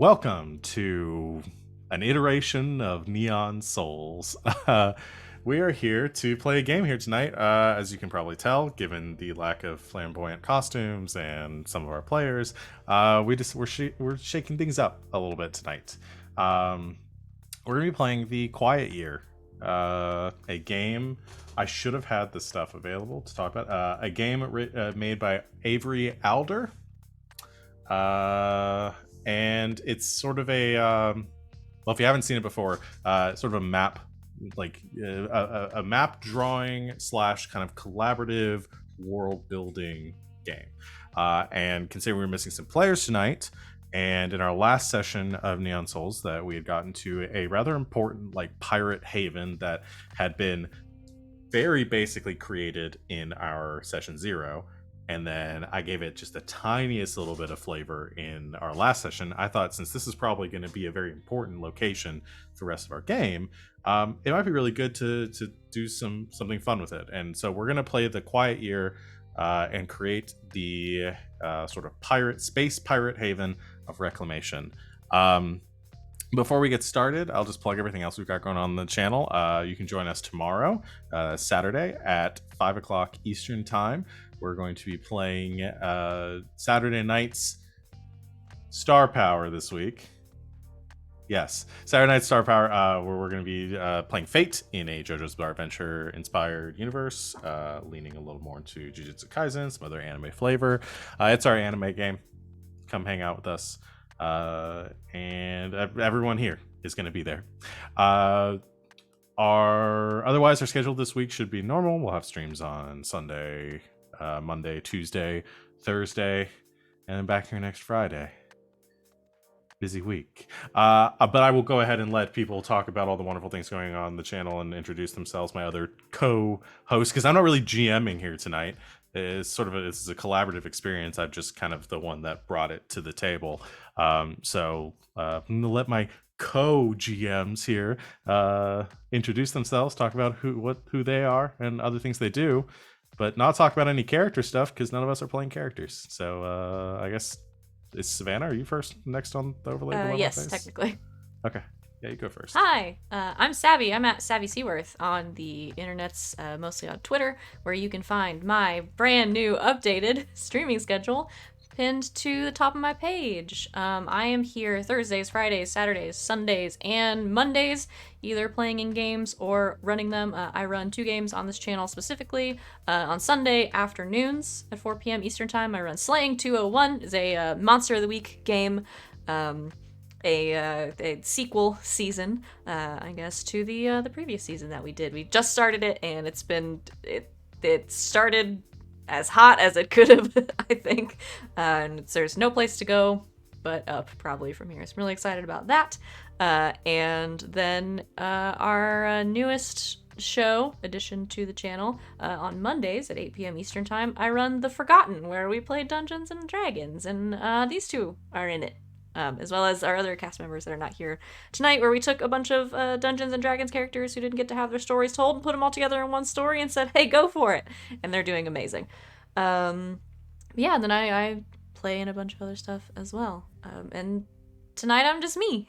welcome to an iteration of Neon Souls. We are here to play a game here tonight. As you can probably tell, given the lack of flamboyant costumes and some of our players, we're shaking things up a little bit tonight. We're gonna be playing the Quiet Year, a game. I should have had this stuff available to talk about. A game made by Avery Alder. And it's sort of a well, if you haven't seen it before, sort of a map, like a map drawing slash kind of collaborative world building game. And considering we're missing some players tonight, and in our last session of Neon Souls, that we had gotten to a rather important like pirate haven that had been very basically created in our session 0. And then I gave it just the tiniest little bit of flavor in our last session. I thought, since this is probably going to be a very important location for the rest of our game, it might be really good to do something fun with it. And so we're going to play the Quiet Year and create the sort of space pirate haven of Reclamation. Before we get started, I'll just plug everything else we've got going on the channel. You can join us tomorrow, Saturday at 5 o'clock Eastern Time. We're going to be playing Saturday Night's Star Power this week. Yes, Saturday Night Star Power, where we're going to be playing Fate in a JoJo's Bizarre Adventure-inspired universe, leaning a little more into Jujutsu Kaisen, some other anime flavor. It's our anime game. Come hang out with us. And everyone here is going to be there. Otherwise, our schedule this week should be normal. We'll have streams on Sunday, Monday, Tuesday, Thursday, and then back here next Friday. Busy week. But I will go ahead and let people talk about all the wonderful things going on the channel and introduce themselves, my other co-hosts, because I'm not really GMing here tonight. This is a collaborative experience. I'm just kind of the one that brought it to the table. So I'm gonna let my co-GMs here introduce themselves, talk about who they are and other things they do, but not talk about any character stuff because none of us are playing characters. So I guess it's Savannah. Are you next on the overlay? Yes, technically. Okay. Yeah, you go first. Hi, I'm Savvy. I'm at Savvy Seaworth on the internets, mostly on Twitter, where you can find my brand new updated streaming schedule pinned to the top of my page. I am here Thursdays, Fridays, Saturdays, Sundays, and Mondays, either playing in games or running them. I run 2 games on this channel specifically. On Sunday afternoons at 4 p.m. Eastern Time, I run Slaying 201. It's a Monster of the Week game. A sequel season, I guess, to the previous season that we did. We just started it, and it started as hot as it could have, I think. And there's no place to go but up, probably, from here. So I'm really excited about that. And then our newest show addition to the channel, on Mondays at 8 p.m. Eastern Time, I run The Forgotten, where we play Dungeons and Dragons, and these two are in it. As well as our other cast members that are not here tonight, where we took a bunch of Dungeons and Dragons characters who didn't get to have their stories told and put them all together in one story and said, hey, go for it. And they're doing amazing. Yeah, and then I play in a bunch of other stuff as well. And tonight I'm just me.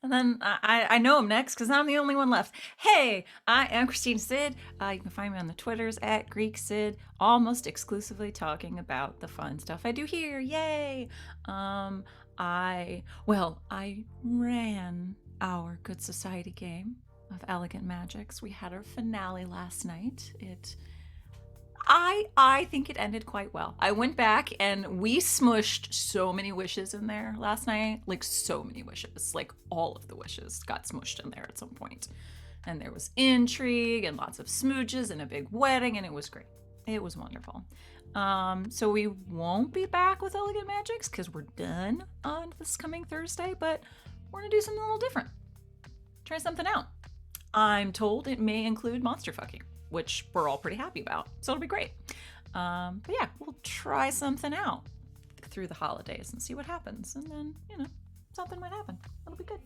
And then I know I'm next because I'm the only one left. Hey, I am Christine Sid. You can find me on the Twitters at Greek Sid, almost exclusively talking about the fun stuff I do here. Yay! I ran our Good Society game of Elegant Magics. We had our finale last night. I think it ended quite well. I went back and we smushed so many wishes in there last night. Like, so many wishes. Like, all of the wishes got smushed in there at some point. And there was intrigue and lots of smooches and a big wedding, and it was great. It was wonderful. So we won't be back with Elegant Magics because we're done on this coming Thursday, but we're gonna do something a little different. Try something out. I'm told it may include monster fucking, which we're all pretty happy about. So it'll be great. But yeah, we'll try something out through the holidays and see what happens. And then, something might happen. It'll be good.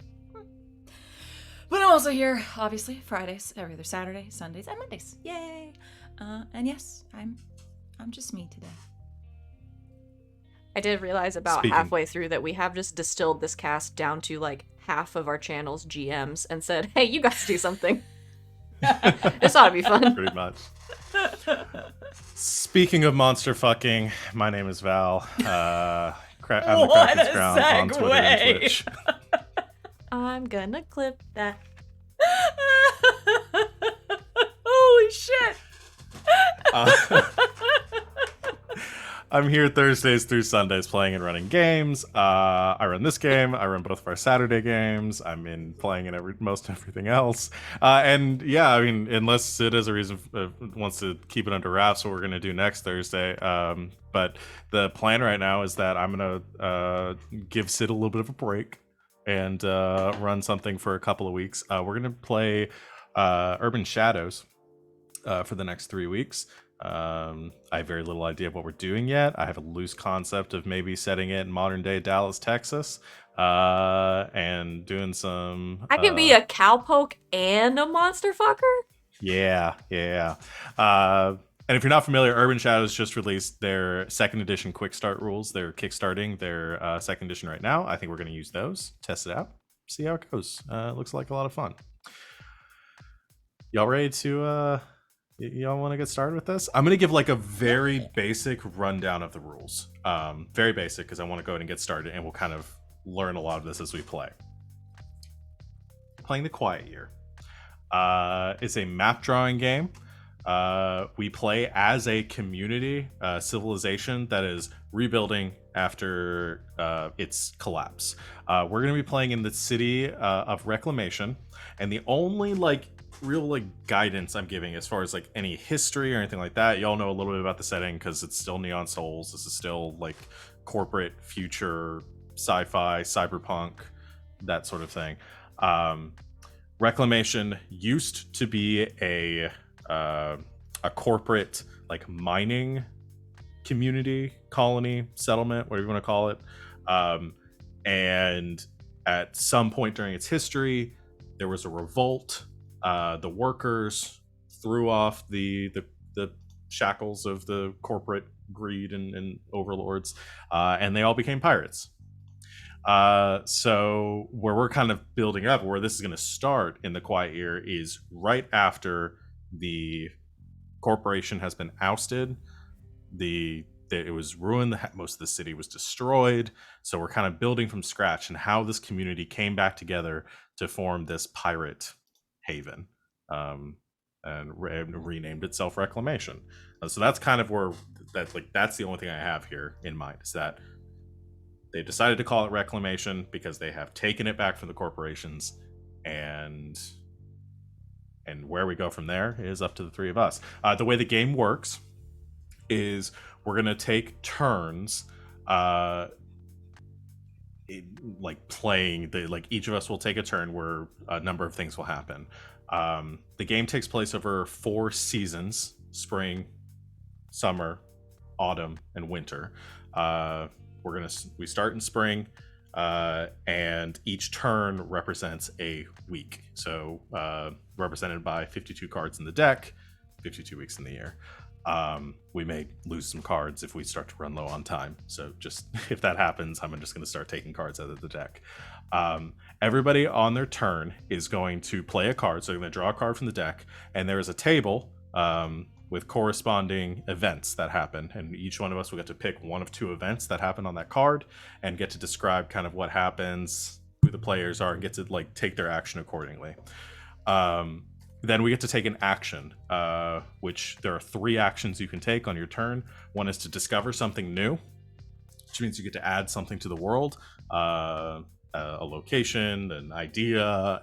But I'm also here, obviously, Fridays, every other Saturday, Sundays, and Mondays. Yay! And yes, I'm just me today. I did realize about Speaking- halfway through that we have just distilled this cast down to like half of our channel's GMs and said, hey, you guys do something. This ought to be fun. Pretty much. Speaking of monster fucking, my name is Val. I'm the What Kraken's a Crown on Twitter and segue. Twitch. I'm gonna clip that. Holy shit. I'm here Thursdays through Sundays playing and running games. I run this game. I run both of our Saturday games. I'm in playing in most everything else. And yeah, I mean, unless Sid has a reason wants to keep it under wraps, what we're gonna do next Thursday. But the plan right now is that I'm gonna give Sid a little bit of a break and run something for a couple of weeks. We're gonna play Urban Shadows for the next 3 weeks. I have very little idea of what we're doing yet. I have a loose concept of maybe setting it in modern day Dallas, Texas, and doing some. I can be a cowpoke and a monster fucker? Yeah. And if you're not familiar, Urban Shadows just released their second edition quick start rules. They're kickstarting their second edition right now. I think we're going to use those, test it out, see how it goes. Looks like a lot of fun. Y'all ready to? Y'all want to get started with this? I'm going to give like a very basic rundown of the rules. Very basic because I want to go ahead and get started, and we'll kind of learn a lot of this as we play. Playing the Quiet Year. It's a map drawing game. We play as a community, civilization that is rebuilding after its collapse. We're going to be playing in the city of Reclamation, and the only real guidance I'm giving as far as any history or anything like that, y'all know a little bit about the setting because it's still Neon Souls. This is still corporate future sci-fi, cyberpunk, that sort of thing. Reclamation used to be a corporate mining community, colony, settlement, whatever you want to call it. And at some point during its history, there was a revolt. The workers threw off the shackles of the corporate greed and overlords, and they all became pirates. So where we're kind of building up, where this is going to start in the Quiet Year, is right after the corporation has been ousted. It was ruined. Most of the city was destroyed. So we're kind of building from scratch and how this community came back together to form this pirate haven, and renamed itself Reclamation. So that's kind of where that's the only thing I have here in mind, is that they decided to call it Reclamation because they have taken it back from the corporations, and where we go from there is up to the three of us. The way the game works is we're gonna take turns playing each of us will take a turn where a number of things will happen. The game takes place over 4 seasons: spring, summer, autumn, and winter. We start in spring, and each turn represents a week, so represented by 52 cards in the deck, 52 weeks in the year. We may lose some cards if we start to run low on time, so just if that happens, I'm just going to start taking cards out of the deck. Everybody on their turn is going to play a card, so they're going to draw a card from the deck, and there is a table with corresponding events that happen, and each one of us will get to pick one of 2 events that happen on that card and get to describe kind of what happens, who the players are, and get to take their action accordingly. Then we get to take an action, which there are 3 actions you can take on your turn. One is to discover something new, which means you get to add something to the world, a location, an idea,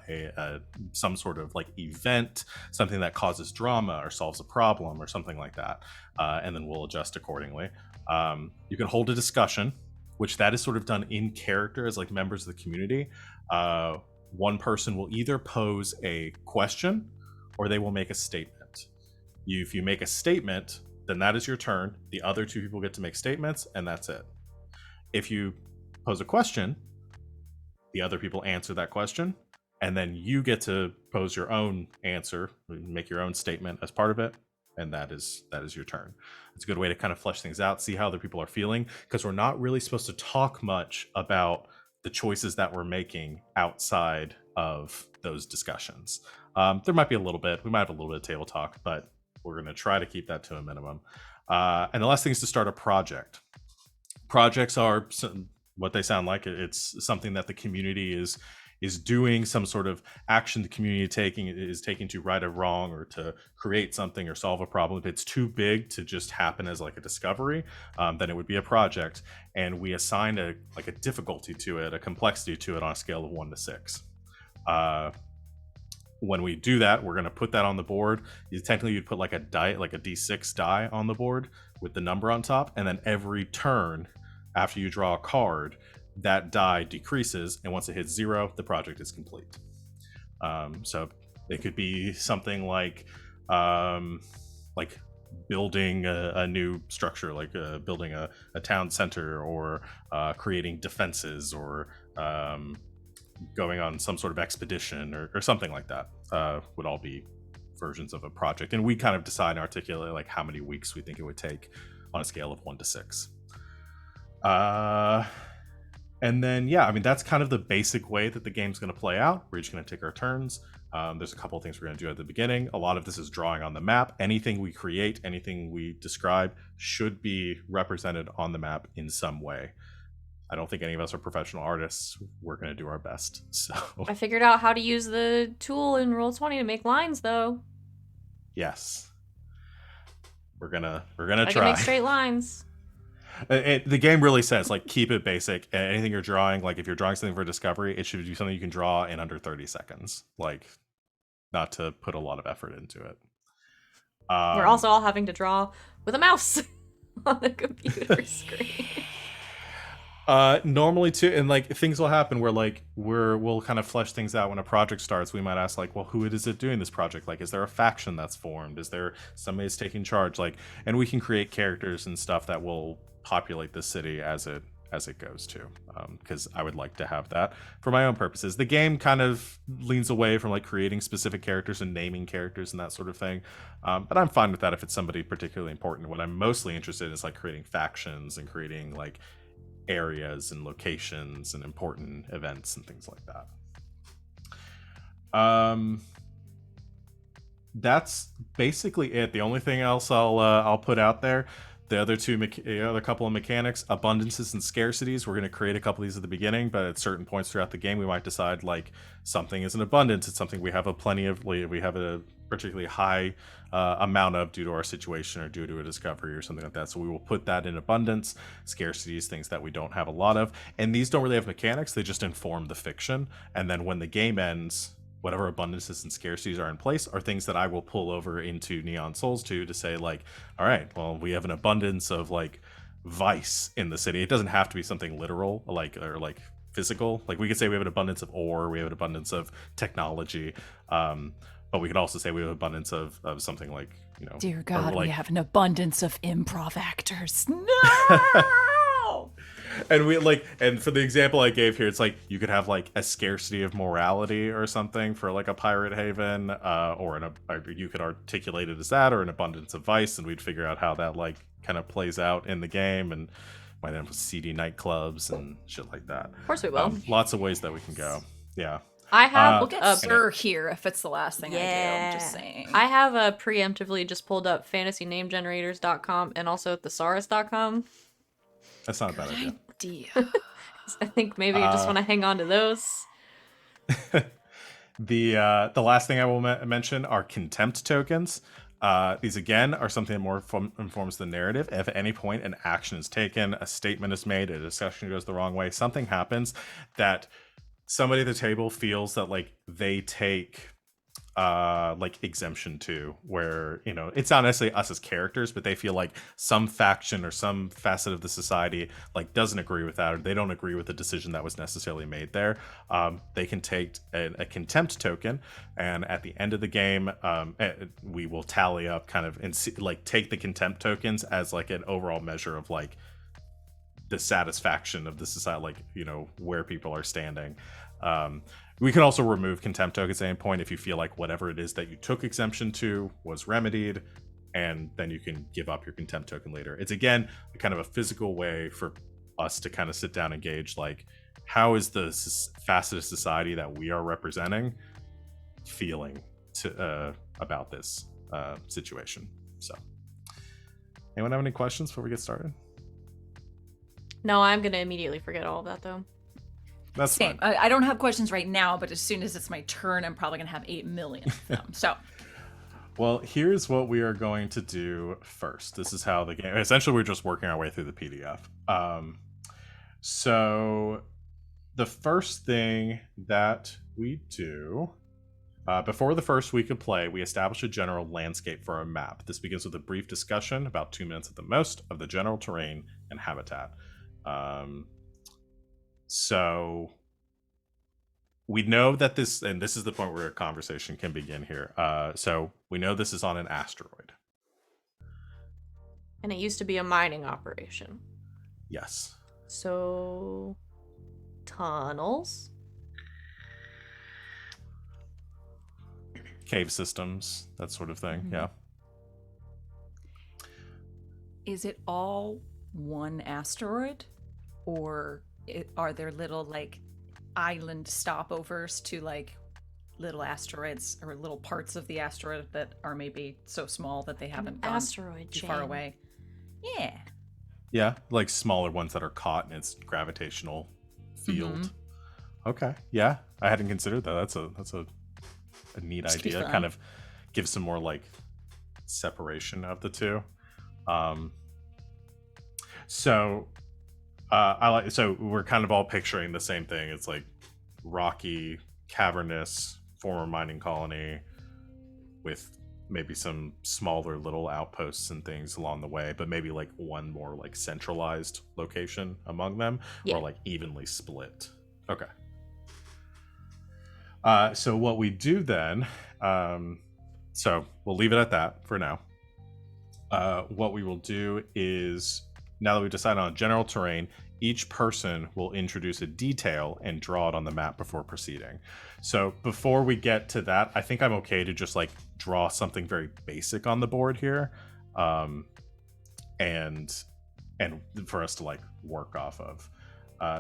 some sort of event, something that causes drama or solves a problem or something like that, and then we'll adjust accordingly. You can hold a discussion, which that is sort of done in character as members of the community. One person will either pose a question or they will make a statement. If you make a statement, then that is your turn. The other 2 people get to make statements, and that's it. If you pose a question, the other people answer that question, and then you get to pose your own answer, make your own statement as part of it, and that is your turn. It's a good way to kind of flesh things out, see how other people are feeling, because we're not really supposed to talk much about the choices that we're making outside of those discussions. There might be a little bit, we might have a little bit of table talk, but we're going to try to keep that to a minimum. And the last thing is to start a project. Projects are what they sound like. It's something that the community is doing, some sort of action the community is taking to right a wrong or to create something or solve a problem. If it's too big to just happen as like a discovery, then it would be a project, and we assign a difficulty to it, a complexity to it on a scale of 1 to 6. When we do that, we're going to put that on the board. Technically, you'd put like a die, like a D6 die on the board with the number on top, and then every turn after you draw a card, that die decreases, and once it hits 0, the project is complete. So it could be something like building a new structure, like building a town center, or creating defenses, or going on some sort of expedition, or something like that. Would all be versions of a project, and we kind of decide and articulate like how many weeks we think it would take on a scale of 1 to 6. And then, yeah, I mean, that's kind of the basic way that the game's going to play out. We're each going to take our turns. There's a couple of things we're going to do at the beginning. A lot of this is drawing on the map. Anything we create, anything we describe should be represented on the map in some way. I don't think any of us are professional artists. We're going to do our best. So I figured out how to use the tool in Roll20 to make lines, though. Yes. We're gonna I try. can make straight lines. The game really says, like, keep it basic. Anything you're drawing, like if you're drawing something for discovery, it should be something you can draw in under 30 seconds. Like, not to put a lot of effort into it. We're also all having to draw with a mouse on the computer screen. Normally too, and like things will happen where like we'll kind of flesh things out when a project starts. We might ask like, well, who is it doing this project? Like, is there a faction that's formed? Is there somebody that's taking charge? Like, and we can create characters and stuff that will populate the city as it goes to, because I would like to have that for my own purposes. The game kind of leans away from like creating specific characters and naming characters and that sort of thing, but I'm fine with that if it's somebody particularly important. What I'm mostly interested in is like creating factions and creating like areas and locations and important events and things like that. That's basically it. The only thing else I'll put out there, the other couple of mechanics, abundances and scarcities. We're going to create a couple of these at the beginning, but at certain points throughout the game, we might decide like something is an abundance. It's something we have we have a particularly high amount of due to our situation or due to a discovery or something like that. So we will put that in abundance. Scarcities, things that we don't have a lot of. And these don't really have mechanics. They just inform the fiction. And then when the game ends, whatever abundances and scarcities are in place are things that I will pull over into Neon Souls 2 to say like, all right, well, we have an abundance of like vice in the city. It doesn't have to be something literal or physical. Like we could say we have an abundance of ore, we have an abundance of technology, but we could also say we have an abundance of something like, you know, dear God, like, we have an abundance of improv actors. No. And for the example I gave here, it's like you could have like a scarcity of morality or something for like a pirate haven, or you could articulate it as that, or an abundance of vice, and we'd figure out how that like kind of plays out in the game, and might end up with seedy nightclubs and shit like that. Of course we will. Lots of ways that we can go. Yeah. I have We'll get Sir here if it's the last thing I do. I'm just saying. I have preemptively just pulled up fantasynamegenerators.com and also thesaurus.com. That's not a bad idea. I think maybe you just want to hang on to those. The last thing I will mention are contempt tokens. These again are something that more informs the narrative. If at any point an action is taken, a statement is made, a discussion goes the wrong way, something happens that somebody at the table feels that like they take like exemption to, where, you know, it's not necessarily us as characters, but they feel like some faction or some facet of the society like doesn't agree with that, or they don't agree with the decision that was necessarily made there. They can take a contempt token, and at the end of the game, we will tally up kind of and like take the contempt tokens as like an overall measure of like the satisfaction of the society, like, you know, where people are standing. We can also remove contempt tokens at any point if you feel like whatever it is that you took exemption to was remedied. and then you can give up your contempt token later. It's again kind of a physical way for us to kind of sit down and gauge, like, how is the facet of society that we are representing feeling to about this situation. So, anyone have any questions before we get started? No, I'm gonna immediately forget all of that though. That's Same. fine. I don't have questions right now, but as soon as it's my turn, I'm probably gonna have 8 million of them. So, Well, here's what we are going to do first. This is how the game. Essentially, we're just working our way through the PDF. So, the first thing that we do. Before the first week of play, we establish a general landscape for our map. This begins with a brief discussion, about 2 minutes at the most, of the general terrain and habitat. So we know that this, and this is the point where a conversation can begin here. So we know this is on an asteroid. And it used to be a mining operation. Yes. So, tunnels? Cave systems, that sort of thing. Mhm. Yeah. is it all one asteroid, or are there little like island stopovers to like little asteroids or little parts of the asteroid that are maybe so small that they haven't gone Asteroid too chain. far away? Yeah. Yeah, like smaller ones that are caught in its gravitational field. Okay. Yeah, I hadn't considered that. That's a neat Just be idea. fun. Kind of gives some more like separation of the two. So I like. So we're kind of all picturing the same thing. It's like rocky, cavernous, former mining colony with maybe some smaller little outposts and things along the way, but maybe like one more like centralized location among them, Yeah. or like evenly split. Okay. So what we do then, so we'll leave it at that for now. What we will do is, now that we've decided on general terrain, each person will introduce a detail and draw it on the map before proceeding. So before we get to that, I think I'm okay to just like draw something very basic on the board here, and for us to like work off of.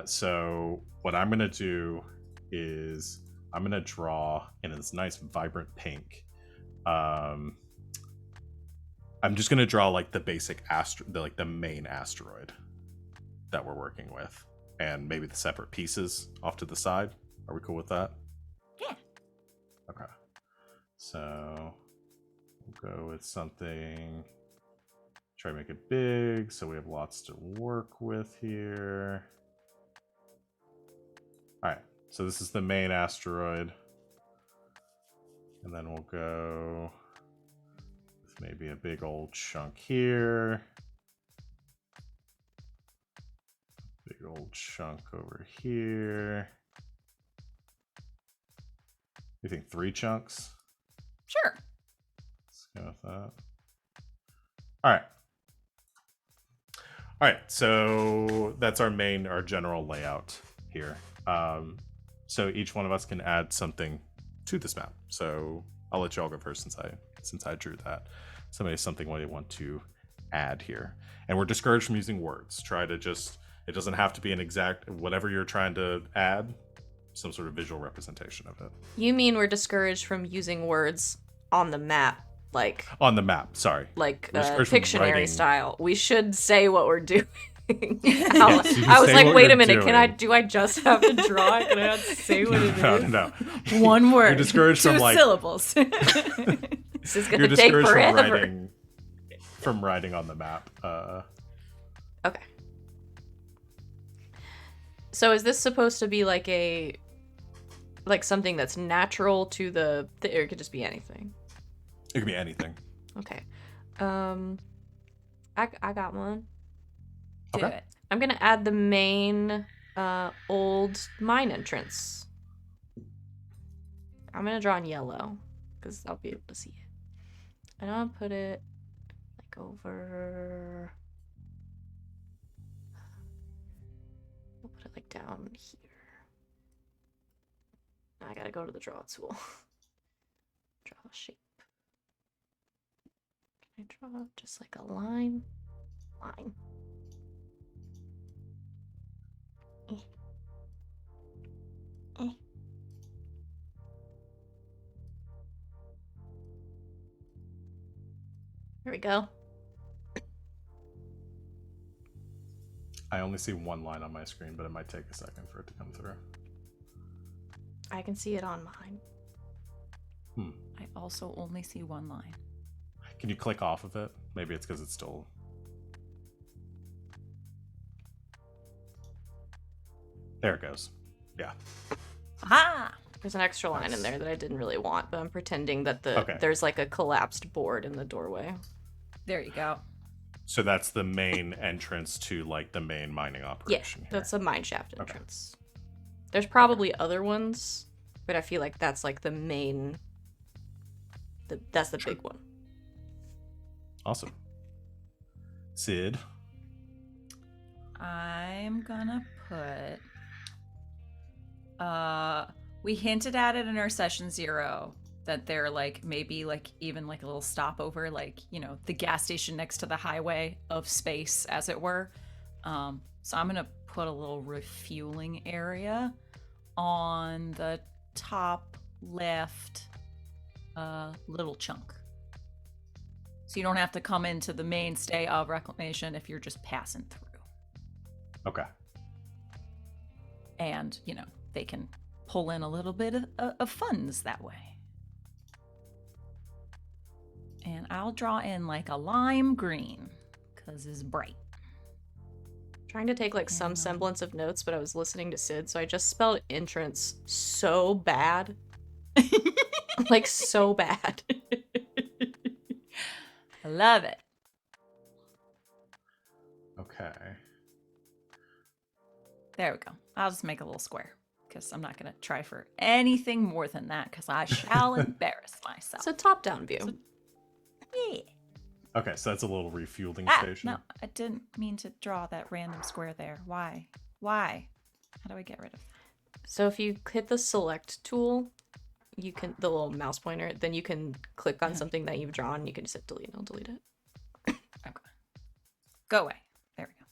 So what I'm gonna do is I'm gonna draw in this nice vibrant pink. I'm just gonna draw like the basic the main asteroid that we're working with, and maybe the separate pieces off to the side. Are we cool with that? Yeah. Okay. So we'll go with something. Try to make it big so we have lots to work with here. All right. So this is the main asteroid, and then we'll go with maybe a big old chunk here. Big old chunk over here. You think 3 chunks? Sure. Let's go with that. All right. All right. So that's our general layout here. So each one of us can add something to this map. So I'll let you all go first since I drew that. Something what you want to add here. And we're discouraged from using words. Try to just, it doesn't have to be an exact, whatever you're trying to add, some sort of visual representation of it. You mean we're discouraged from using words on the map, like On the map, sorry. like We're discouraged from Pictionary writing- style? We should say what we're doing. Yes, you can I was say like, what wait you're a minute, doing. do I just have to draw it? Can I not say what it is? No. One word. You're discouraged 2 from like syllables. This is you're gonna take discouraged forever. from writing on the map. Okay. So is this supposed to be like something that's natural to or it could just be anything? It could be anything. Okay. I got one. Do Okay. it. I'm gonna add the main old mine entrance. I'm gonna draw in yellow because I'll be able to see it. And I'll put it like over. We'll put it like down here. I gotta go to the draw tool. Draw a shape. I draw just like a line. Line. Eh. Eh. There we go. I only see one line on my screen, but it might take a second for it to come through. I can see it on mine. I also only see one line. Can you click off of it? Maybe it's because it's still... There it goes. Yeah. Aha! There's an extra line in there that I didn't really want, but I'm pretending that Okay. there's like a collapsed board in the doorway. There you go. So that's the main entrance to like the main mining operation. Yeah, that's a mine shaft entrance. There's probably other ones, but I feel like that's like the main. That's the big one. Awesome. Sid. I'm gonna put. We hinted at it in our session 0 that they're like maybe like even like a little stopover, like the gas station next to the highway of space, as it were. So I'm gonna put a little refueling area on the top left little chunk. So you don't have to come into the mainstay of Reclamation if you're just passing through. Okay. And, they can pull in a little bit of funds that way. And I'll draw in like a lime green because it's bright. Trying to take like some semblance of notes, but I was listening to Sid, so I just spelled entrance so bad. Like so bad. I love it. Okay. There we go. I'll just make a little square because I'm not going to try for anything more than that because I shall embarrass myself. It's a top-down view. Yeah. Okay, so that's a little refueling station. No, I didn't mean to draw that random square there. Why? How do I get rid of that? So if you hit the select tool, you can the little mouse pointer, then you can click on something that you've drawn. You can just hit delete and it'll delete it. Okay. Go away. There we go.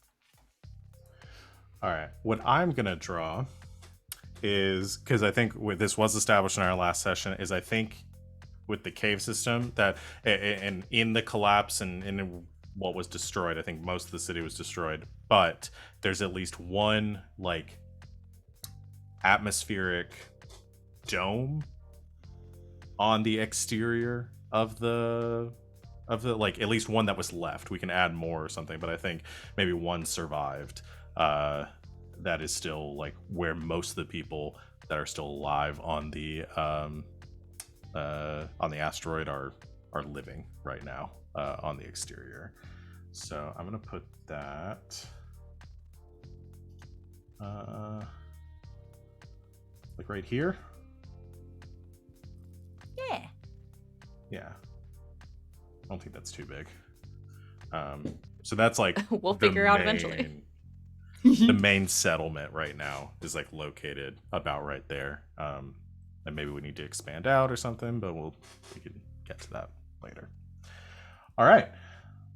All right. What I'm going to draw is, because I think this was established in our last session, is I think with the cave system that, and in the collapse and in what was destroyed, I think most of the city was destroyed, but there's at least one like atmospheric dome on the exterior of the like at least one that was left. We can add more or something, but I think maybe one survived. That is still like where most of the people that are still alive on the asteroid are living right now on the exterior. So I'm gonna put that like right here. Yeah, I don't think that's too big. So that's like We'll figure out eventually. The main settlement right now is like located about right there. And maybe we need to expand out or something, but we can get to that later. All right,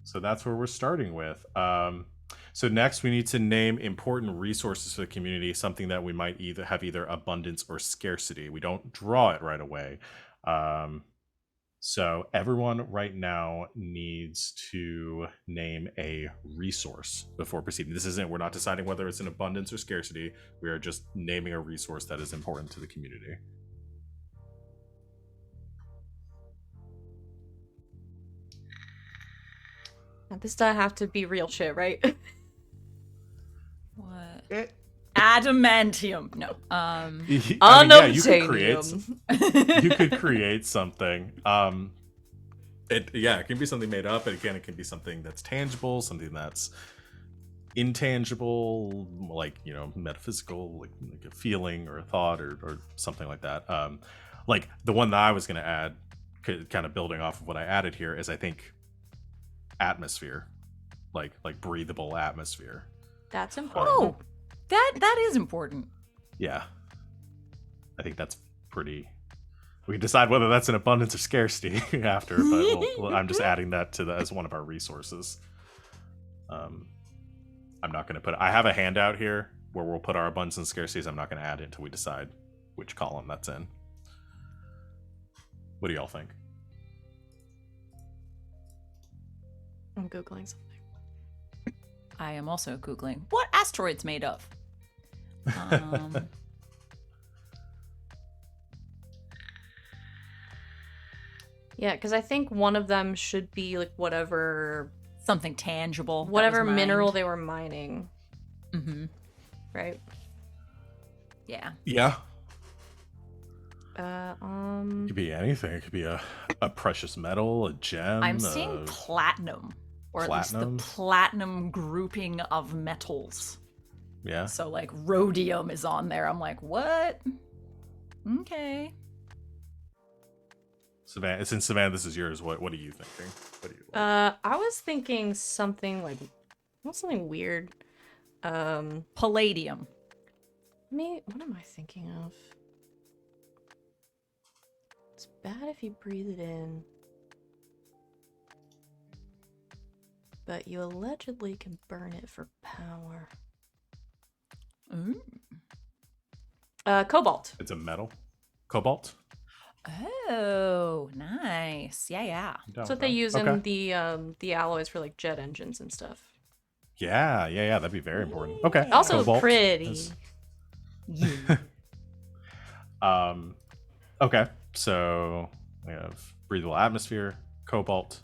so that's where we're starting with. So next we need to name important resources for the community, something that we might have either abundance or scarcity. We don't draw it right away. So everyone right now needs to name a resource before proceeding. We're not deciding whether it's an abundance or scarcity. We are just naming a resource that is important to the community. Now, this doesn't have to be real shit, right? What? Adamantium. No. You could create something. It can be something made up, but again, it can be something that's tangible, something that's intangible, like metaphysical, like a feeling or a thought or something like that. Like the one that I was going to add, kind of building off of what I added here, is I think atmosphere, like breathable atmosphere. That's important. Oh, that is important. Yeah, I think that's pretty We can decide whether that's an abundance or scarcity after, but I'm just adding that to as one of our resources. I'm not going to put. I have a handout here where we'll put our abundance and scarcities. I'm not going to add it until we decide which column that's in. What do y'all think? I'm googling something. I am also googling what asteroids made of. Yeah, because I think one of them should be like whatever Something tangible. whatever mineral they were mining, Mm-hmm. right? Yeah. Yeah. It It could be anything. It could be a precious metal, a gem. I'm seeing platinum. Or Platinum? at least the platinum grouping of metals. Yeah. So like rhodium is on there. I'm like, what? Okay. Savannah, since Savannah, this is yours. What are you thinking? What do you like? I was thinking something like, not something weird. Palladium. What am I thinking of? It's bad if you breathe it in. But you allegedly can burn it for power. Ooh. Cobalt. It's a metal. Cobalt. Oh, nice. Yeah. That's what they use in the alloys for like jet engines and stuff. Yeah. That'd be very important. Okay. Also Cobalt pretty. is- Yeah. Okay. So we have breathable atmosphere, cobalt.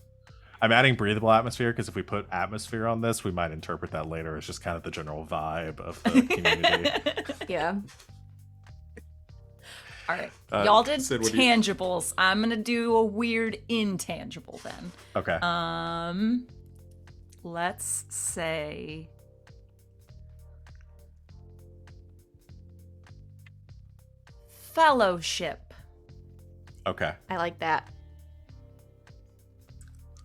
I'm adding breathable atmosphere because if we put atmosphere on this, we might interpret that later as just kind of the general vibe of the community. Yeah. All right. Y'all did Sid, what do tangibles. I'm going to do a weird intangible then. Okay. Let's say fellowship. Okay. I like that.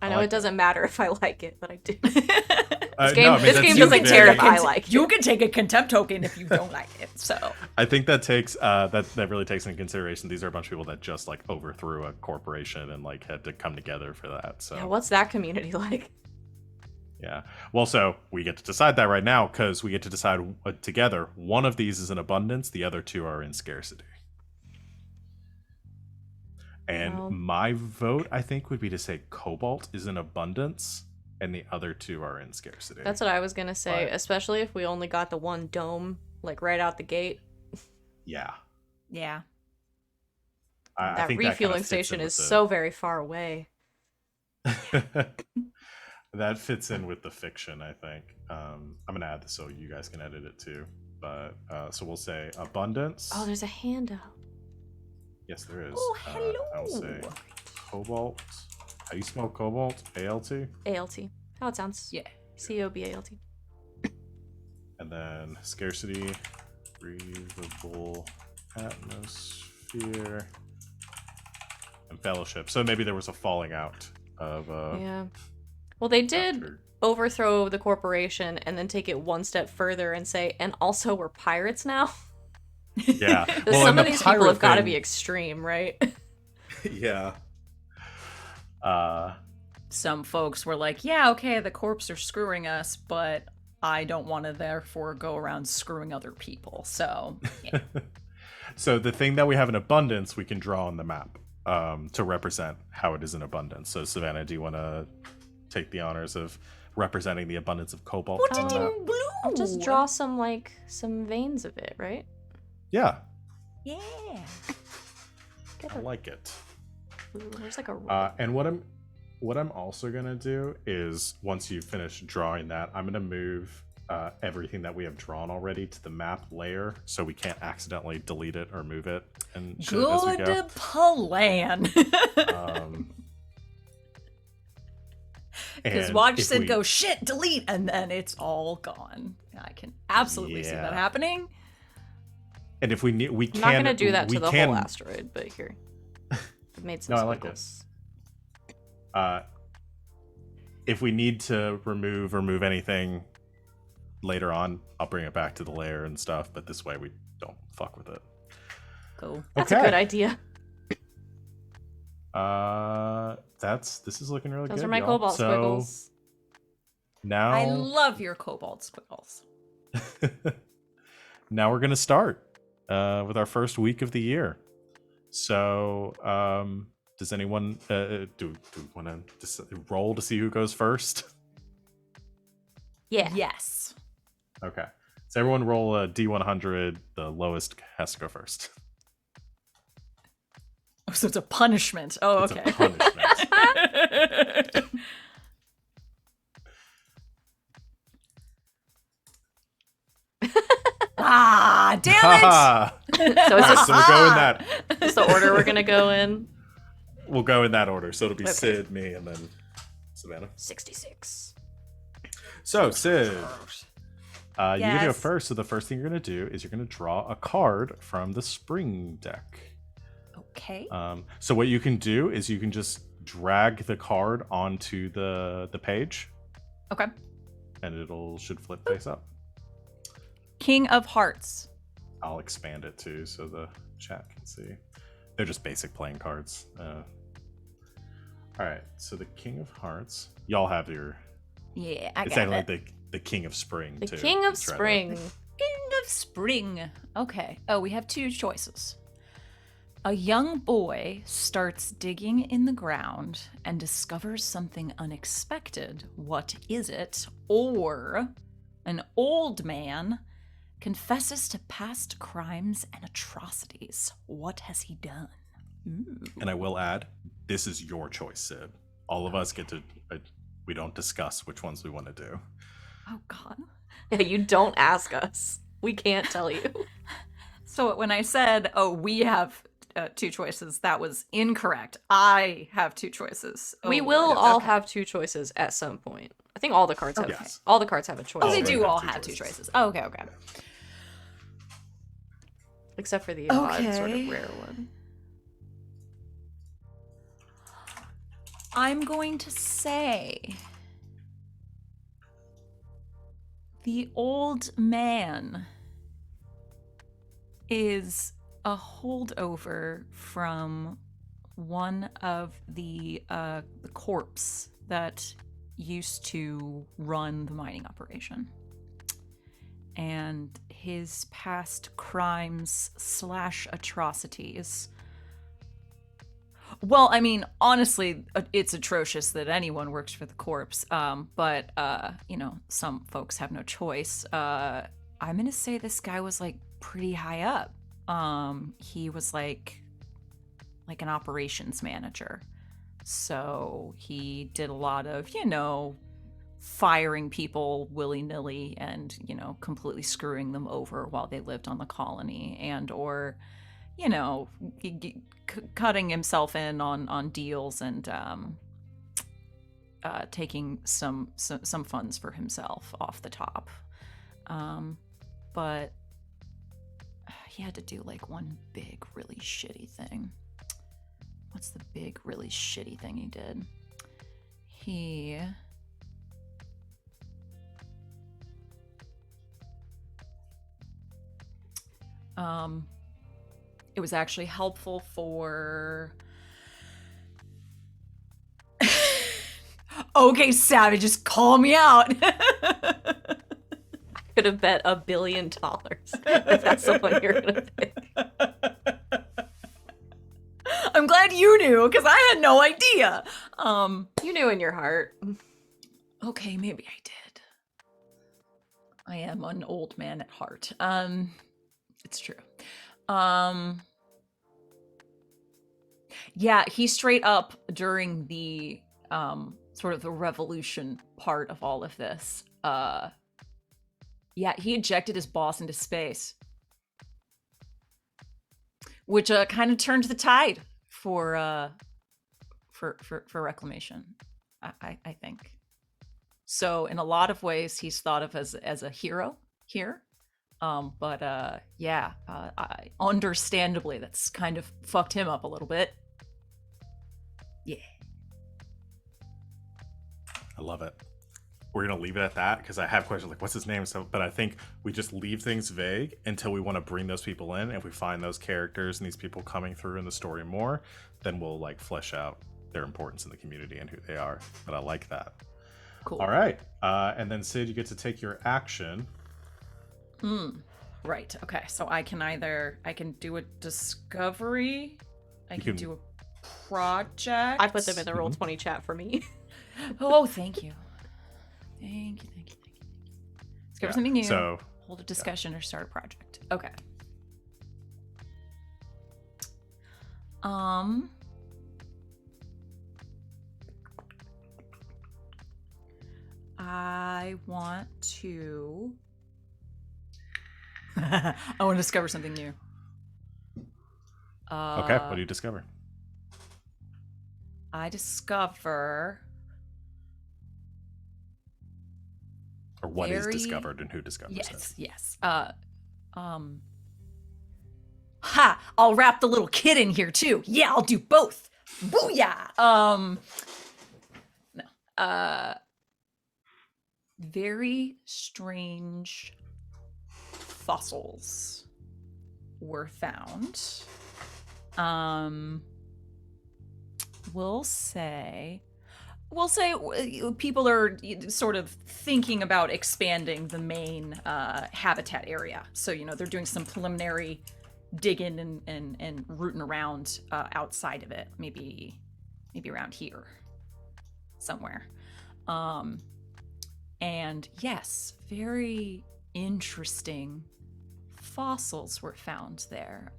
I I know like it doesn't matter if I like it, but I do. This This game doesn't care if I like it. You can take a contempt token if you don't like it. So I think that takes that really takes into consideration these are a bunch of people that just like overthrew a corporation and like had to come together for that. So Yeah, what's that community like? yeah. Well, so we get to decide that right now because we get to decide together. One of these is in abundance, the other two are in scarcity. And Well- my vote, I think, would be to say cobalt is in abundance and the other two are in scarcity. That's what I was gonna say, But- especially if we only got the one dome, like right out the gate. Yeah. yeah. I That think refueling kinda fits in station with is the- so very far away. That fits in with the fiction, I think. I'm gonna add this so you guys can edit it too. But so we'll say abundance. Oh, there's a handout. Yes, there is. Oh, hello. I'll say cobalt. How do you spell cobalt? ALT. ALT. How it sounds. Yeah. COBALT. And then scarcity, breathable atmosphere, and fellowship. So maybe there was a falling out of. Yeah. Well, they did after- overthrow the corporation and then take it one step further and say, and also we're pirates now. Yeah. Some and of the these people pirate have got to thing- be extreme, right? Yeah. Some folks were like, yeah, okay, the corps are screwing us, but I don't want to therefore go around screwing other people. So, yeah. So the thing that we have in abundance, we can draw on the map to represent how it is in abundance. So Savannah, do you want to take the honors of representing the abundance of cobalt? Put on it the map? in blue. I'll just draw some veins of it, right? Yeah, Yeah. Get I a like it. There's like a And what I'm also gonna do is once you finish drawing that, I'm gonna move everything that we have drawn already to the map layer, so we can't accidentally delete it or move it and shit as we go. Good plan. Because And watch if Sid we- go, shit, delete, and then it's all gone. I can absolutely see that Yeah. happening. And if we need, we I'm can. not gonna do that we to the can, whole asteroid, but here. I've made some No, I like squiggles. If we need to remove anything later on, I'll bring it back to the layer and stuff. But this way, we don't fuck with it. Cool. That's a good idea. This is looking really Those good. are my y'all. cobalt So squiggles. now I love your cobalt squiggles. now we're gonna start with our first week of the year. So does anyone do want to roll to see who goes first? Yeah. Yes. Okay. So everyone roll a D100. The lowest has to go first. Oh, so it's a punishment. Oh, It's okay. a punishment. Ah, damn it! Ha-ha! So is Alright, this so we'll go in that. is the order we're gonna go in? We'll go in that order. So it'll be Okay. Sid, me, and then Savannah. 66. So Sid, you get to go Yes. first. So the first thing you're gonna do is you're gonna draw a card from the spring deck. Okay. So what you can do is you can just drag the card onto the page, Okay. and it'll should flip face up. King of Hearts. I'll expand it too so the chat can see. They're just basic playing cards. All right, so the King of Hearts. Y'all have your. Yeah, I It's got it. actually the King of Spring The too. King of Try to- Spring. King of Spring. Okay. Oh, we have two choices. A young boy starts digging in the ground and discovers something unexpected. What is it? Or an old man confesses to past crimes and atrocities. What has he done? Ooh. And I will add, this is your choice, Sid. All of us get to. We don't discuss which ones we want to do. Oh, God. Yeah, you don't ask us. We can't tell you. So when I said, oh, we have two choices, that was incorrect. I have two choices. We Oh, will Lord. all Okay. have two choices at some point. I think all the cards have Yes. all the cards have a choice. Oh, they Already do have all two have two choices. choices. Oh, okay. Except for the odd sort Okay. of rare one. I'm going to say the old man is a holdover from one of the corpse that used to run the mining operation. And his past crimes / atrocities. Well, I mean, honestly, it's atrocious that anyone works for the corpse. But some folks have no choice. I'm gonna say this guy was like pretty high up. He was like an operations manager. So he did a lot of, firing people willy-nilly and, completely screwing them over while they lived on the colony, and or cutting himself in on deals and taking some funds for himself off the top. But he had to do like one big, really shitty thing. What's the big, really shitty thing he did? It was actually helpful for... Okay, Savage, just call me out. Could have bet $1 billion if that's the one you're gonna pick. I'm glad you knew, because I had no idea. You knew in your heart. Okay, maybe I did. I am an old man at heart. It's true. Yeah, he straight up during the sort of the revolution part of all of this. Yeah, he ejected his boss into space, which kind of turned the tide for reclamation. I think. So in a lot of ways, he's thought of as a hero here. Understandably, that's kind of fucked him up a little bit. Yeah. I love it. we're gonna leave it at that because I have questions like what's his name. So, but I think we just leave things vague until we want to bring those people in. If we find those characters and these people coming through in the story more, then we'll like flesh out their importance in the community and who they are. But I like that. Cool. All right, and then Sid, you get to take your action. Right. Okay. So I can do a discovery. I can do a project. I put them in the Roll20 chat for me. Oh, thank you. Thank you. Discover something new. So hold a discussion or start a project. Okay. I want to discover something new. okay, what do you discover? I discover Or what is discovered and who discovers it? Yes. I'll wrap the little kid in here too. Yeah, I'll do both. Booyah! No. Very strange fossils were found. We'll say people are sort of thinking about expanding the main habitat area. So, they're doing some preliminary digging and rooting around outside of it, maybe around here somewhere. And yes, very interesting fossils were found there.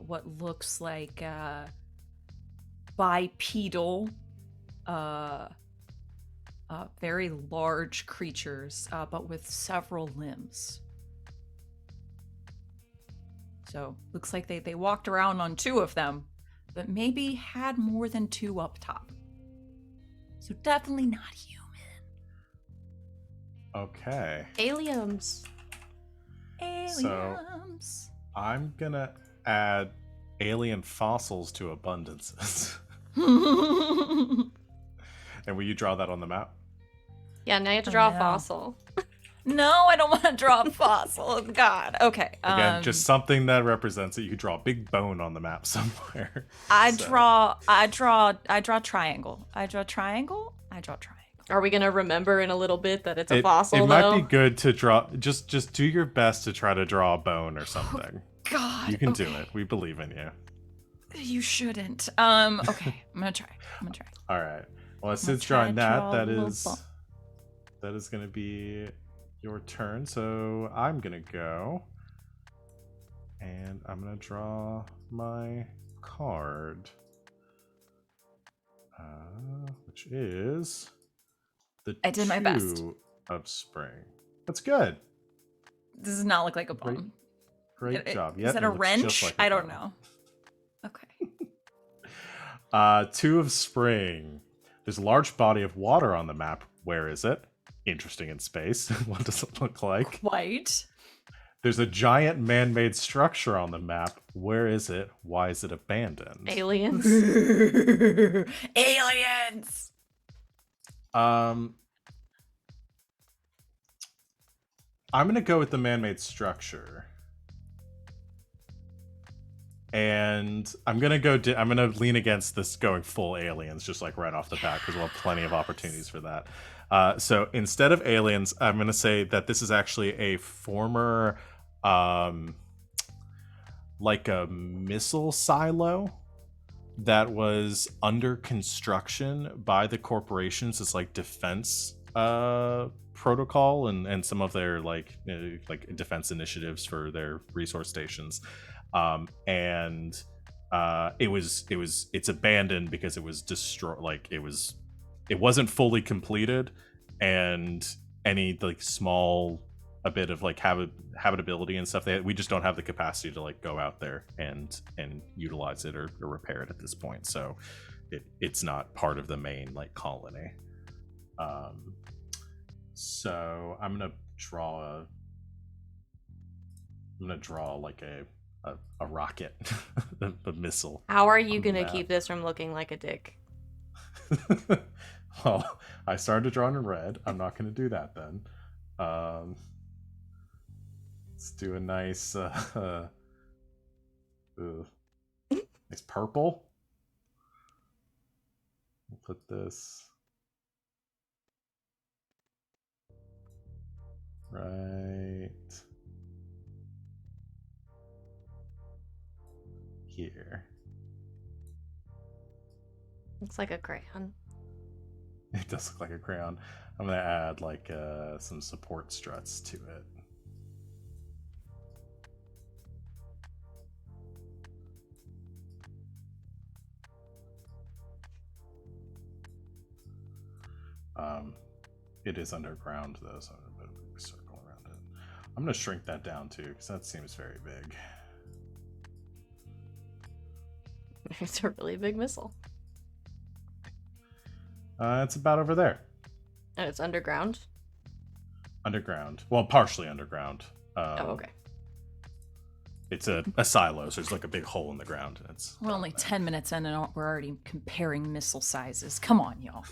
What looks like bipedal, very large creatures, but with several limbs. So looks like they walked around on two of them, but maybe had more than two up top. So definitely not human. Okay. Aliens. So I'm gonna add alien fossils to abundances. And will you draw that on the map? Yeah, now you have to draw a fossil. No, I don't want to draw a fossil. God. Okay. Again, just something that represents it. You could draw a big bone on the map somewhere. I draw triangle. I draw triangle. Are we gonna remember in a little bit that it's a It fossil? might be good to draw. Just do your best to try to draw a bone or something. God. You can do it. We believe in you. You shouldn't. Okay. I'm gonna try. All right. Well, as Sid's try drawing to that, draw a little that is going to be your turn. So I'm going to go, and I'm going to draw my card, which is the I did my best. Two of Spring. That's good. This does not look like a bone. Great job. Is that a wrench? I don't know. Okay. Two of Spring. There's a large body of water on the map. Where is it? Interesting in space. What does it look like? Quite. There's a giant man-made structure on the map. Where is it? Why is it abandoned? Aliens. Aliens. I'm gonna go with the man-made structure. And I'm gonna lean against this going full aliens, just like right off the bat, because we'll have plenty of opportunities for that. So instead of aliens, I'm gonna say that this is actually a former, like a missile silo that was under construction by the corporations. It's like defense protocol and some of their like defense initiatives for their resource stations. It's abandoned because it was destroyed. Like it wasn't fully completed, and any like small a bit of like habitability and stuff, we just don't have the capacity to like go out there and utilize it or repair it at this point. So it's not part of the main like colony. So I'm gonna draw like a rocket, a missile. How are you gonna keep this from looking like a dick? Well, I started drawing in red. I'm not going to do that then. Let's do a nice, nice purple. We'll put this right here. Looks like a crayon. It does look like a crayon. I'm gonna add like some support struts to it. It is underground though, so I'm gonna put a big circle around it. I'm gonna shrink that down too, because that seems very big. It's a really big missile. It's about over there. And it's underground? Underground. Well, partially underground. Oh, okay. It's a silo, so there's like a big hole in the ground. We're only 10 minutes in and we're already comparing missile sizes. Come on, y'all.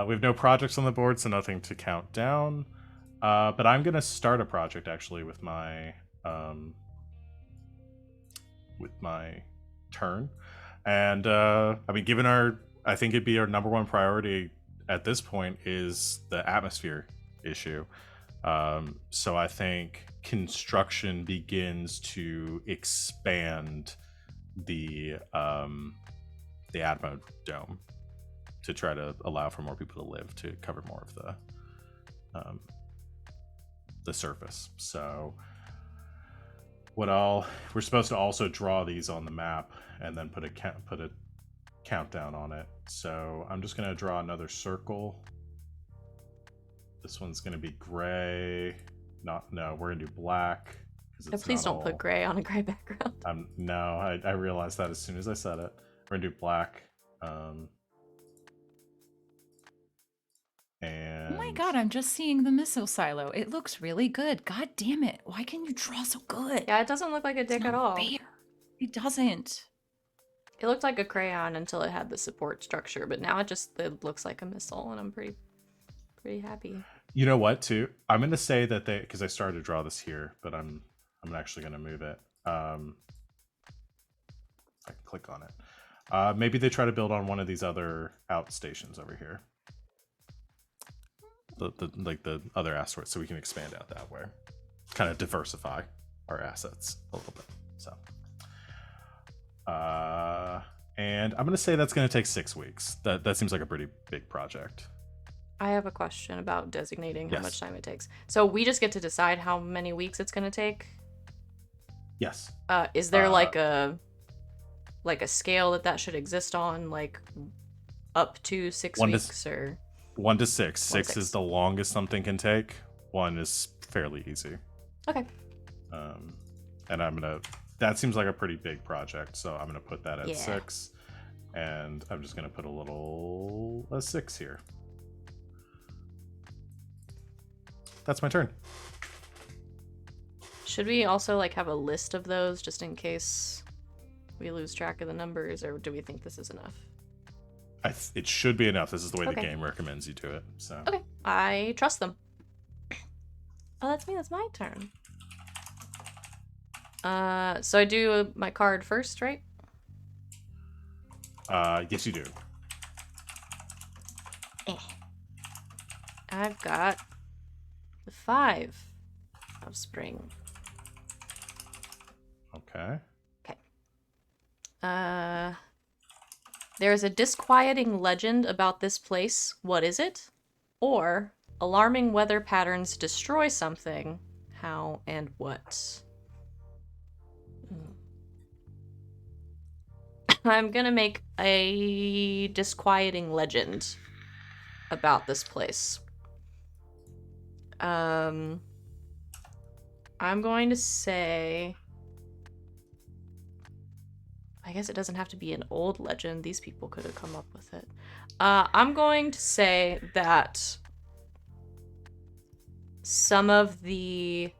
We have no projects on the board, so nothing to count down. But I'm gonna start a project actually with my turn. And I mean, given I think it'd be our number one priority at this point is the atmosphere issue. So I think construction begins to expand the Atmo dome to try to allow for more people to live, to cover more of the surface. So we're supposed to also draw these on the map and then put a countdown on it. So I'm just gonna draw another circle. This one's gonna be gray. No, we're gonna do black. No, please don't put gray on a gray background. No, I realized that as soon as I said it. We're gonna do black. And Oh my god, I'm just seeing the missile silo. It looks really good. God damn it. Why can you draw so good? Yeah, it doesn't look like a dick at all. Fair. It doesn't. It looked like a crayon until it had the support structure, but now it looks like a missile, and I'm pretty happy. You know what, too? I'm gonna say that because I started to draw this here, but I'm actually gonna move it. I can click on it. Maybe they try to build on one of these other outstations over here. The other asteroids, so we can expand out that way, kind of diversify our assets a little bit. So and I'm gonna say that's gonna take 6 weeks. That seems like a pretty big project. I have a question about designating how Yes. much time it takes. So we just get to decide how many weeks it's gonna take? Yes. Is there like a scale that should exist on, like up to 6 weeks, or 1 to 6. 6 6. is the longest something can take. 1 is fairly easy. Okay. And that seems like a pretty big project, so I'm gonna put that at Yeah. 6, and I'm just gonna put a 6 here. That's my turn. Should we also like have a list of those just in case we lose track of the numbers, or do we think this is enough? It should be enough. This is the way the Okay. game recommends you do it. So Okay, I trust them. Oh, that's me. That's my turn. So I do my card first, right? yes, you do. I've got the 5 of spring. Okay. There is a disquieting legend about this place. What is it? Or alarming weather patterns destroy something. How and what? I'm gonna make a disquieting legend about this place. I'm going to say, I guess it doesn't have to be an old legend. These people could have come up with it. I'm going to say that some of the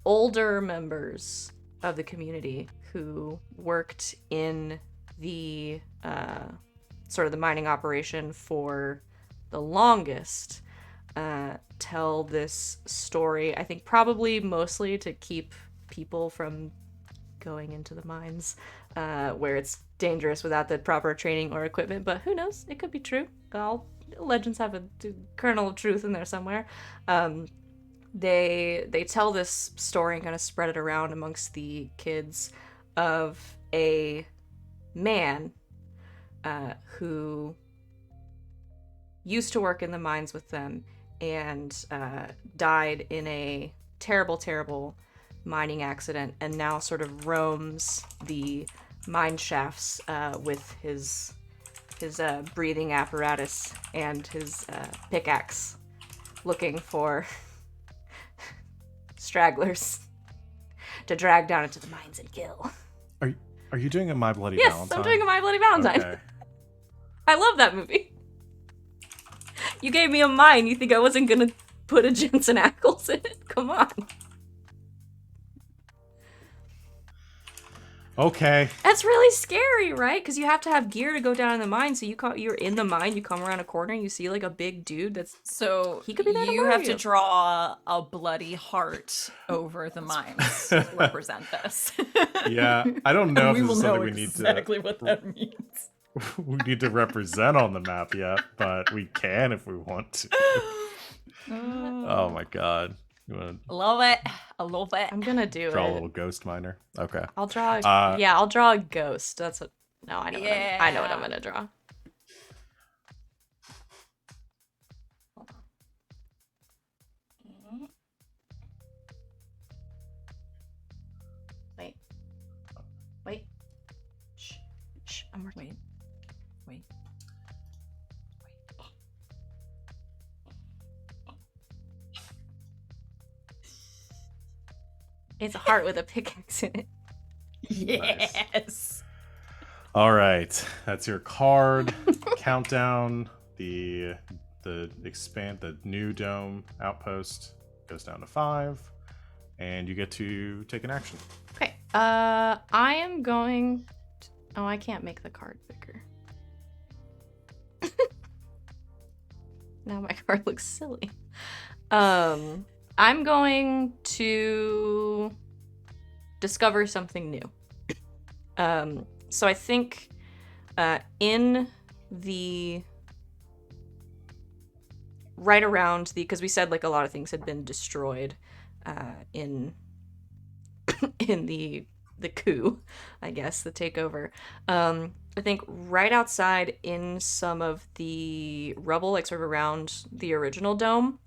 older members of the community who worked in the sort of the mining operation for the longest, tell this story. I think probably mostly to keep people from going into the mines, where it's dangerous without the proper training or equipment. But who knows? It could be true. All legends have a kernel of truth in there somewhere. They tell this story and kind of spread it around amongst the kids of a man who used to work in the mines with them and died in a terrible, terrible mining accident, and now sort of roams the mine shafts with his breathing apparatus and his pickaxe, looking for stragglers to drag down into the mines and kill. Are you doing a My Bloody Yes, Valentine? I'm doing a My Bloody Valentine. Okay. I love that movie. You gave me a mine. You think I wasn't gonna put a Jensen Ackles in it? Come on. Okay. That's really scary, right? Because you have to have gear to go down in the mine. So you're in the mine, you come around a corner, you see like a big dude that's... So He could be that you have to Mario. draw a bloody heart over the mines to represent this. Yeah, I don't know if we this will is something know we need exactly what that means. we need to represent on the map yet, but we can if we want to. Oh my god. You want to Love it. I love it. I'm gonna do draw a it. little ghost miner? Okay. I'll draw. Uh, Yeah, I'll draw a ghost. That's what. No, I know. Yeah. I know what I'm gonna draw. Hold on. Wait. Wait. Shh. Shh. I'm working. Wait. It's a heart with a pickaxe in it. Yes. All right. That's your card countdown. The new dome outpost goes down to 5, and you get to take an action. Okay. I am going. Oh, I can't make the card bigger. Now my card looks silly. I'm going to discover something new. So I think in the right around the, because we said like a lot of things had been destroyed in the coup, I guess, the takeover. I think right outside in some of the rubble, like sort of around the original dome,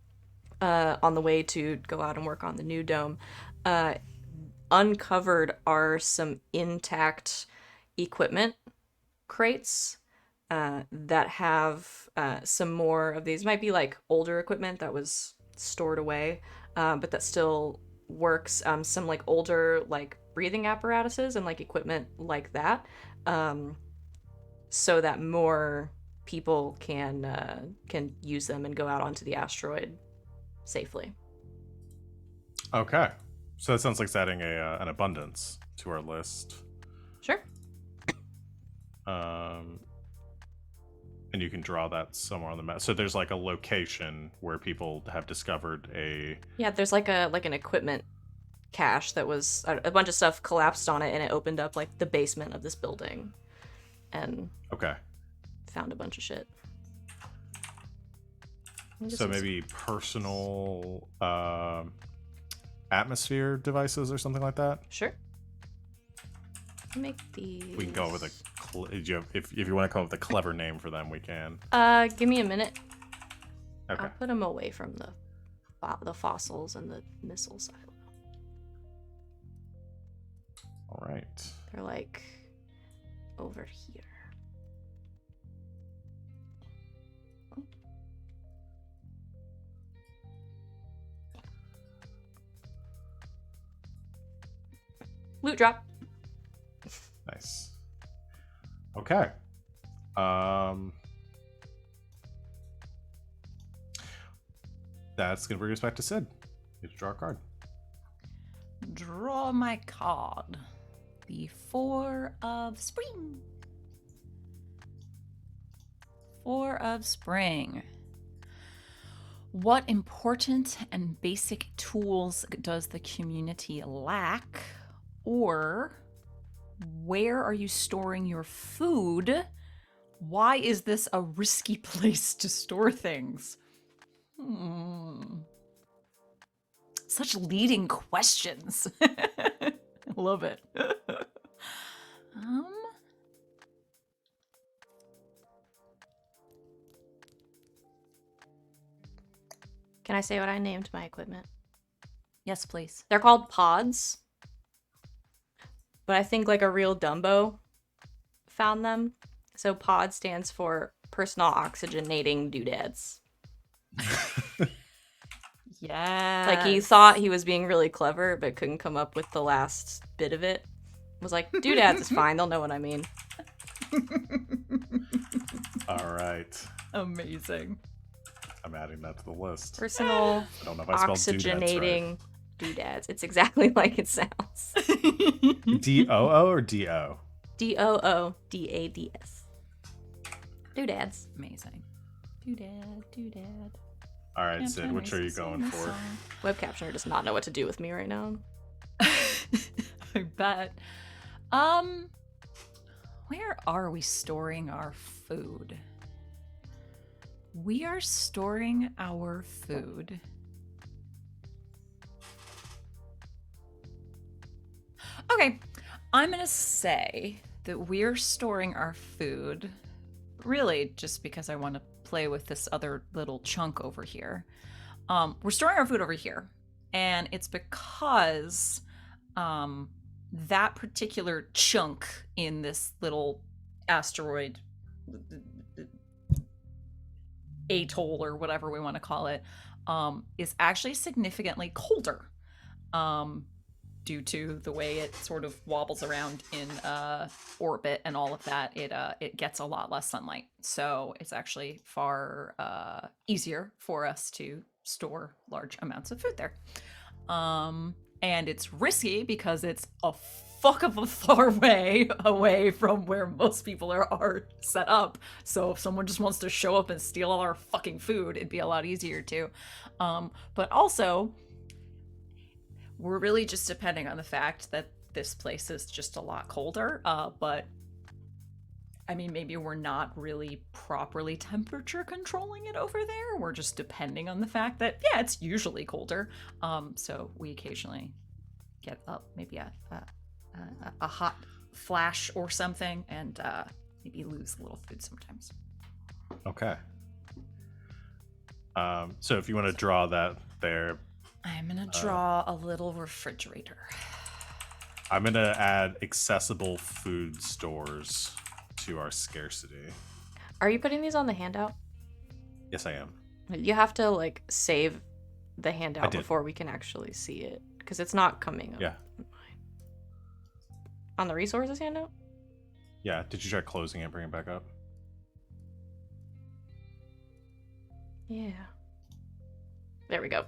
on the way to go out and work on the new dome, uncovered are some intact equipment crates that have some more of these. Might be like older equipment that was stored away, but that still works. Some like older like breathing apparatuses and like equipment like that, so that more people can use them and go out onto the asteroid safely. Okay. So that sounds like it's adding an abundance to our list. Sure. And you can draw that somewhere on the map. So there's like a location where people have discovered a... Yeah, there's like an equipment cache that was a bunch of stuff collapsed on it, and it opened up like the basement of this building, and Okay. found a bunch of shit. So maybe personal atmosphere devices or something like that. Sure. Make these. We can go up with if you want to come up with a clever name for them, we can. Give me a minute. Okay. I'll put them away from the fossils and the missile silo. All right. They're like over here. Loot drop. Nice. Okay. That's gonna bring us back to Sid. You have to draw a card. Draw my card. The 4 of spring. 4 of spring. What important and basic tools does the community lack? Or where are you storing your food? Why is this a risky place to store things? Such leading questions. I love it. Can I say what I named my equipment? Yes, please. They're called pods. But I think like a real Dumbo found them. So pod stands for personal oxygenating doodads. Yeah. Like he thought he was being really clever, but couldn't come up with the last bit of it. Was like, doodads is fine. They'll know what I mean. All right. Amazing. I'm adding that to the list. Personal I don't know if I spelled oxygenating doodads. It's exactly like it sounds. D-O-O or D-O? D-O-O-D-A-D-S. Doodads. Amazing. Doodad. All right, Sid, which are you going for? Web captioner does not know what to do with me right now. I bet. Where are we storing our food? We are storing our food. Okay, I'm gonna say that we're storing our food really just because I want to play with this other little chunk over here. We're storing our food over here, and it's because that particular chunk in this little asteroid atoll or whatever we want to call it is actually significantly colder due to the way it sort of wobbles around in orbit and all of that. It gets a lot less sunlight, so it's actually far easier for us to store large amounts of food there. And it's risky because it's a fuck of a far way away from where most people are set up. So if someone just wants to show up and steal all our fucking food, it'd be a lot easier to. But also, we're really just depending on the fact that this place is just a lot colder. But I mean, maybe we're not really properly temperature controlling it over there. We're just depending on the fact that, yeah, it's usually colder. So we occasionally get up maybe a hot flash or something and maybe lose a little food sometimes. Okay. So if you want to draw that there. I'm going to draw a little refrigerator. I'm going to add accessible food stores to our scarcity. Are you putting these on the handout? Yes, I am. You have to like save the I handout did. before we can actually see it because it's not coming up. Yeah. On the resources handout? Yeah. Did you try closing it and bring it back up? Yeah. There we go.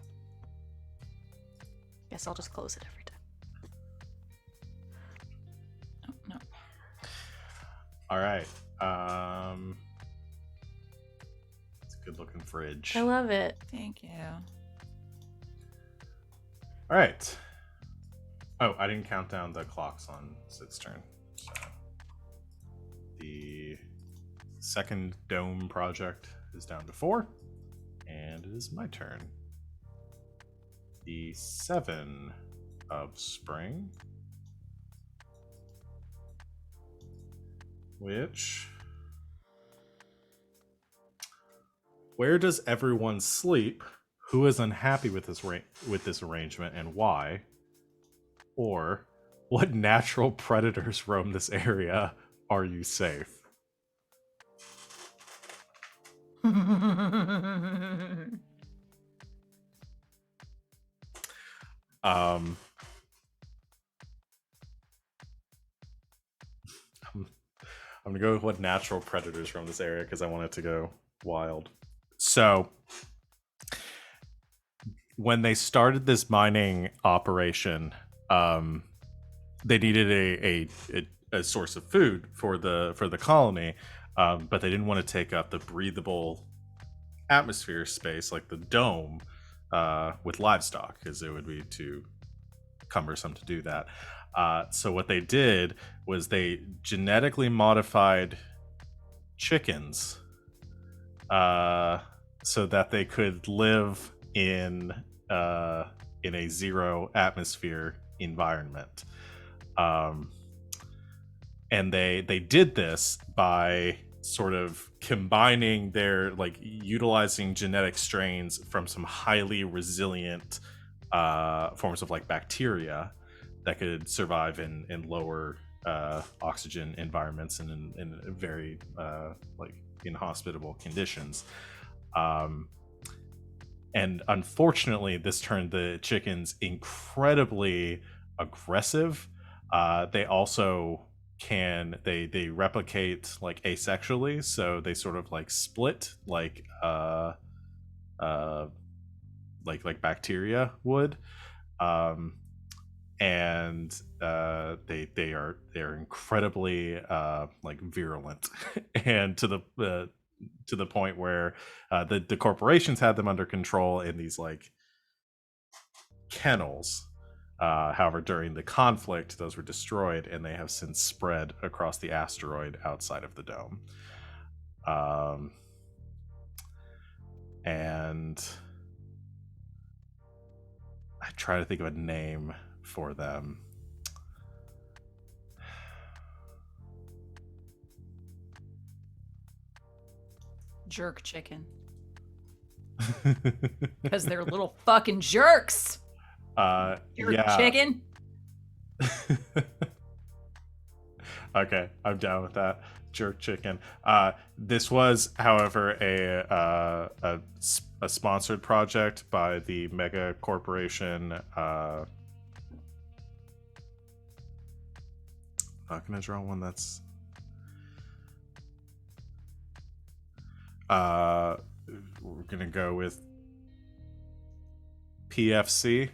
Guess I'll just close it every time. Oh, no. All right. It's a good looking fridge. I love it. Thank you. All right. Oh, I didn't count down the clocks on Sid's turn. So the second dome project is down to 4, and it is my turn. The 7 of spring, which... Where does everyone sleep? Who is unhappy with this arrangement and why? Or what natural predators roam this area? Are you safe? I'm gonna go with what natural predators roam this area because I want it to go wild. So when they started this mining operation, they needed a source of food for the colony, but they didn't want to take up the breathable atmosphere space like the dome with livestock, because it would be too cumbersome to do that. So what they did was they genetically modified chickens so that they could live in a zero atmosphere environment. And they did this by sort of combining their, like, utilizing genetic strains from some highly resilient forms of like bacteria that could survive in lower oxygen environments and in very like inhospitable conditions. And unfortunately, this turned the chickens incredibly aggressive. They also they replicate like asexually, so they sort of like split like like bacteria would. And they're incredibly like virulent and to the point where the corporations had them under control in these like kennels. However, during the conflict, those were destroyed, and they have since spread across the asteroid outside of the dome. And I try to think of a name for them. Jerk chicken. Because they're little fucking jerks. Jerk Yeah. chicken. Okay, I'm down with that. Jerk chicken. This was, however, a sponsored project by the mega corporation. Not gonna draw one that's. We're gonna go with PFC,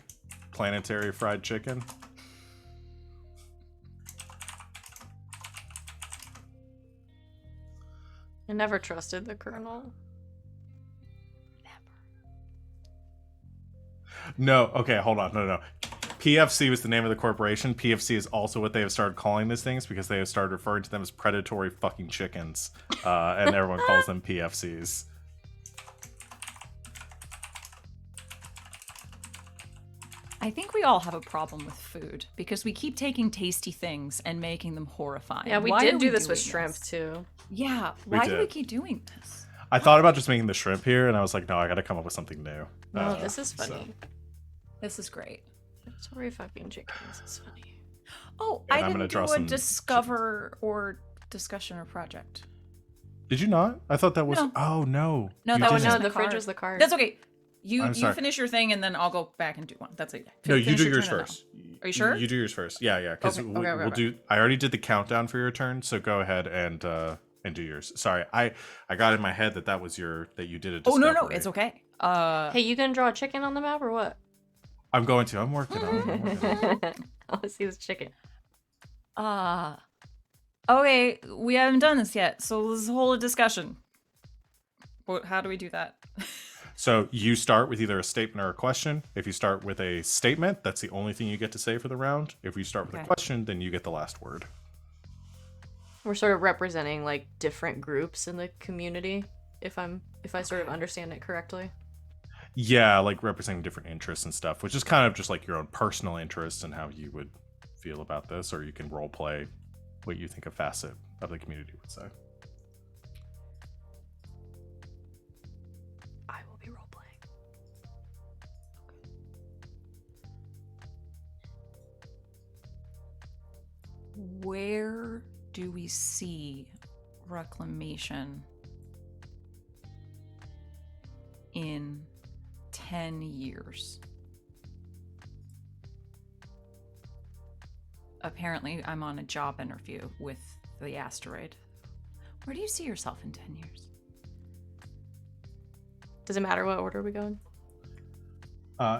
Planetary Fried Chicken. I never trusted the Colonel. No, okay, hold on. No. PFC was the name of the corporation. PFC is also what they have started calling these things because they have started referring to them as predatory fucking chickens. And everyone calls them PFCs. I think we all have a problem with food because we keep taking tasty things and making them horrifying. Yeah, we Why did are do this with doing shrimp too. Yeah, why do we did. keep doing this? I thought about just making the shrimp here, and I was like, no, I gotta come up with something new. No, this is funny. So. This is great. Sorry, fucking chickens. It's funny. Oh, And I I'm gonna didn't draw do a some discover or discussion or project. Did you not? I thought that was. No. Oh no. No, You that was didn't. No, just the the fridge card. was the card. That's okay. You I'm sorry. finish your thing and then I'll go back and do one. That's it. No, you Finish do your yours turn now. first. Are you sure? You do yours first. Yeah, because Okay, we'll okay. do. I already did the countdown for your turn, so go ahead and do yours. Sorry, I got in my head that was that you did a Oh discovery. no, it's okay. Hey, you gonna draw a chicken on the map or what? I'm going to. I'm working on it. I want to see this chicken. Okay, we haven't done this yet, so let's hold a discussion. How do we do that? So you start with either a statement or a question. If you start with a statement, that's the only thing you get to say for the round. If you start with a question, then you get the last word. We're sort of representing like different groups in the community, if I sort of understand it correctly. Yeah, like representing different interests and stuff, which is kind of just like your own personal interests and how you would feel about this, or you can role play what you think a facet of the community would say. I will be role playing. Where do we see reclamation in 10 years? Apparently, I'm on a job interview with the asteroid. Where do you see yourself in 10 years? Does it matter what order we go in?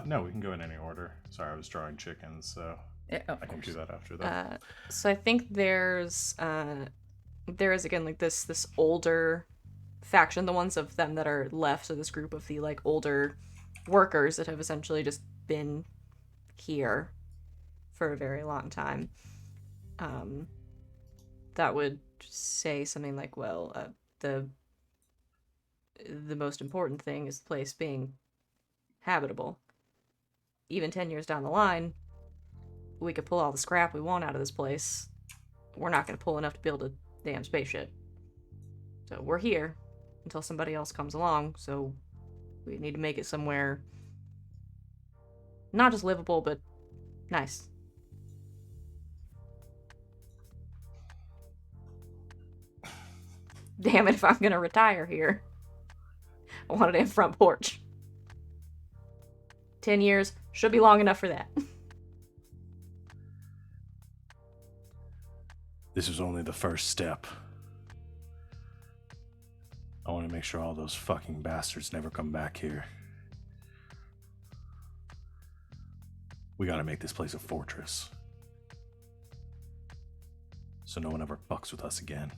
No, we can go in any order. Sorry, I was drawing chickens, so Yeah, I can do that after that. So I think there's there is again like this older faction, the ones of them that are left, so this group of the like older workers that have essentially just been here for a very long time. That would say something like, well, the most important thing is the place being habitable. Even 10 years down the line, we could pull all the scrap we want out of this place. We're not going to pull enough to build a damn spaceship. So we're here until somebody else comes along, so we need to make it somewhere not just livable, but nice. Damn it, if I'm gonna retire here, I want a damn front porch. 10 years should be long enough for that. This was only the first step. I want to make sure all those fucking bastards never come back here. We gotta make this place a fortress, so no one ever fucks with us again.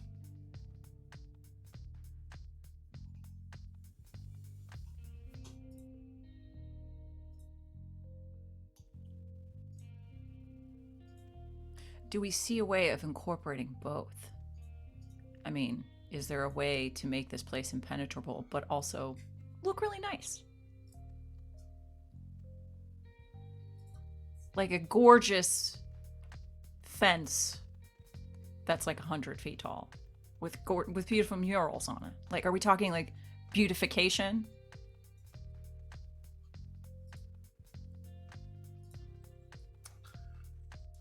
Do we see a way of incorporating both? I mean, is there a way to make this place impenetrable, but also look really nice? Like a gorgeous fence that's like 100 feet tall with beautiful murals on it. Like, are we talking like beautification?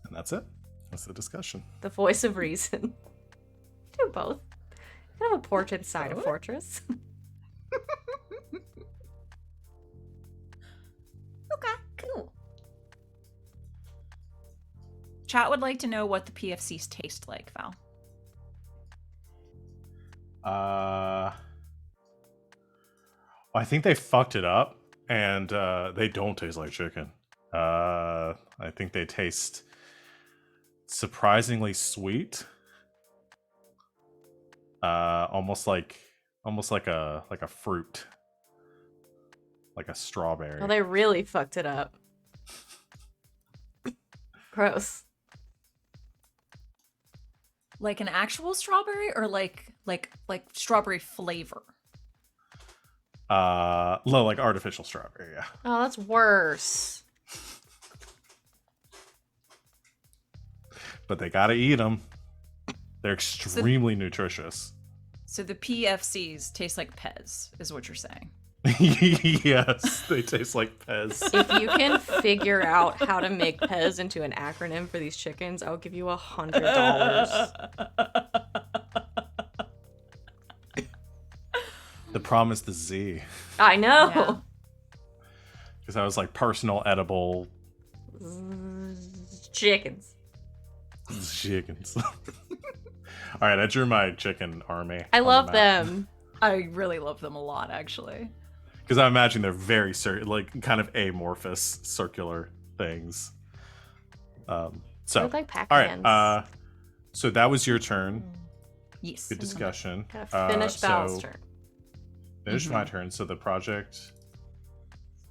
And that's it. That's the discussion. The voice of reason. Do both. You can have a porch inside a fortress. Okay, cool. Chat would like to know what the PFCs taste like, Val. I think they fucked it up, and they don't taste like chicken. I think they taste surprisingly sweet. Almost like a fruit, like a strawberry. Well, they really fucked it up. Gross. Like an actual strawberry, or like strawberry flavor? Like artificial strawberry, yeah. Oh, that's worse. But they gotta eat them. They're extremely nutritious. So the PFCs taste like Pez, is what you're saying. Yes, they taste like Pez. If you can figure out how to make Pez into an acronym for these chickens, I'll give you $100. The problem is the Z. I know. Because I was like personal edible Chickens. chickens. All right, I drew my chicken army. I on love the map. them. I really love them a lot, actually. Because I imagine they're very like kind of amorphous, circular things. So They're like all Pac-Mans. right. So that was your turn. Yes. Good discussion. Gotta finish Val's turn. Finish my turn. So the project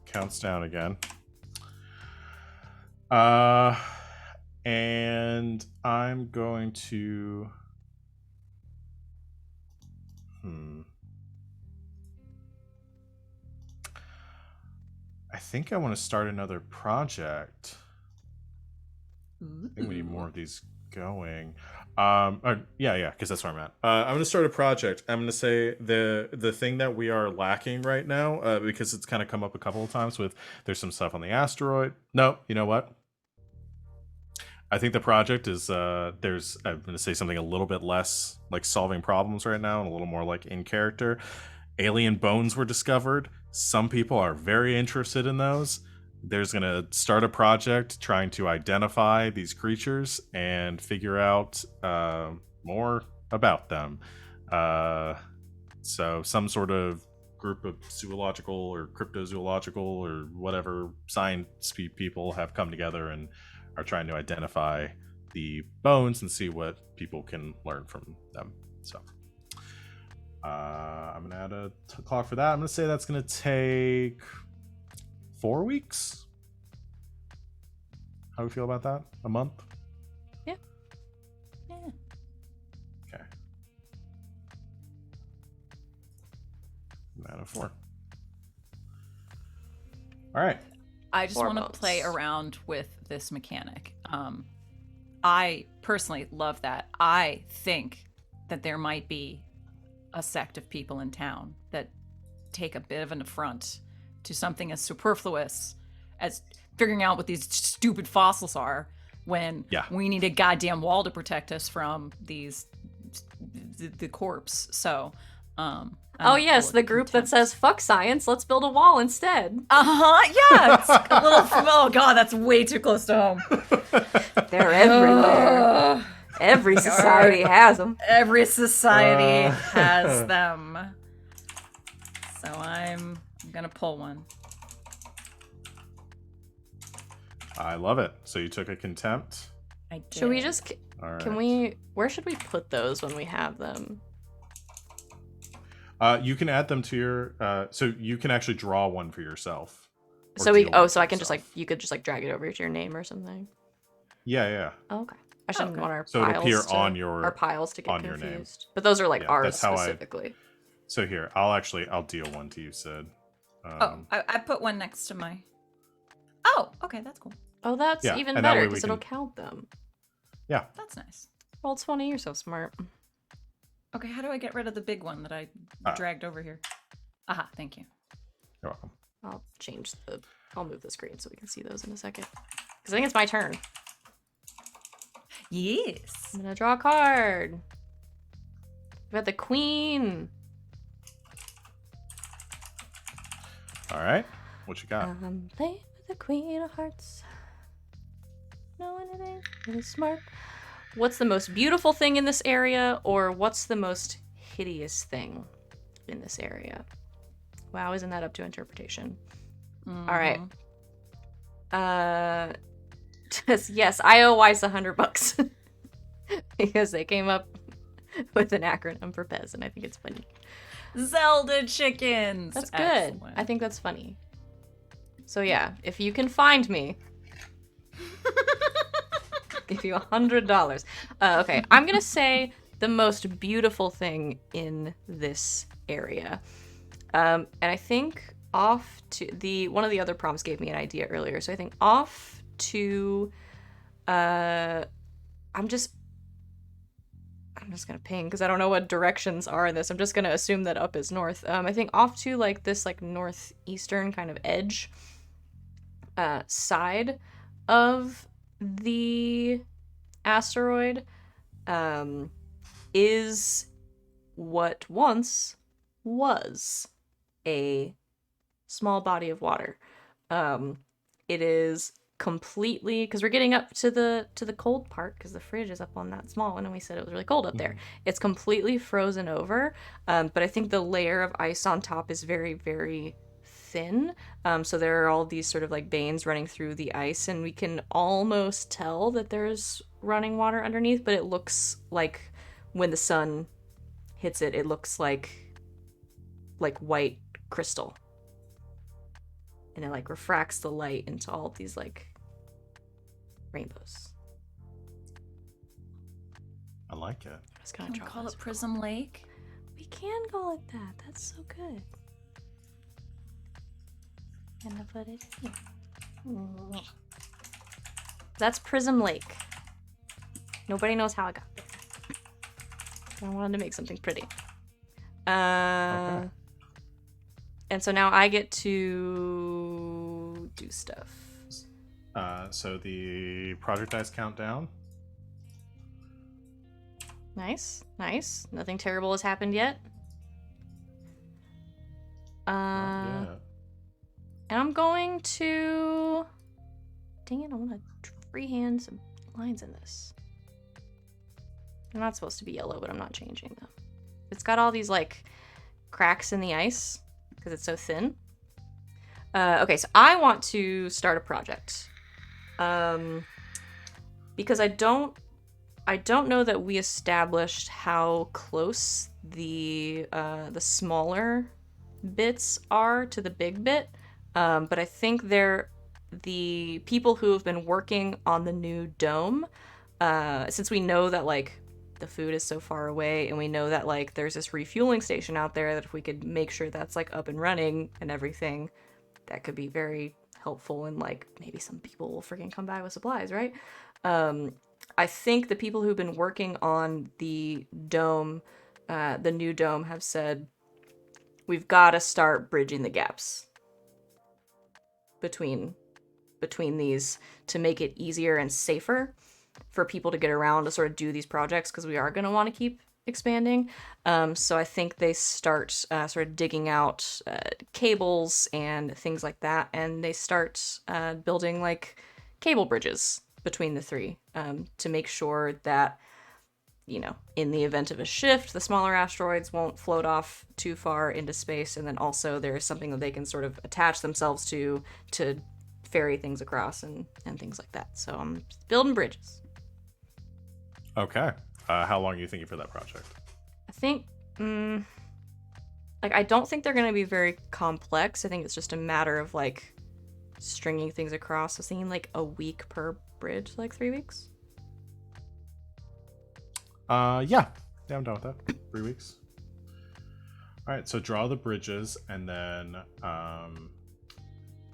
counts down again. And I'm going to. I think I want to start another project. I think we need more of these going. Yeah, because that's where I'm at. I'm going to start a project. I'm going to say the thing that we are lacking right now, because it's kind of come up a couple of times with there's some stuff on the asteroid. No, you know what? I think the project is I'm going to say something a little bit less like solving problems right now and a little more like in character. Alien bones were discovered. Some people are very interested in those. There's going to start a project trying to identify these creatures and figure out more about them. So some sort of group of zoological or cryptozoological or whatever science people have come together and are trying to identify the bones and see what people can learn from them. So I'm gonna add a clock for that. I'm gonna say that's gonna take 4 weeks. How do we feel about that? A month? Yeah. Okay. Out of 4. All right. I just 4 want to bones. play around with this mechanic. I personally love that. I think that there might be a sect of people in town that take a bit of an affront to something as superfluous as figuring out what these stupid fossils are when we need a goddamn wall to protect us from the corpse. So, oh yes, the group that says "fuck science," let's build a wall instead. Yeah, it's a little. Oh god, that's way too close to home. They're everywhere. Every society has them. Every society has them. So I'm gonna pull one. I love it. So you took a contempt. I did. Should we just? All right. Can we? Where should we put those when we have them? You can add them to your. So you can actually draw one for yourself. Or So we. deal Oh, one so for I can just yourself. like you could just like drag it over to your name or something. Yeah. Oh, okay. I shouldn't want our So it'll piles appear to, on your- our piles to get on your name. confused. But those are like Yeah, ours that's how I- specifically. So here, I'll deal one to you, Sid. I put one next to my. Oh, okay, that's cool. Oh, that's Yeah, even and that better way we because can- it'll count them. Yeah. That's nice. Well, it's funny. You're so smart. Okay, how do I get rid of the big one that I dragged over here? Aha, thank you. You're welcome. I'll move the screen so we can see those in a second. Because I think it's my turn. Yes. I'm gonna draw a card. We got the queen. All right. What you got? I'm playing with the queen of hearts. No one it ain't really smart. What's the most beautiful thing in this area, or what's the most hideous thing in this area? Wow, isn't that up to interpretation? Mhm. All right. Yes, I owe Weiss $100 because they came up with an acronym for Pez, and I think it's funny. Zelda chickens. That's good. Excellent. I think that's funny. So yeah, if you can find me, I'll give you $100. Okay, I'm gonna say the most beautiful thing in this area, and I think off to one of the other prompts gave me an idea earlier. So I think off to, I'm just gonna ping because I don't know what directions are in this. I'm just gonna assume that up is north. I think off to like this like northeastern kind of edge side of the asteroid is what once was a small body of water. It is completely, because we're getting up to the cold part because the fridge is up on that small one and we said it was really cold up there. It's completely frozen over, but I think the layer of ice on top is very, very thin. So there are all these sort of like veins running through the ice, and we can almost tell that there's running water underneath, but it looks like when the sun hits it, it looks like white crystal. And it like refracts the light into all of these like rainbows. I like it. I was gonna Can we draw call this. it Prism Lake? We can call it that. That's so good. And I put it here. That's Prism Lake. Nobody knows how I got there. I wanted to make something pretty. Okay. And so now I get to do stuff. So the project dice countdown. Nice, nice. Nothing terrible has happened yet. Yeah. And I'm going to... Dang it, I want to freehand some lines in this. They're not supposed to be yellow, but I'm not changing them. It's got all these, like, cracks in the ice because it's so thin. Okay, so I want to start a project. because I don't know that we established how close the smaller bits are to the big bit, but I think they're the people who have been working on the new dome. Since we know that like the food is so far away, and we know that like there's this refueling station out there, that if we could make sure that's like up and running and everything, that could be very helpful, and like maybe some people will freaking come by with supplies, right? I think the people who've been working on the dome, the new dome, have said we've got to start bridging the gaps between these to make it easier and safer for people to get around to sort of do these projects, because we are going to want to keep expanding. So I think they start sort of digging out cables and things like that, and they start building like cable bridges between the three, to make sure that, you know, in the event of a shift, the smaller asteroids won't float off too far into space, and then also there's something that they can sort of attach themselves to ferry things across and things like that. So I'm building bridges. Okay. How long are you thinking for that project? I think, like, I don't think they're going to be very complex. I think it's just a matter of, like, stringing things across. I was thinking, like, a week per bridge, like 3 weeks. Yeah, I'm done with that. 3 weeks. All right, so draw the bridges, and then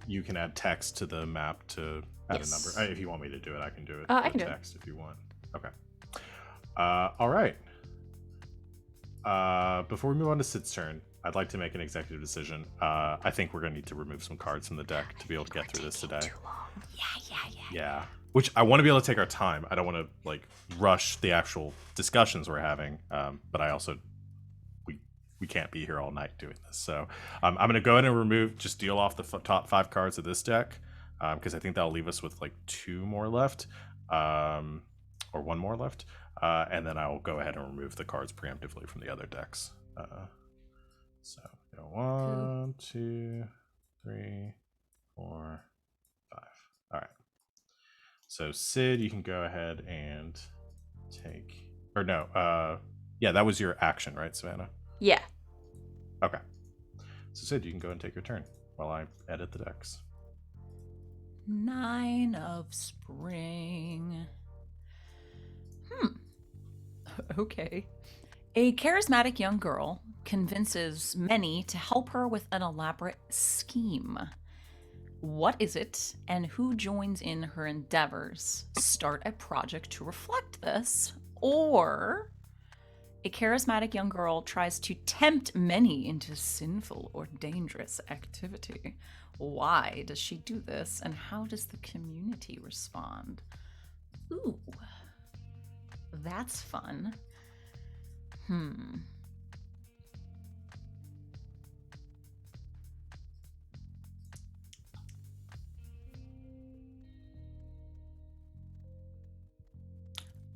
you can add text to the map to add a number. If you want me to do it, I can do it. I can do text if you want. Okay. All right. Before we move on to Sid's turn, I'd like to make an executive decision. I think we're going to need to remove some cards from the deck to be able to get through this today. Too long. Yeah. Which I want to be able to take our time. I don't want to like rush the actual discussions we're having. But I also we can't be here all night doing this. So I'm going to go ahead and just deal off the top 5 cards of this deck, because I think that'll leave us with like 2 more left, or 1 more left. And then I'll go ahead and remove the cards preemptively from the other decks. So 1, 2, 3, 4, 5. All right. So Sid, you can go ahead and take, or no, yeah, that was your action, right, Savannah? Yeah. Okay. So Sid, you can go and take your turn while I edit the decks. 9 of spring. Okay. A charismatic young girl convinces many to help her with an elaborate scheme. What is it, and who joins in her endeavors? Start a project to reflect this, or a charismatic young girl tries to tempt many into sinful or dangerous activity. Why does she do this, and how does the community respond? Ooh, that's fun.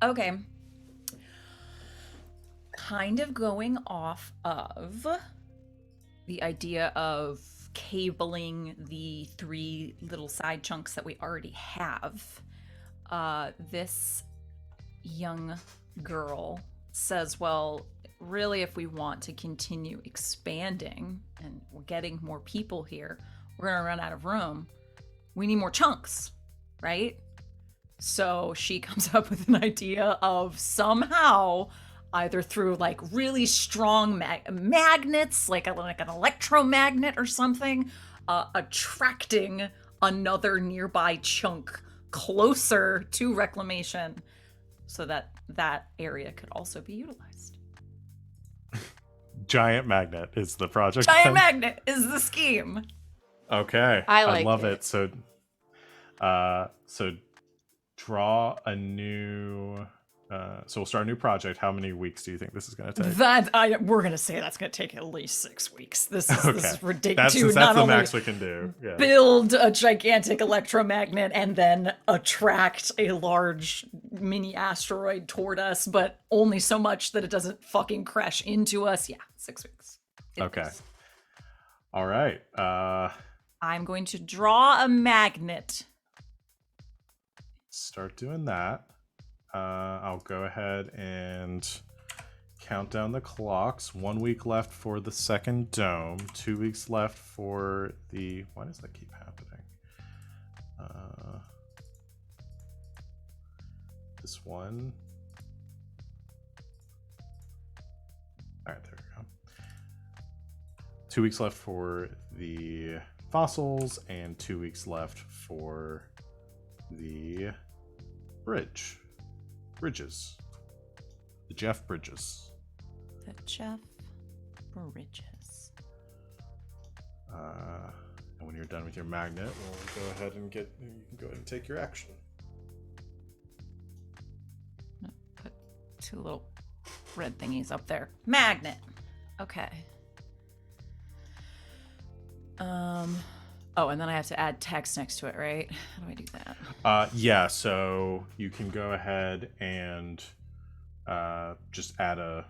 Okay. Kind of going off of the idea of cabling the 3 little side chunks that we already have. This young girl says, well, really, if we want to continue expanding and we're getting more people here, we're going to run out of room. We need more chunks, right? So she comes up with an idea of somehow, either through like really strong magnets, like an electromagnet or something, attracting another nearby chunk closer to reclamation so that that area could also be utilized. Giant magnet is the project. Giant magnet is the scheme. Okay. I love it. So draw a new so we'll start a new project. How many weeks do you think this is going to take? We're going to say that's going to take at least 6 weeks. This is ridiculous. That's the max we can do. Yeah. Build a gigantic electromagnet and then attract a large mini asteroid toward us, but only so much that it doesn't fucking crash into us. Yeah, 6 weeks. Okay. All right. I'm going to draw a magnet. Start doing that. I'll go ahead and count down the clocks. 1 week left for the second dome. 2 weeks left for the... Why does that keep happening? This one. All right, there we go. 2 weeks left for the fossils, and 2 weeks left for the bridges. The Jeff Bridges. The Jeff Bridges. And when you're done with your magnet, we'll go ahead and you can go ahead and take your action. Put 2 little red thingies up there. Magnet. Okay. Oh, and then I have to add text next to it, right? How do I do that? Yeah, so you can go ahead and just add a...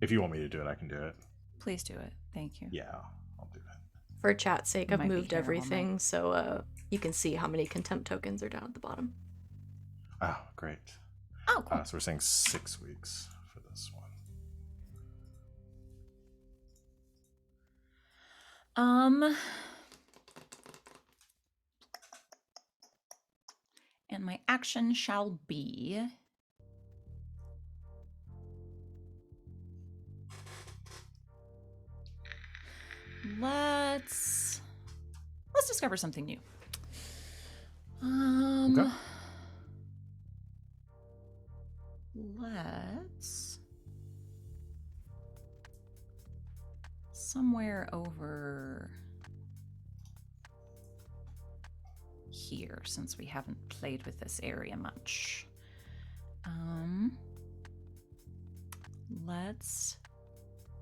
If you want me to do it, I can do it. Please do it. Thank you. Yeah, I'll do it. For chat's sake, I've Might be moved terrible, everything Mike. so you can see how many contempt tokens are down at the bottom. Oh, great. Oh, cool. So we're saying 6 weeks for this one. And my action shall be... Let's discover something new. Okay. Let's somewhere over here, since we haven't played with this area much. Let's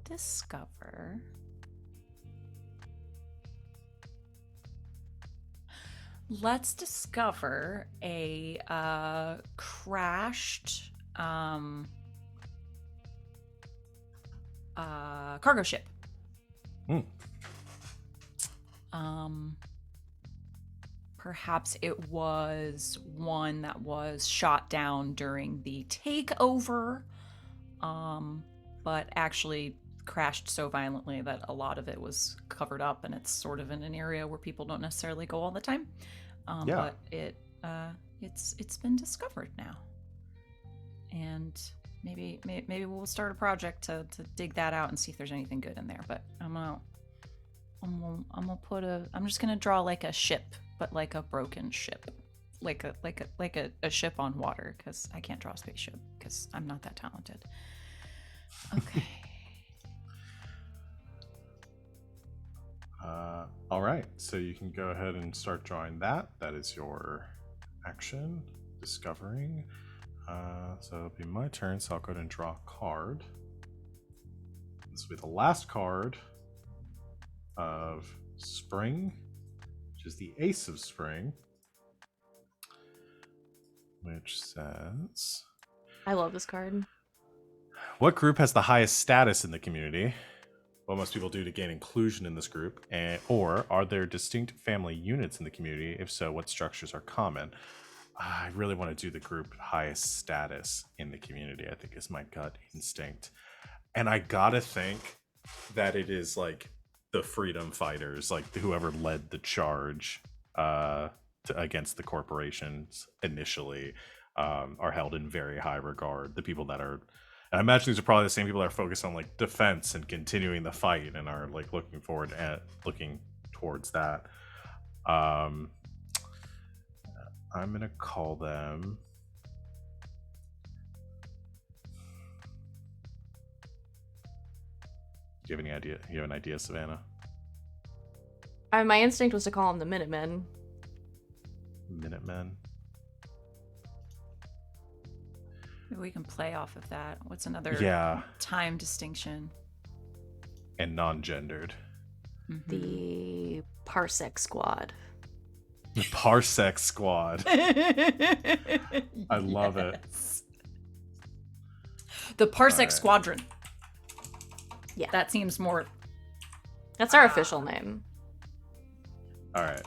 discover a crashed cargo ship. Perhaps it was one that was shot down during the takeover, but actually crashed so violently that a lot of it was covered up, and it's sort of in an area where people don't necessarily go all the time. Yeah. But it's been discovered now, and maybe we'll start a project to dig that out and see if there's anything good in there. But I'm just gonna draw like a ship, but like a broken ship, like a ship on water, because I can't draw a spaceship because I'm not that talented. Okay. All right, so you can go ahead and start drawing that. That is your action, discovering. So it'll be my turn, so I'll go ahead and draw a card. This will be the last card of spring, which is the Ace of Spring, which says... I love this card. What group has the highest status in the community? What must people do to gain inclusion in this group? Or are there distinct family units in the community? If so, what structures are common? I really want to do the group highest status in the community, I think is my gut instinct. And I gotta think that it is like the freedom fighters, like whoever led the charge against the corporations initially, are held in very high regard. The people that are... And I imagine these are probably the same people that are focused on like defense and continuing the fight and are like looking towards that. I'm gonna call them. Do you have any idea? You have an idea, Savannah? My instinct was to call them the Minutemen. Minutemen. Maybe we can play off of that. What's another time distinction? And non-gendered. Mm-hmm. The Parsec Squad. The Parsec Squad. I love it. The Parsec Right. Squadron. Yeah. That seems more... That's our official name. All right.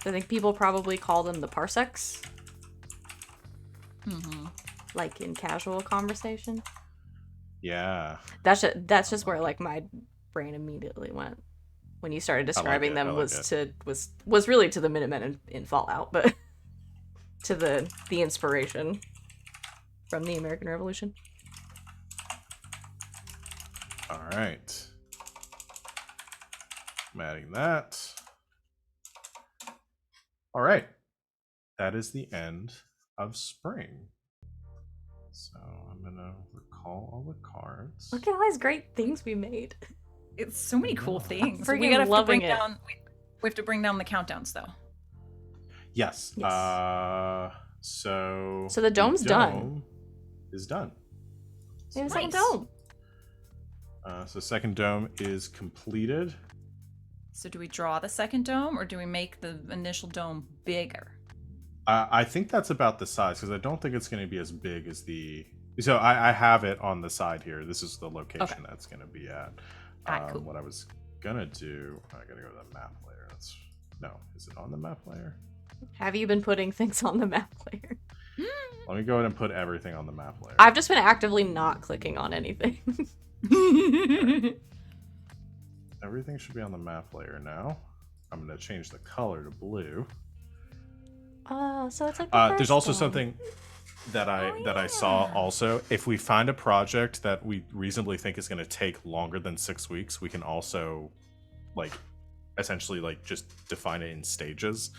I think people probably call them the Parsecs. Mm-hmm. like in casual conversation. Yeah. That's just where like my brain immediately went when you started I like describing it. them I like it. was really to the Minutemen in Fallout, but to the inspiration from the American Revolution. All right. I'm adding that. All right. That is the end of spring. So I'm gonna recall all the cards. Look at all these great things we made. It's so many cool Yeah. things. Freaking We gotta have to loving bring it. down. We have to bring down the countdowns though. Yes. Yes. So So the dome's done. Is done. Maybe Nice. second dome. So second dome is completed. So do we draw the second dome, or do we make the initial dome bigger? I think that's about the size because I don't think it's going to be as big as the. So I have it on the side here. This is the location that's going to be at. Cool. What I was gonna do, I gotta go to the map layer. Is it on the map layer? Have you been putting things on the map layer? Let me go ahead and put everything on the map layer. I've just been actively not clicking on anything. Everything should be on the map layer now. I'm gonna change the color to blue. So it's like the There's first also dome. something that I saw also. If we find a project that we reasonably think is going to take longer than 6 weeks, we can also like essentially like just define it in stages.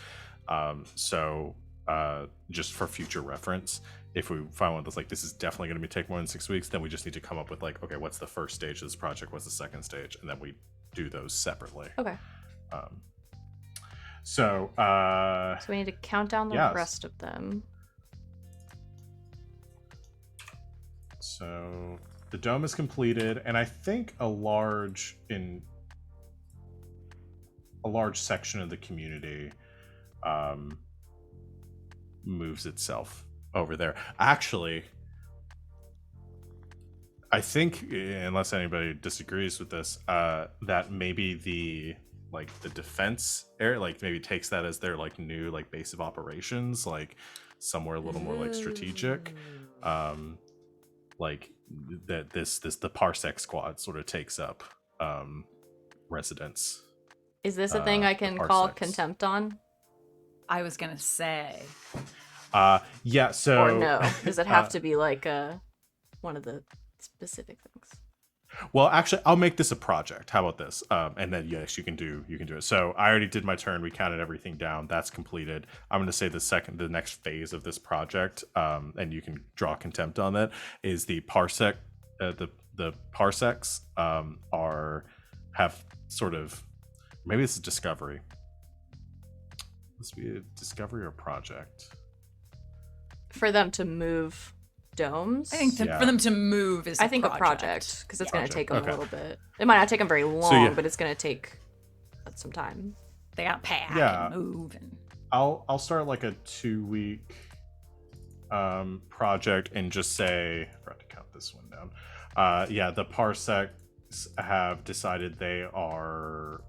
Just for future reference, if we find one that's like this is definitely going to take more than 6 weeks, then we just need to come up with like, okay, what's the first stage of this project, what's the second stage, and then we do those separately. Okay. So we need to count down the rest of them. So the dome is completed, and I think a large section of the community moves itself over there. Actually, I think, unless anybody disagrees with this, that maybe the defense area maybe takes that as their new base of operations, somewhere a little more strategic. That the Parsec squad sort of takes up residence. Is this a thing I can call Contempt on? I was gonna say. Yeah. So. Or no? Does it have to be one of the specific things? Well, actually, I'll make this a project. How about this? And then yes, you can do it. So I already did my turn. We counted everything down. That's completed. I'm going to say the next phase of this project, and you can draw Contempt on that, is the Parsec. The Parsecs have sort of, maybe this is discovery. This be a discovery or project for them to move domes. I think for them to move is. I think a project because it's going to take them a little bit. It might not take them very long, but it's going to take some time. They got to pack and move. And I'll start like a 2-week project and just say. I forgot to count this one down. The Parsecs have decided they're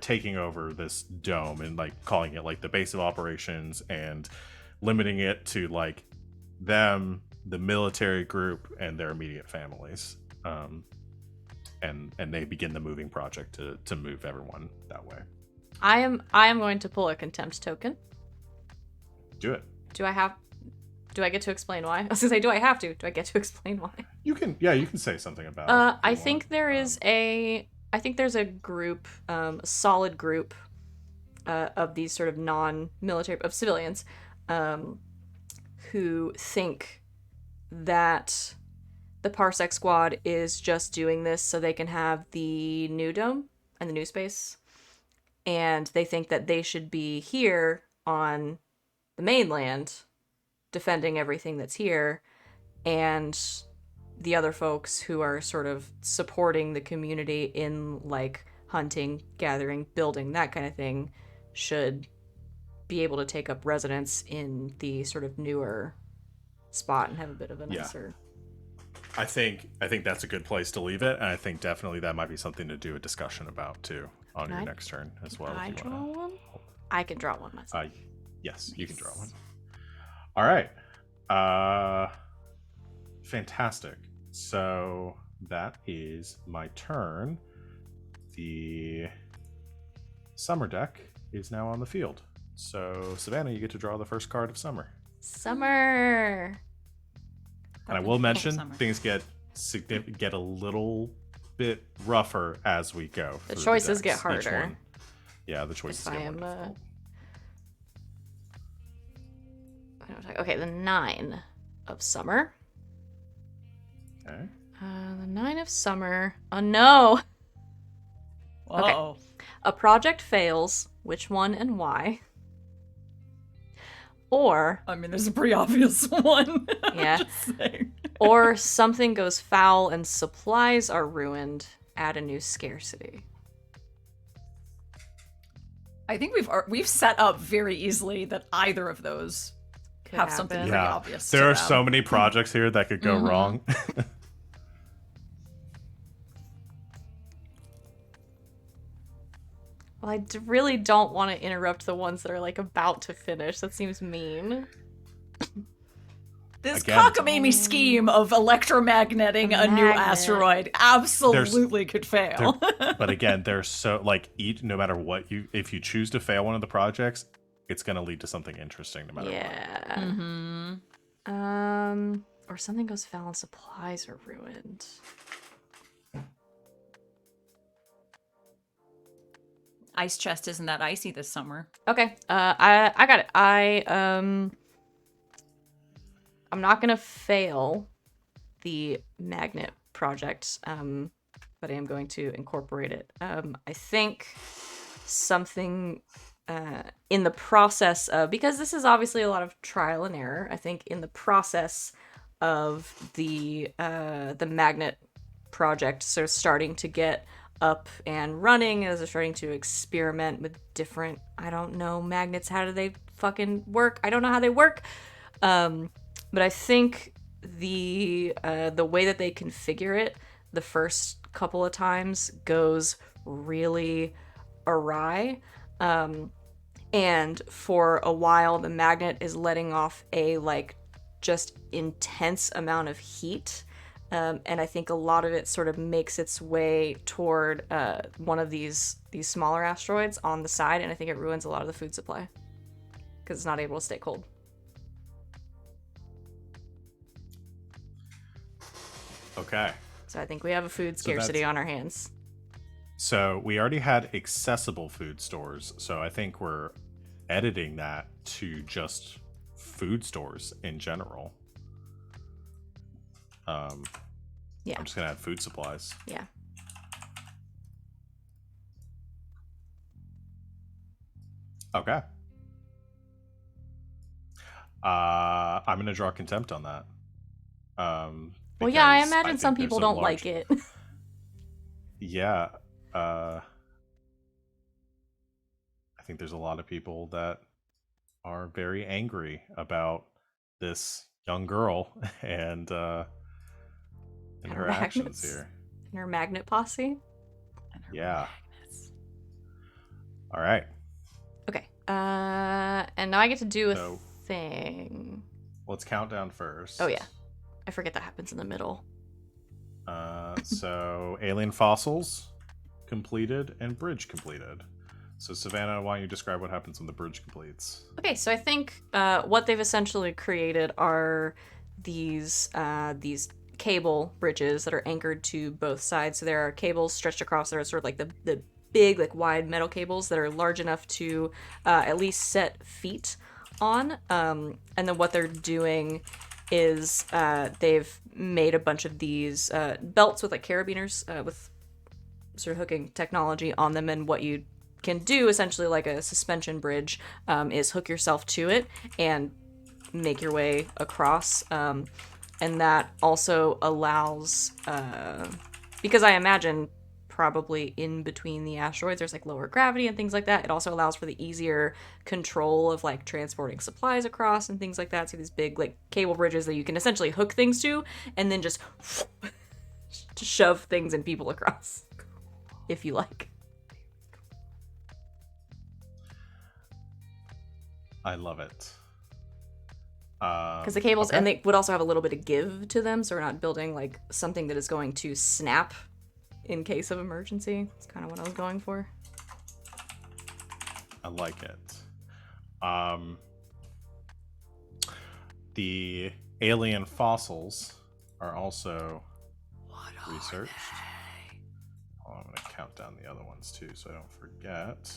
taking over this dome and calling it the base of operations and limiting it to them, the military group, and their immediate families, and they begin the moving project to move everyone that way. I am going to pull a Contempt token. Do it. Do I get to explain why? I was gonna say, do I have to? Do I get to explain why? You can say something about it. I think there's a group, a solid group, of these sort of non-military of civilians, who think that the Parsec squad is just doing this so they can have the new dome and the new space, and they think that they should be here on the mainland defending everything that's here, and the other folks who are sort of supporting the community in hunting, gathering, building, that kind of thing, should be able to take up residence in the sort of newer spot and have a bit of a nicer. I think that's a good place to leave it, and I think definitely that might be something to do a discussion about too on your next turn as well. Can I draw one? I can draw one myself. Yes, you can draw one. All right. Fantastic. So that is my turn. The summer deck is now on the field. So Savannah, you get to draw the first card of summer. Summer. And I will mention Summer. things get a little bit rougher as we go. The through choices decks. get Each harder. one- Yeah, the choices If get I more am, difficult. Okay, the 9 of summer. Okay. The 9 of summer. Oh no! Okay. Whoa. A project fails. Which one and why? Or, I mean, there's a pretty obvious one. Yeah. Just saying. or something goes foul and supplies are ruined. Add a new scarcity. I think we've set up very easily that either of those Could have something happen. pretty Yeah, obvious. there to are them. so many projects here that could go Mhm. wrong. Well, I really don't want to interrupt the ones that are like about to finish. That seems mean. This Again, cockamamie scheme of electromagneting a new Magnet. asteroid absolutely could fail. But again, there's so like no matter what if you choose to fail one of the projects, it's going to lead to something interesting no matter what. Yeah. Mm-hmm. Or something goes foul and supplies are ruined. Ice chest isn't that icy this summer. Okay. I got it. I'm not gonna fail the magnet project, but I am going to incorporate it. I think something in the process of, because this is obviously a lot of trial and error. I think in the process of the magnet project sort of starting to get up and running, as they're starting to experiment with different, I don't know, magnets. How do they fucking work? I don't know how they work. But I think the way that they configure it the first couple of times goes really awry. And for a while, the magnet is letting off a like just intense amount of heat. And I think a lot of it sort of makes its way toward one of these smaller asteroids on the side, and I think it ruins a lot of the food supply because it's not able to stay cold. Okay. So I think we have a food scarcity that's- on our hands. So we already had accessible food stores, so I think we're editing that to just food stores in general. Yeah. I'm just gonna add food supplies. Yeah. Okay. I'm gonna draw contempt on that. Well, yeah, I because imagine think some there's people a don't large- like it. Yeah. I think there's a lot of people that are very angry about this young girl and her actions magnets. here. In her magnet posse. And her Yeah. magnets. All right. Okay. And now I get to do a So- thing. Let's count down first. Oh yeah. I forget that happens in the middle. So alien fossils completed and bridge completed. So Savannah, why don't you describe what happens when the bridge completes? Okay, so I think what they've essentially created are these cable bridges that are anchored to both sides. So there are cables stretched across. There are sort of like the big, like wide metal cables that are large enough to at least set feet on. And then what they're doing is they've made a bunch of these belts with like carabiners with sort of hooking technology on them, and what you can do essentially like a suspension bridge is hook yourself to it and make your way across, and that also allows because I imagine probably in between the asteroids there's like lower gravity and things like that. It also allows for the easier control of like transporting supplies across and things like that. So these big like cable bridges that you can essentially hook things to and then just to shove things and people across if you like. I love it. Because the cables, okay. and they would also have a little bit of give to them, so we're not building like something that is going to snap in case of emergency. That's kind of what I was going for. I like it. The alien fossils are also researched. Oh, I'm going to count down the other ones too, so I don't forget.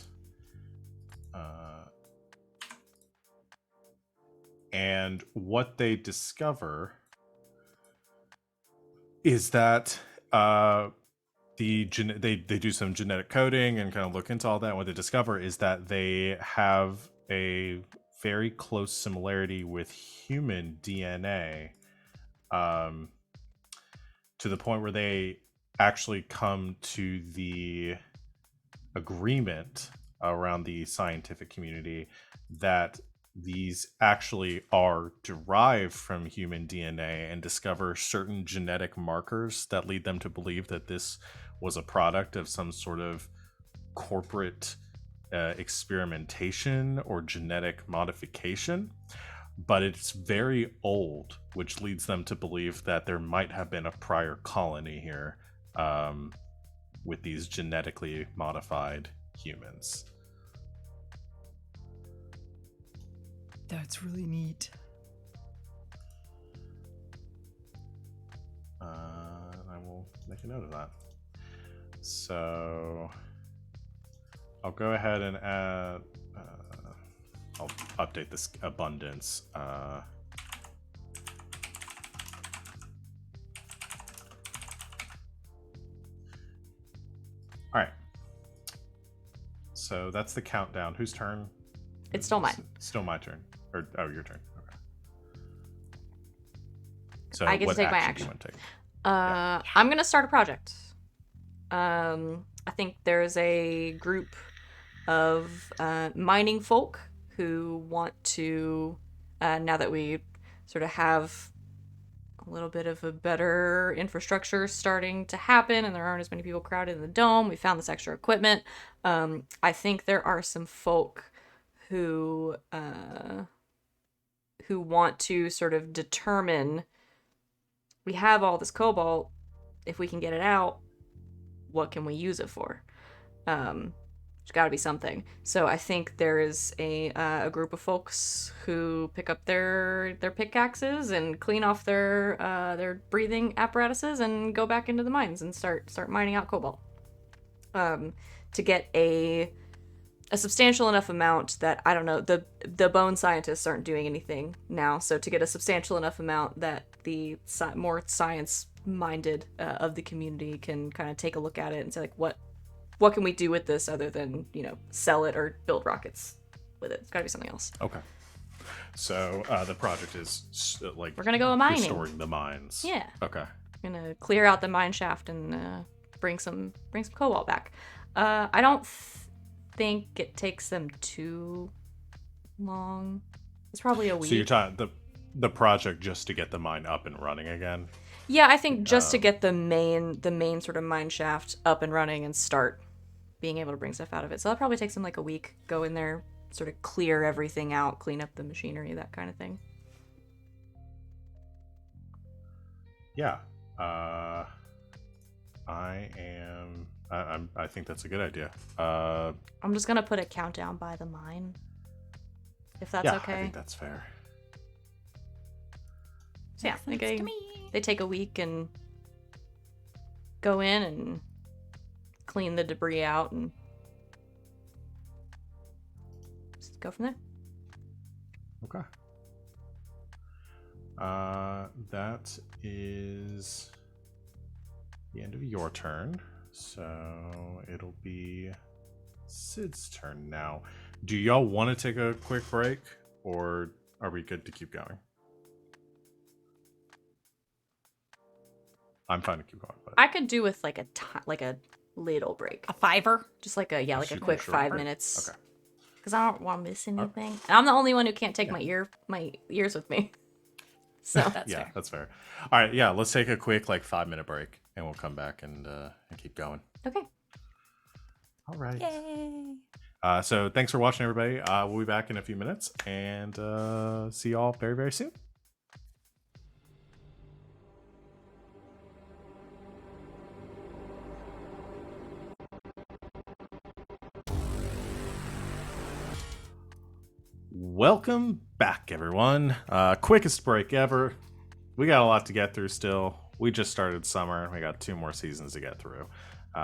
And what they discover is that they do some genetic coding and kind of look into all that. And what they discover is that they have a very close similarity with human DNA, to the point where they actually come to the agreement around the scientific community that these actually are derived from human DNA, and discover certain genetic markers that lead them to believe that this was a product of some sort of corporate experimentation or genetic modification. But it's very old, which leads them to believe that there might have been a prior colony here, with these genetically modified humans. That's really neat. I will make a note of that. So I'll go ahead and add. I'll update this abundance. All right. So that's the countdown. Whose turn? It's still mine. Still my turn. Or your turn. Okay. So I get to what take my do you action. want to take? I'm gonna start a project. I think there's a group of mining folk who want to, now that we sort of have a little bit of a better infrastructure starting to happen and there aren't as many people crowded in the dome, we found this extra equipment. I think there are some folk who want to sort of determine, we have all this cobalt, if we can get it out, what can we use it for? There's got to be something. So I think there is a group of folks who pick up their pickaxes and clean off their breathing apparatuses and go back into the mines and start mining out cobalt. To get a substantial enough amount that, I don't know, the bone scientists aren't doing anything now, so to get a substantial enough amount that the more science-minded of the community can kind of take a look at it and say, like, what can we do with this other than, sell it or build rockets with it? It's got to be something else. Okay. So the project is like, we're gonna go mining, restoring the mines. Yeah. Okay. We're gonna clear out the mine shaft and bring some cobalt back. I don't think it takes them too long. It's probably a week. So you're talking the project just to get the mine up and running again? Yeah, I think just to get the main sort of mine shaft up and running and start being able to bring stuff out of it. So that probably takes them like a week. Go in there, sort of clear everything out, clean up the machinery, that kind of thing. Yeah. I think that's a good idea. I'm just gonna put a countdown by the mine, if that's okay. I think that's fair. So yeah, they take a week and go in and clean the debris out and just go from there. Okay. That is the end of your turn. So it'll be Sid's turn now. Do y'all want to take a quick break, or are we good to keep going? I'm fine to keep going. But I could do with like a little break, A $5? just like a Shoot, quick sure. 5 minutes. Okay. Because I don't want to miss anything. And I'm the only one who can't take my ears with me. So That's fair. That's fair. All right, yeah, let's take a quick 5-minute break, and we'll come back and keep going. okay. All right. Yay. So thanks for watching, everybody. We'll be back in a few minutes, and see y'all very, very soon. Welcome back, everyone. Quickest break ever. We got a lot to get through still. We just started summer. We got 2 more seasons to get through.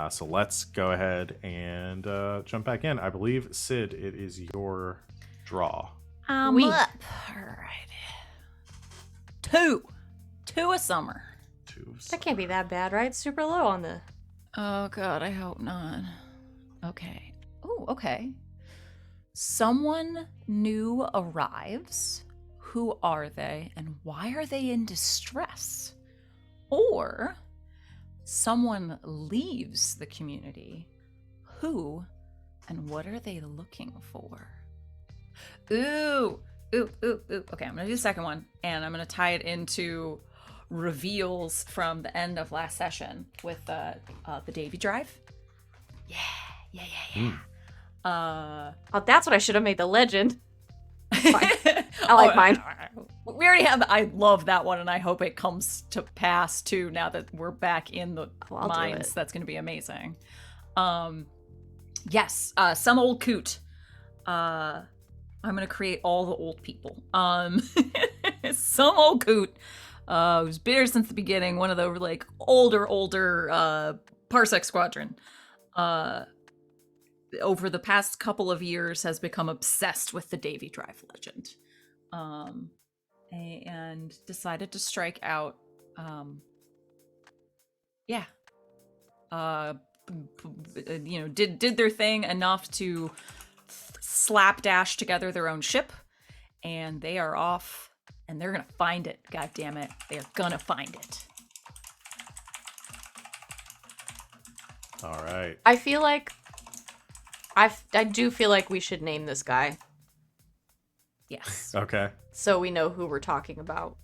So let's go ahead and jump back in. I believe, Sid, it is your draw. I'm up. All right. 2 a summer. 2. That can't be that bad, right? Super low on the. Oh god, I hope not. Okay. Oh, okay. Someone new arrives. Who are they and why are they in distress? Or someone leaves the community. Who and what are they looking for? Ooh. Okay, I'm gonna do the second one, and I'm gonna tie it into reveals from the end of last session with the Davy Drive. Yeah. Oh, that's what I should have made the legend. I like mine. We already have. I love that one, and I hope it comes to pass too. Now that we're back in the I'll do mines, it. that's going to be amazing. Yes, some old coot. I'm gonna create all the old people. Some old coot who's bitter since the beginning. One of the like older Parsec Squadron. Over the past couple of years has become obsessed with the Davy Drive legend. And decided to strike out. Did their thing enough to slapdash together their own ship, and they are off, and they're gonna find it. God damn it, they are gonna find it. All right. I feel like I do feel like we should name this guy Yes, Okay. so we know who we're talking about.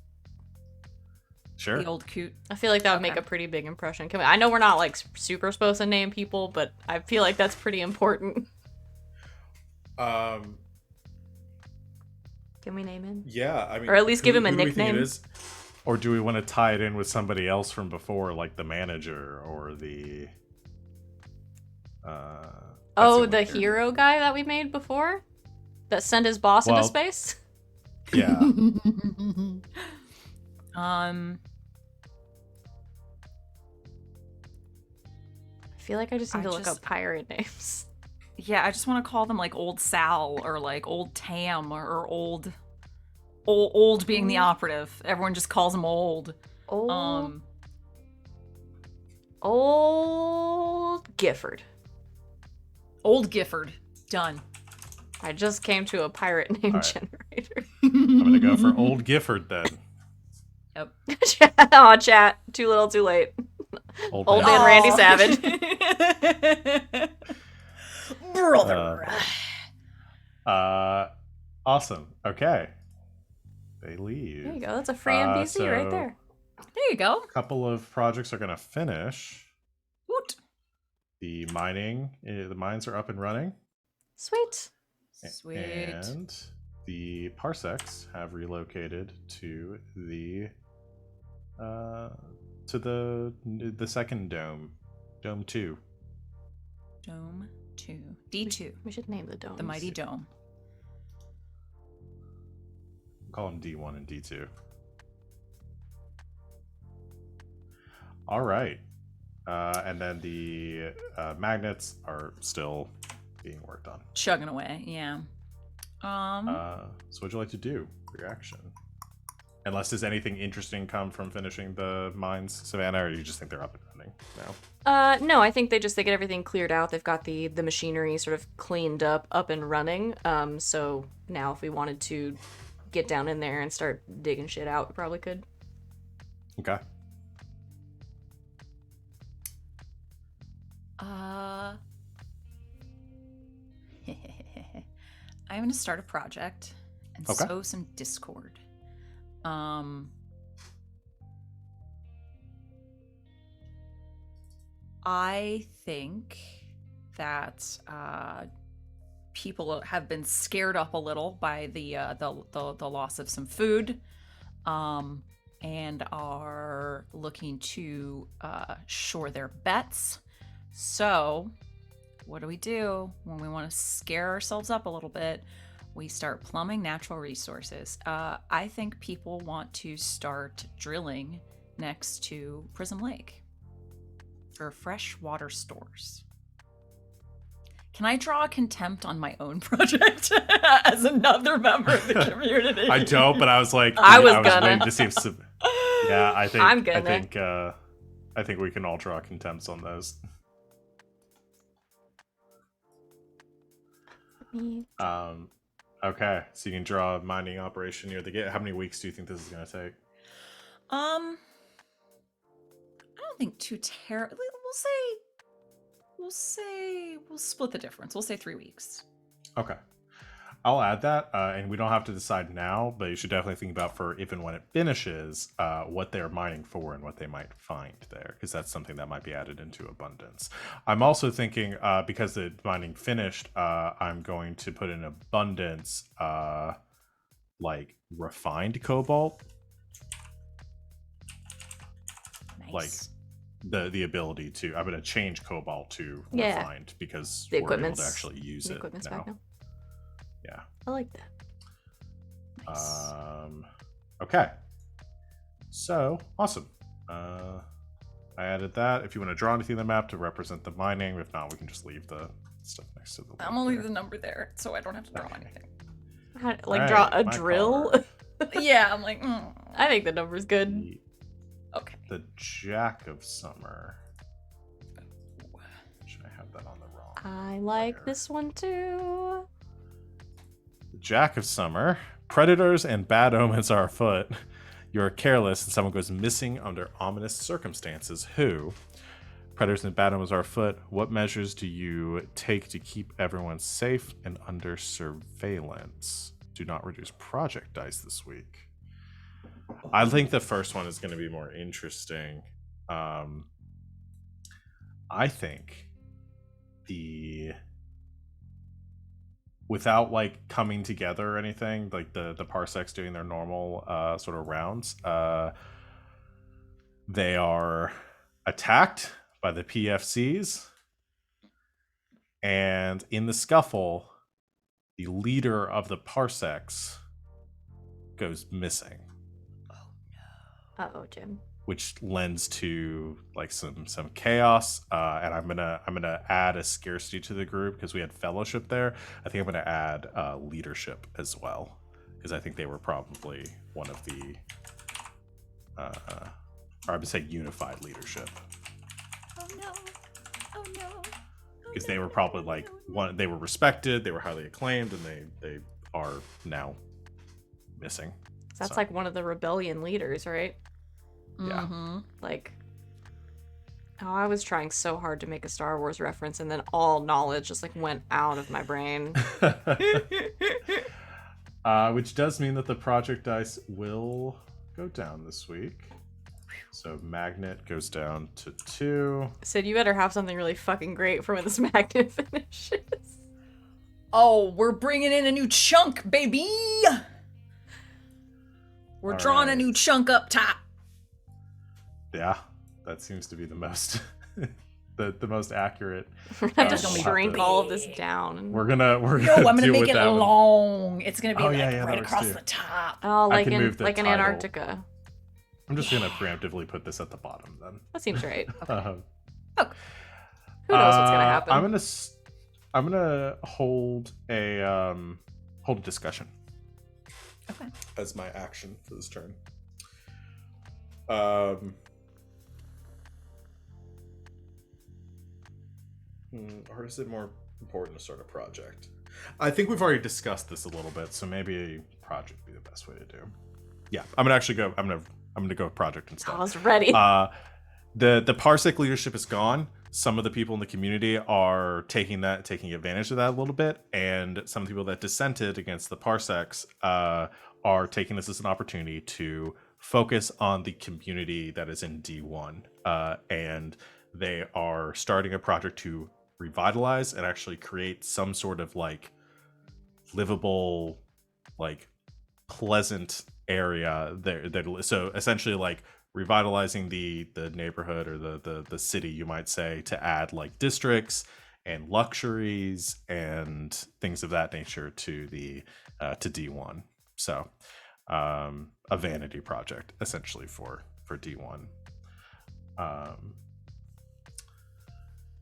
Sure. the old coot. I feel like that would make Okay. a pretty big impression. I know we're not like super supposed to name people, but I feel like that's pretty important. Um. Can we name him? Yeah. I mean, Or at least give him a who do we think nickname? it is? Or do we want to tie it in with somebody else from before, like the manager or the? Oh, let's see the what here. hero guy that we made before? That sent his boss Well- into space? Yeah. I feel like I just need to look just- up pirate names. Yeah, I just want to call them like old Sal or like old Tam or old being the operative. Everyone just calls him old. Old Gifford. Old Gifford. Done. I just came to a pirate name All right. generator. I'm gonna go for Old Gifford then. Yep. Aw, chat. Too little, too late. Old man. man Randy Savage. Brother. Awesome. Okay. They leave. There you go. That's a free NPC right so- there. There you go. A couple of projects are gonna finish. Woot. The mines are up and running. Sweet. Sweet. And the parsecs have relocated to the second dome. Dome 2. Dome 2. D2. We should name the dome. The mighty dome. Call them D1 and D2. All right. And then the magnets are still being worked on. Chugging away, yeah. So what'd you like to do for your action? Unless does anything interesting come from finishing the mines, Savannah, or you just think they're up and running now? No, I think they get everything cleared out. They've got the machinery sort of cleaned up and running. So now if we wanted to get down in there and start digging shit out, we probably could. Okay. I'm gonna start a project and Okay. sow some discord. I think that people have been scared up a little by the loss of some food, and are looking to shore their bets. So, what do when we want to scare ourselves up a little bit? We start plumbing natural resources. I think people want to start drilling next to Prism Lake for fresh water stores. Can I draw a contempt on my own project as another member of the community? I don't, but I was like, I was waiting gonna. to see if yeah, I think I'm gonna. I think we can all draw contempts on those. Okay, so you can draw a mining operation near the gate. How many weeks do you think this is going to take? I don't think too terribly. We'll split the difference. We'll say 3 weeks. Okay, I'll add that, and we don't have to decide now, but you should definitely think about for if and when it finishes, what they're mining for and what they might find there, because that's something that might be added into abundance. I'm also thinking, because the mining finished, I'm going to put in abundance, like refined cobalt, Nice. like the ability to. I'm going to change cobalt to Yeah. refined because The we're able equipment's to actually use the it equipment's now. back now. Yeah. I like that. Nice. Okay. So, awesome. I added that. If you want to draw anything on the map to represent the mining, if not, we can just leave the stuff next to the I'm lake gonna leave there. the number there, so I don't have to draw Okay. anything. Like draw a my drill? card. Yeah, I'm like, I think the number's good. okay. The Jack of Summer. Should I have that on the wrong? I like layer? this one too. The Jack of Summer. Predators and bad omens are afoot. You're careless and someone goes missing under ominous circumstances. Who? Predators and bad omens are afoot. What measures do you take to keep everyone safe and under surveillance? Do not reduce project dice this week. I think the first one is going to be more interesting. I think without like coming together or anything, like the parsecs doing their normal sort of rounds, they are attacked by the PFCs, and in the scuffle, the leader of the parsecs goes missing, Uh-oh, Jim. which lends to like some chaos. And I'm gonna add a scarcity to the group because we had fellowship there. I think I'm gonna add leadership as well because I think they were probably one of the, or I would say unified leadership Oh no! Oh no! because they were probably like one. They were respected, they were highly acclaimed, and they are now missing. That's So, like one of the rebellion leaders, right? Yeah. Mm-hmm. Like, oh, I was trying so hard to make a Star Wars reference, and then all knowledge just like went out of my brain. which does mean that the project dice will go down this week. So magnet goes down to 2. Sid, you better have something really fucking great for when this magnet finishes. Oh, we're bringing in a new chunk, baby! We're All drawing a right. new chunk up top. Yeah, that seems to be the most the most accurate. We're gonna have It's to gonna be shrink big. all of this down. We're gonna No, I'm gonna deal make with it that one. long. It's gonna be Oh, like yeah, that right works across too. the top. Oh, I like can in move the like in title. Antarctica. I'm just gonna preemptively put this at the bottom then. That seems right. Um, Who knows what's gonna happen? I'm gonna hold a discussion. Okay. As my action for this turn. Or is it more important to start a project? I think we've already discussed this a little bit, so maybe a project would be the best way to do. Yeah, I'm gonna actually go. I'm gonna go with project instead. I was ready. The parsec leadership is gone. Some of the people in the community are taking advantage of that a little bit, and some of the people that dissented against the parsecs are taking this as an opportunity to focus on the community that is in D1, and they are starting a project to revitalize and actually create some sort of like livable, like pleasant area there. So essentially, like revitalizing the neighborhood or the city, you might say, to add like districts and luxuries and things of that nature to the to D1. So a vanity project essentially for D1.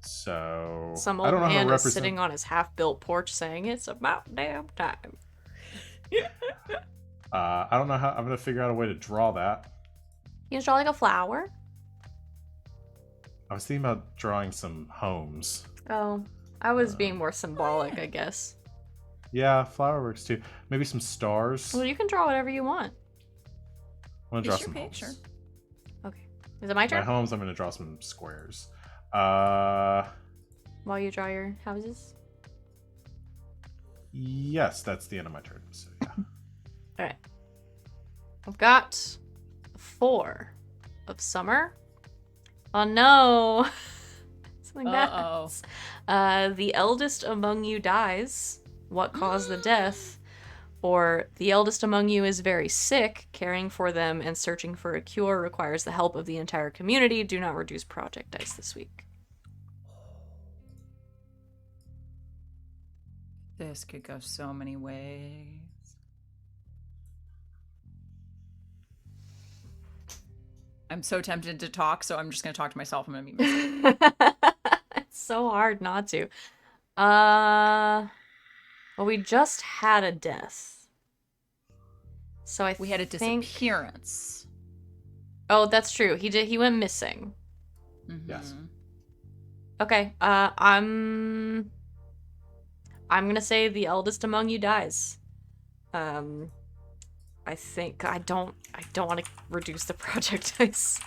So Some I old don't know how man to is represent. sitting on his half-built porch saying, "It's about damn time." I don't know how I'm gonna figure out a way to draw that. You just draw like a flower. I was thinking about drawing some homes. Oh, I was being more symbolic, I guess. Yeah, flower works too. Maybe some stars. Well, you can draw whatever you want. I'm gonna draw It's your some picture. homes. Okay. Is it my My turn? homes, I'm gonna draw some squares. While you draw your houses? Yes, that's the end of my turn. So yeah. Alright. I've got 4 of summer. Oh no! Something Uh-oh. bad. The eldest among you dies. What caused the death? Or the eldest among you is very sick. Caring for them and searching for a cure requires the help of the entire community. Do not reduce project dice this week. This could go so many ways. I'm so tempted to talk, so I'm just going to talk to myself. I'm going to be miserable. It's so hard not to. Well, we just had a death. So We had a think... disappearance. Oh, that's true. He went missing. Mhm. Yes. Okay. I'm gonna say the eldest among you dies. I think I don't want to reduce the project dice.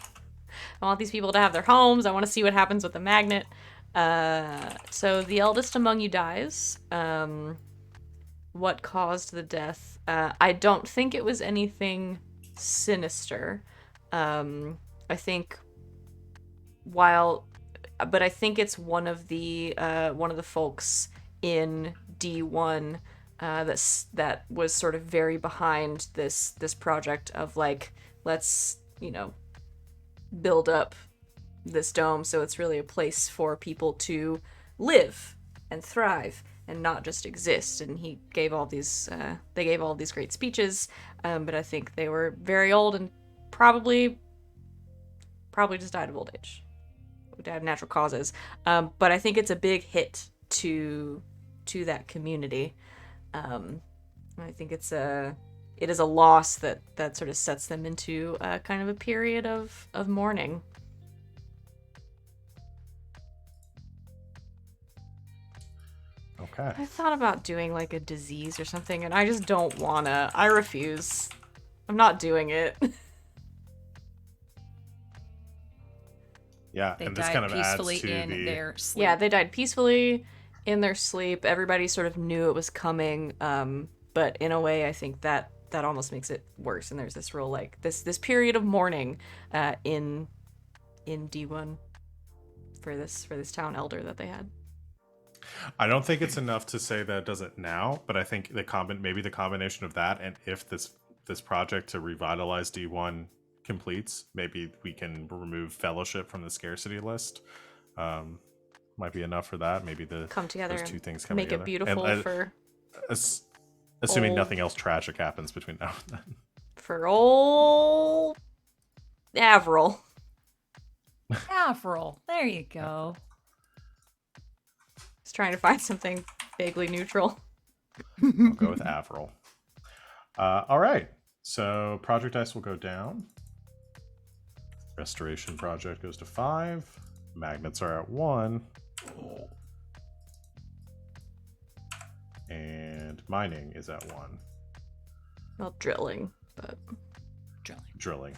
I want these people to have their homes. I want to see what happens with the magnet. So the eldest among you dies. What caused the death? I don't think it was anything sinister. I think but I think it's one of the folks in D1 that was sort of very behind this project of like, let's build up this dome so it's really a place for people to live and thrive and not just exist. And he gave all these they gave all these great speeches, but I think they were very old and probably just died of old age. Died of natural causes. But I think it's a big hit to that community. I think it is a loss that sort of sets them into kind of a period of mourning. Okay. I thought about doing like a disease or something, and I just don't wanna. I refuse. I'm not doing it. Yeah, They and this died kind of peacefully adds to in their sleep. Yeah, they died peacefully in their sleep. Everybody sort of knew it was coming, but in a way, I think that almost makes it worse. And there's this real like this period of mourning in D1 for this town elder that they had. I don't think it's enough to say that it does it now, but I think maybe the combination of that, and if this project to revitalize D1 completes, maybe we can remove fellowship from the scarcity list. Might be enough for that. Maybe Come together, those two things and come make together. it beautiful for assuming old- nothing else tragic happens between now and then. for old Avril. Avril. There you go. Just trying to find something vaguely neutral. I'll go with Avril. All right. So project dice will go down. Restoration project goes to 5. Magnets are at 1. And mining is at 1. Well, drilling, but Drilling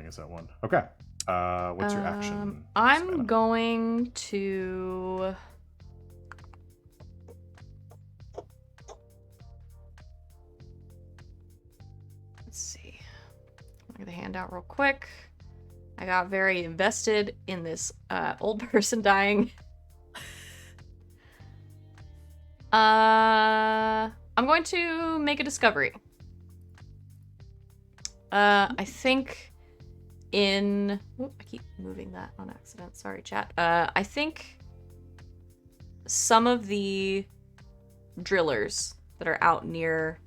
is at 1. Okay. What's your action? I'm Savannah? going to. Let's see. Look at the handout real quick. I got very invested in this old person dying. I'm I'm going to make a discovery. I think I keep moving that on accident. Sorry, chat. I think some of the drillers that are out near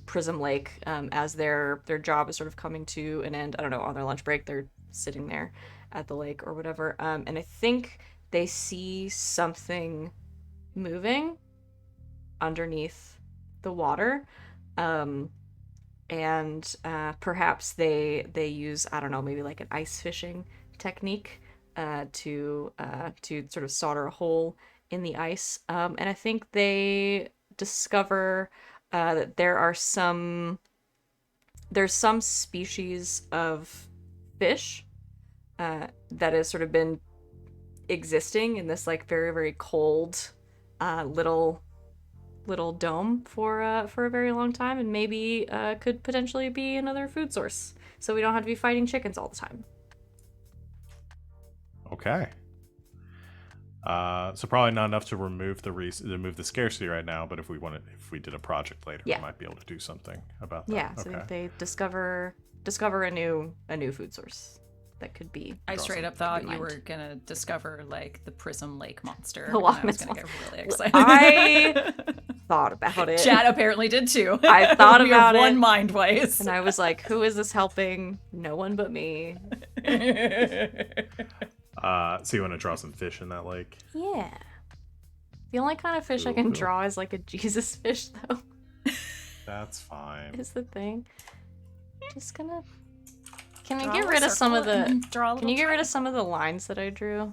Prism Lake, as their job is sort of coming to an end. I don't know, on their lunch break, they're sitting there at the lake or whatever. And I think they see something moving underneath the water. And perhaps they use, I don't know, maybe like an ice fishing technique to sort of solder a hole in the ice. And I think they discover that there's some species of fish that has sort of been existing in this like very, very cold little dome for a very long time, and maybe could potentially be another food source, so we don't have to be fighting chickens all the time. Okay. So probably not enough to remove the scarcity right now, but if we did a project later, we might be able to do something about that. Yeah. So they discover a new food source that could be. I straight up thought you were gonna discover like the Prism Lake monster. The I was gonna get really excited. I thought about it. Chad apparently did too. I thought we about are it. One mind-wise. And I was like, who is this helping? No one but me. So you want to draw some fish in that lake? Yeah. The only kind of fish I can draw is like a Jesus fish, though. That's fine. Is the thing. Just gonna. Can you get rid of some of the? Can you get rid of some of the lines that I drew?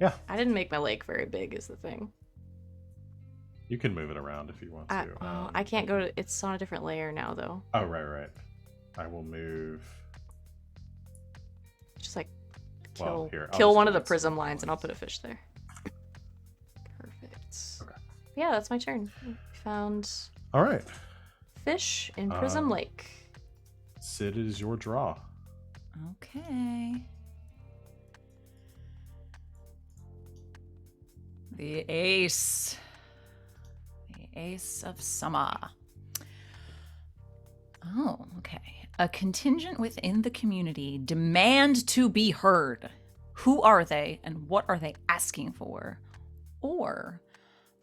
Yeah. I didn't make my lake very big. Is the thing. You can move it around if you want to. I can't go to. It's on a different layer now, though. Oh right. I will move. Just like kill one of the prism lines, and I'll put a fish there. Perfect. Okay. Yeah, that's my turn. Found. All right. Fish in Prism Lake. Sid, it is your draw. Okay. The ace. The ace of summer. Oh, okay. A contingent within the community demand to be heard. Who are they and what are they asking for? Or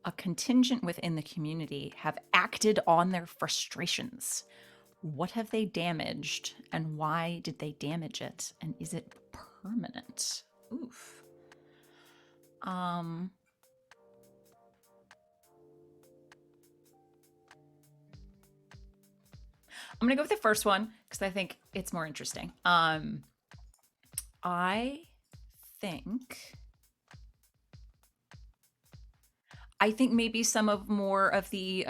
a contingent within the community have acted on their frustrations. What have they damaged and why did they damage it? And is it permanent? Oof. I'm going to go with the first one because I think it's more interesting. I think maybe some of more of the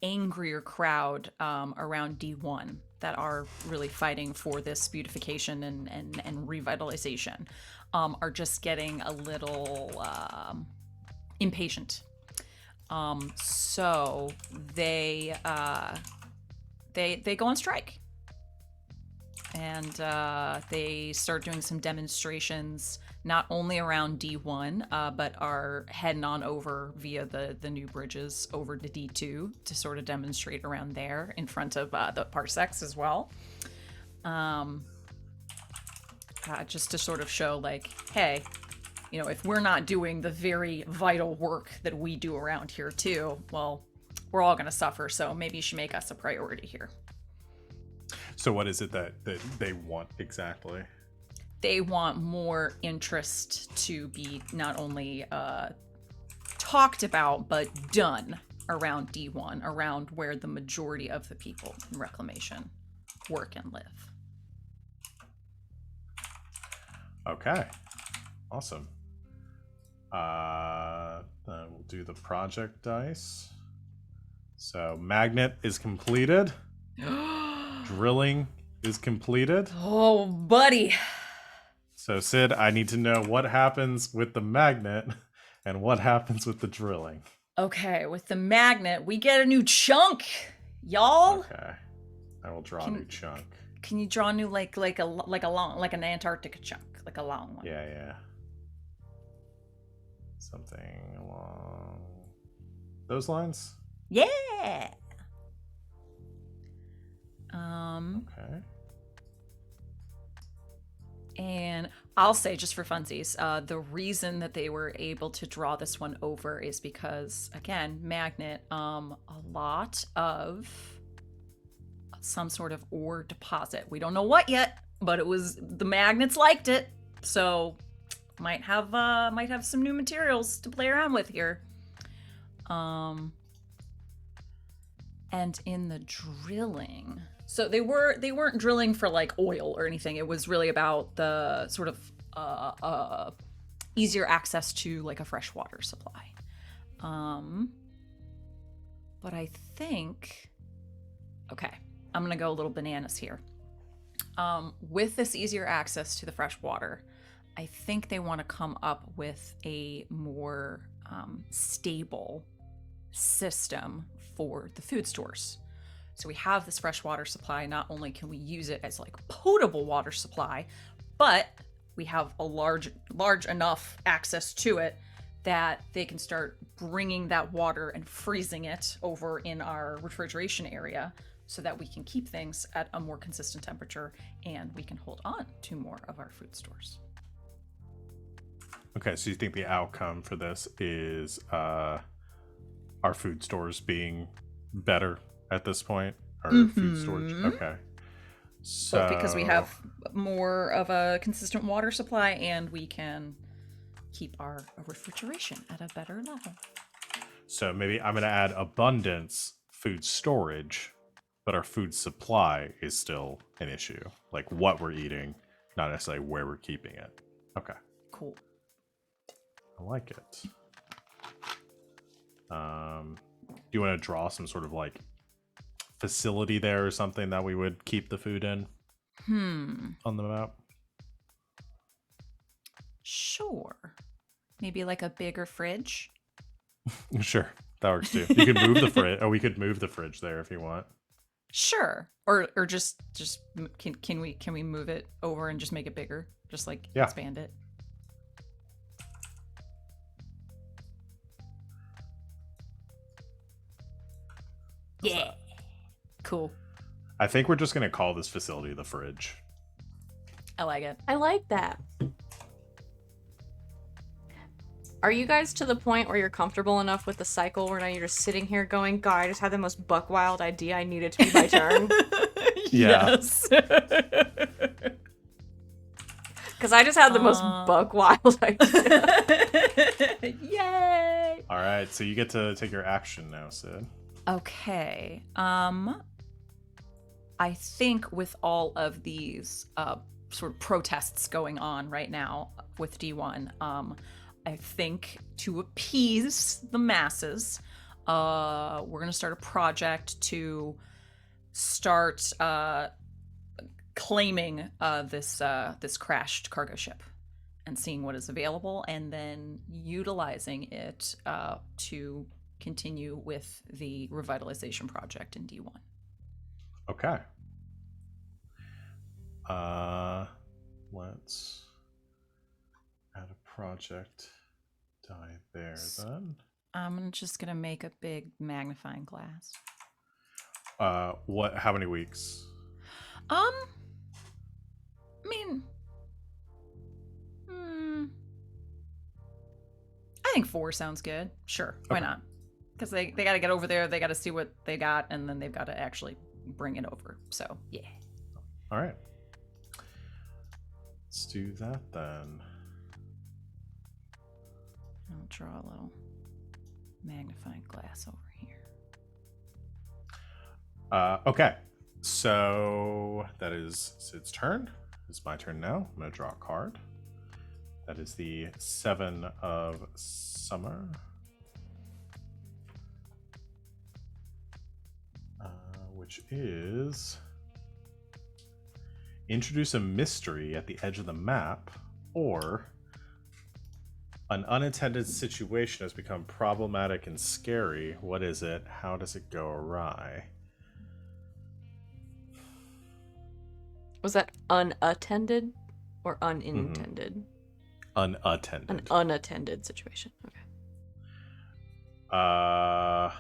angrier crowd around D1 that are really fighting for this beautification and revitalization are just getting a little impatient. So they go on strike, and they start doing some demonstrations, not only around D1, but are heading on over via the new bridges over to D2 to sort of demonstrate around there in front of the parsecs as well. Just to sort of show like, hey, you know, if we're not doing the very vital work that we do around here too, well, we're all going to suffer. So maybe you should make us a priority here. So what is it that they want exactly? They want more interest to be not only talked about, but done around D1, around where the majority of the people in Reclamation work and live. Okay. Awesome. Then we'll do the project dice. So magnet is completed. Drilling is completed. Oh, buddy. So Sid, I need to know what happens with the magnet and what happens with the drilling. Okay, with the magnet, we get a new chunk, y'all. Okay. I will draw a new chunk. Can you draw a new like an Antarctica chunk, like a long one? Yeah. Something along those lines. Yeah. Okay. And I'll say, just for funsies, the reason that they were able to draw this one over is because, again, magnet, a lot of some sort of ore deposit. We don't know what yet, but it was the magnets liked it, so might have some new materials to play around with here. And in the drilling, so they weren't drilling for like oil or anything. It was really about the sort of easier access to like a freshwater supply. But I think, okay, I'm gonna go a little bananas here. With this easier access to the fresh water, I think they want to come up with a more stable system for the food stores. So we have this fresh water supply. Not only can we use it as like potable water supply, but we have a large enough access to it that they can start bringing that water and freezing it over in our refrigeration area so that we can keep things at a more consistent temperature and we can hold on to more of our food stores. Okay, so you think the outcome for this is our food stores being better at this point? Or food storage? Okay. So Both because we have more of a consistent water supply and we can keep our refrigeration at a better level. So maybe I'm going to add abundance food storage, but our food supply is still an issue. Like what we're eating, not necessarily where we're keeping it. Okay. Cool. I like it. Do you want to draw some sort of like facility there or something that we would keep the food in? On the map? Sure. Maybe like a bigger fridge? Sure. That works too. You could move the fridge, or we could move the fridge there if you want. Sure. Or just can we move it over and just make it bigger? Just like expand it. Yeah. Cool. I think we're just going to call this facility the fridge. I like it. I like that. Are you guys to the point where you're comfortable enough with the cycle where now you're just sitting here going, God, I just had the most buck wild idea. I need it to be my turn? Yes. Because I just had the most buck wild idea. Yay! All right, so you get to take your action now, Sid. Okay. I think with all of these sort of protests going on right now with D1, I think to appease the masses, we're going to start a project to start claiming this crashed cargo ship and seeing what is available and then utilizing it to continue with the revitalization project in D1. Okay. Let's add a project die there then. I'm just gonna make a big magnifying glass. How many weeks? I mean, I think 4 sounds good. Sure, why not? Because they got to get over there, they got to see what they got, and then they've got to actually bring it over. So, yeah. All right. Let's do that then. I'll draw a little magnifying glass over here. Okay. So that is Sid's turn. It's my turn now. I'm going to draw a card. That is the 7 of Summer. Which is introduce a mystery at the edge of the map, or an unattended situation has become problematic and scary. What is it? How does it go awry? Was that unattended or unintended? Unattended. An unattended situation. Okay. I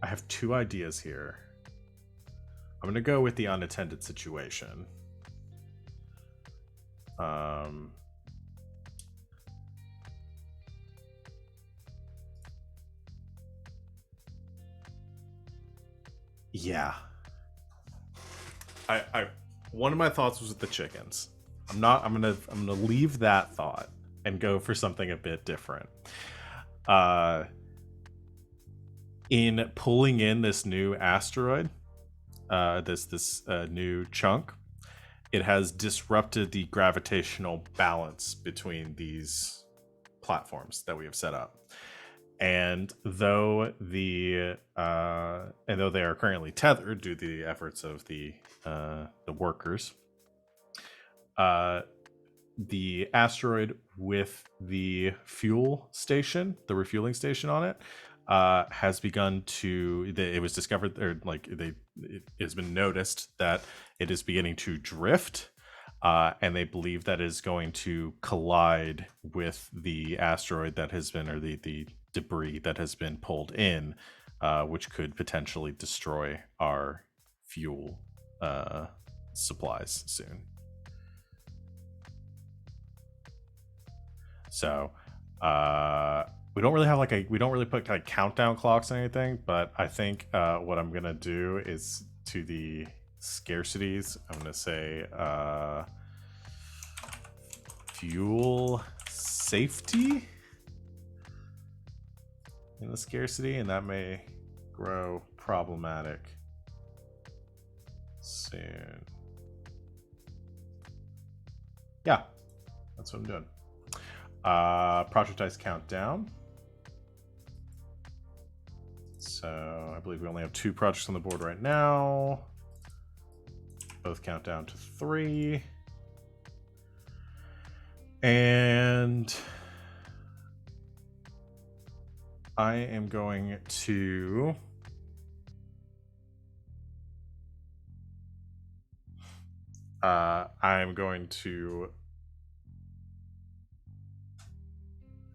have two ideas here. I'm gonna go with the unattended situation. Yeah. I one of my thoughts was with the chickens. I'm gonna leave that thought and go for something a bit different. In pulling in this new asteroid, this new chunk, it has disrupted the gravitational balance between these platforms that we have set up. And though they are currently tethered due to the efforts of the workers, the asteroid with the fuel station, the refueling station on it, has begun to. It was discovered, or it has been noticed that it is beginning to drift. And they believe that is going to collide with the asteroid that has been, or the debris that has been pulled in, which could potentially destroy our fuel supplies soon. So we don't really put like countdown clocks or anything, but I think what I'm gonna do is to the scarcities, I'm gonna say fuel safety in the scarcity, and that may grow problematic soon. Yeah, that's what I'm doing. Projectize countdown. So I believe we only have 2 projects on the board right now. Both count down to 3. And I am going to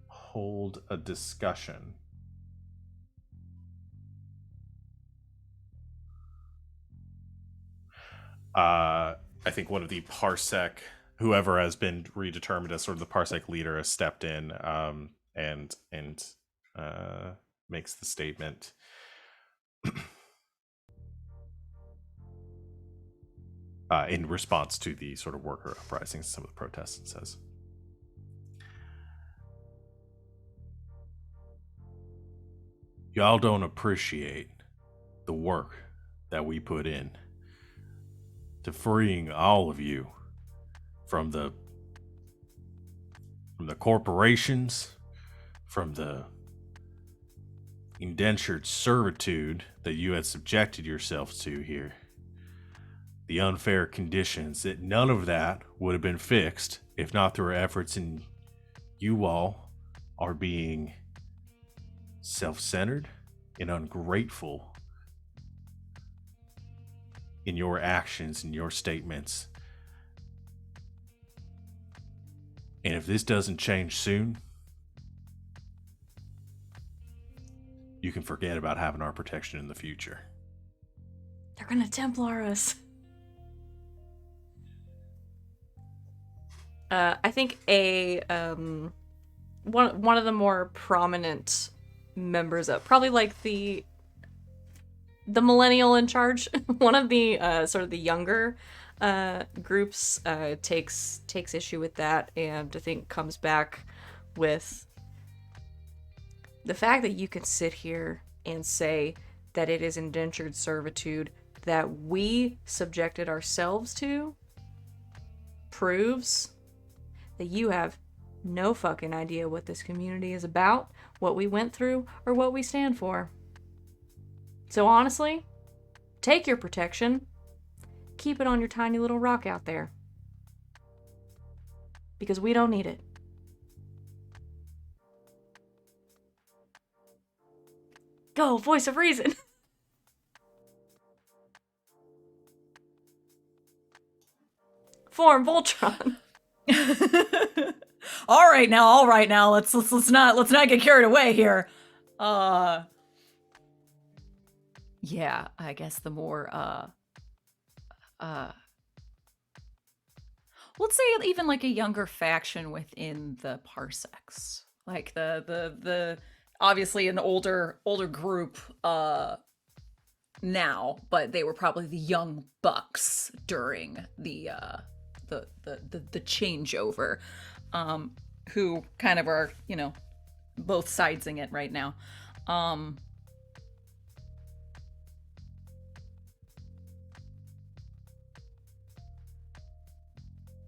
hold a discussion. I think one of the Parsec, whoever has been redetermined as sort of the Parsec leader, has stepped in and makes the statement. In response to the sort of worker uprisings, some of the protests, and says, "Y'all don't appreciate the work that we put in to freeing all of you from the corporations, from the indentured servitude that you had subjected yourselves to here. The unfair conditions, that none of that would have been fixed if not through our efforts, and you all are being self-centered and ungrateful in your actions and your statements. And if this doesn't change soon, you can forget about having our protection in the future." They're gonna Templar us. I think one of the more prominent members of, probably like the millennial in charge, one of the sort of the younger groups takes issue with that, and I think comes back with the fact that you can sit here and say that it is indentured servitude that we subjected ourselves to proves that you have no fucking idea what this community is about, what we went through, or what we stand for. So honestly, take your protection, keep it on your tiny little rock out there, because we don't need it. Go, voice of reason. Form Voltron. All right now. Let's not get carried away here. Yeah, I guess the more let's say even like a younger faction within the parsecs, like the obviously an older group now, but they were probably the young bucks during the changeover, who kind of are, you know, both sidesing it right now.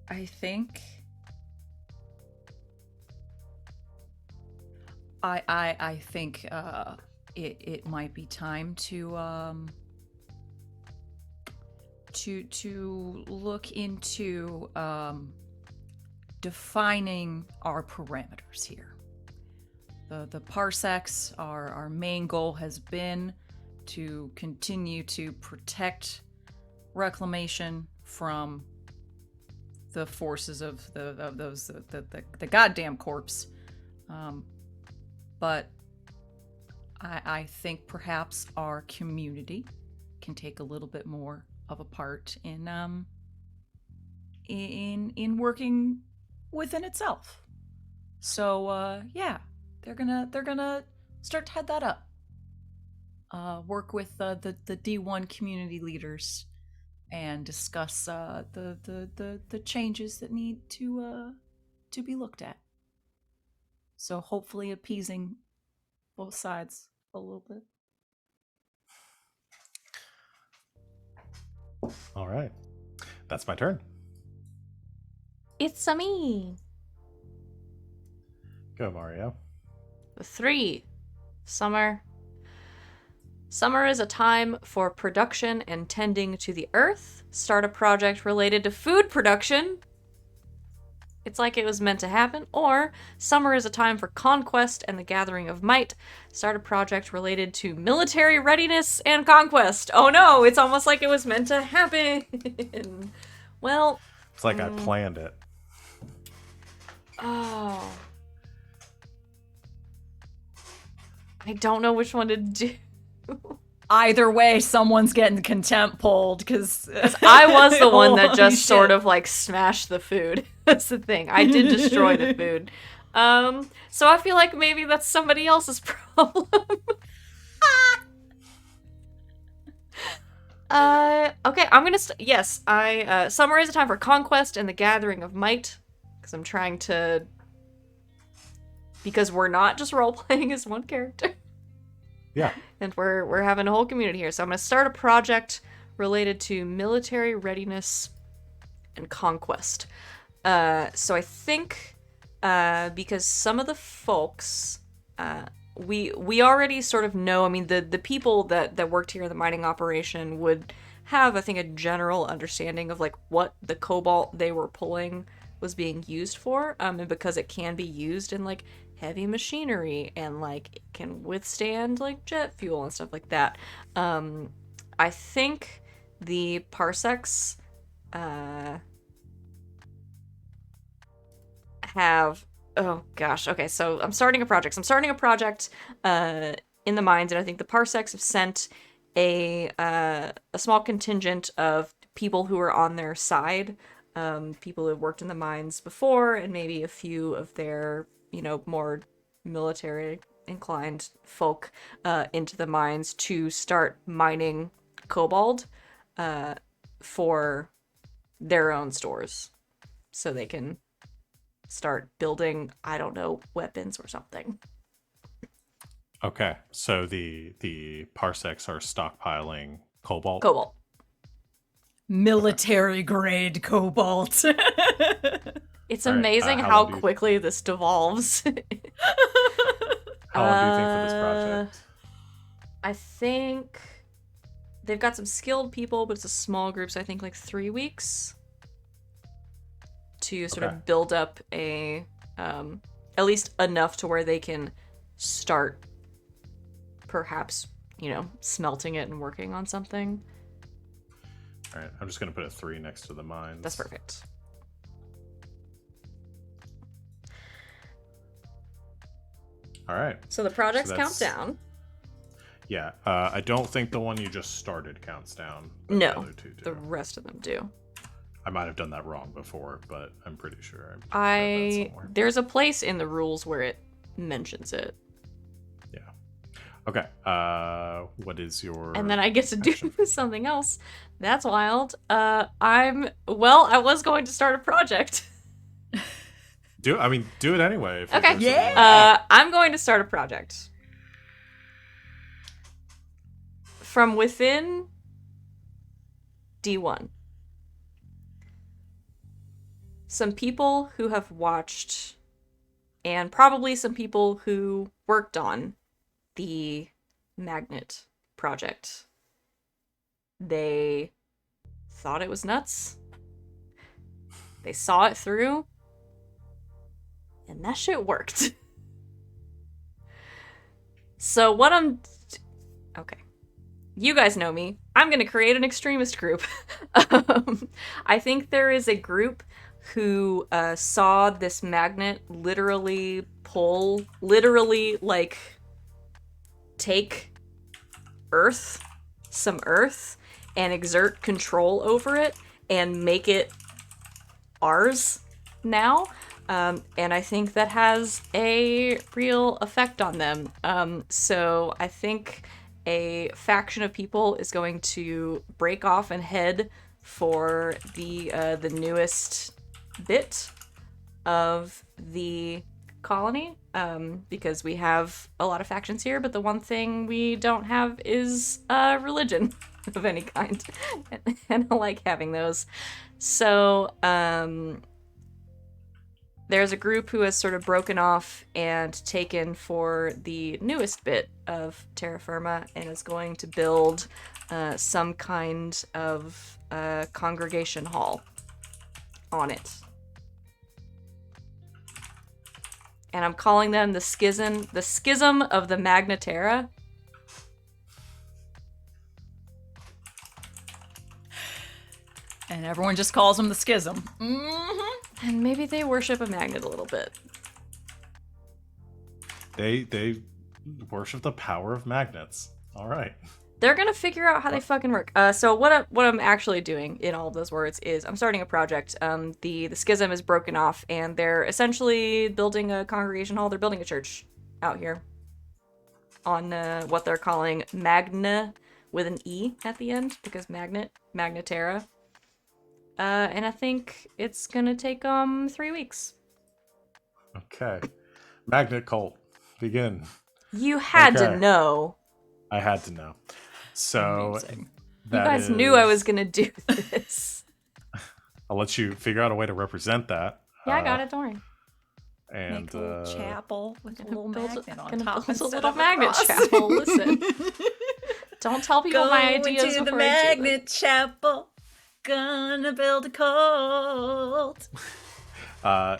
I think I think it might be time to look into defining our parameters here. The parsecs, our main goal has been to continue to protect reclamation from the forces of the goddamn corpse, but I think perhaps our community can take a little bit more of a part in working within itself. So yeah, they're gonna start to head that up. Work with the D1 community leaders and discuss the changes that need to be looked at. So hopefully appeasing both sides a little bit. All right. That's my turn. It's a me. Go, Mario. 3. Summer. Summer is a time for production and tending to the earth. Start a project related to food production. It's like it was meant to happen. Or summer is a time for conquest and the gathering of might. Start a project related to military readiness and conquest. Oh no, it's almost like it was meant to happen. Well, it's like I planned it. Oh. I don't know which one to do. Either way, someone's getting contempt pulled, because I was the one that just sort of like smashed the food. That's the thing. I did destroy the food. So I feel like maybe that's somebody else's problem. Okay, I'm gonna yes, summer is a time for conquest and the gathering of might, because I'm trying to, because we're not just role-playing as one character. Yeah. And we're having a whole community here. So I'm going to start a project related to military readiness and conquest. So I think because some of the folks we already sort of know, I mean, the people that worked here in the mining operation would have, I think, a general understanding of like what the cobalt they were pulling was being used for, and because it can be used in like heavy machinery and like it can withstand like jet fuel and stuff like that. I think the parsecs have, oh gosh, okay, so I'm starting a project in the mines, and I think the parsecs have sent a small contingent of people who are on their side, people who have worked in the mines before, and maybe a few of their, you know, more military inclined folk into the mines to start mining cobalt for their own stores, so they can start building, I don't know, weapons or something. Okay, so the parsecs are stockpiling cobalt. Military grade cobalt. It's amazing how quickly this devolves. How long do you think for this project? I think they've got some skilled people, but it's a small group, so I think like 3 weeks to sort of build up a, at least enough to where they can start perhaps, you know, smelting it and working on something. All right, I'm just going to put a 3 next to the mines. That's perfect. All right. So the projects So count that's- down. Yeah. I don't think the one you just started counts down. But No, the other two do. the rest of them do. I might have done that wrong before, but I'm pretty sure I read that somewhere. There's a place in the rules where it mentions it. Yeah. Okay. What is your? And then I get to do action? something else. That's wild. I was going to start a project. Do it anyway. If Okay. there's something like- I'm going to start a project. From within D1. Some people who have watched, and probably some people who worked on the Magnet project. They thought it was nuts. They saw it through. And that shit worked. So what okay. You guys know me. I'm going to create an extremist group. I think there is a group who saw this magnet literally like take some earth, and exert control over it and make it ours now. And I think that has a real effect on them. So I think a faction of people is going to break off and head for the newest bit of the colony, because we have a lot of factions here, but the one thing we don't have is religion of any kind, and I like having those. So there's a group who has sort of broken off and taken for the newest bit of terra firma and is going to build some kind of congregation hall on it. And I'm calling them the schism of the Magna Terra. And everyone just calls them the schism. Mm-hmm. And maybe they worship a magnet a little bit. They worship the power of magnets. All right. They're gonna figure out how they fucking work. So what I'm actually doing in all of those words is I'm starting a project. The schism is broken off, and they're essentially building a congregation hall. They're building a church out here on what they're calling Magna with an E at the end, because Magna Terra. And I think it's gonna take 3 weeks. Okay. Magnet cult. Begin. You had to Okay. know. I had to know. So Amazing. You that guys knew I is- was gonna do this. I'll let you figure out a way to represent that. Yeah, I got it. Don't worry. And Make a little chapel with a Gonna little build magnet on gonna top build a instead little of magnet cross. chapel. Listen. Don't tell people my ideas Going to the before I do them. magnet chapel. Gonna build a cult.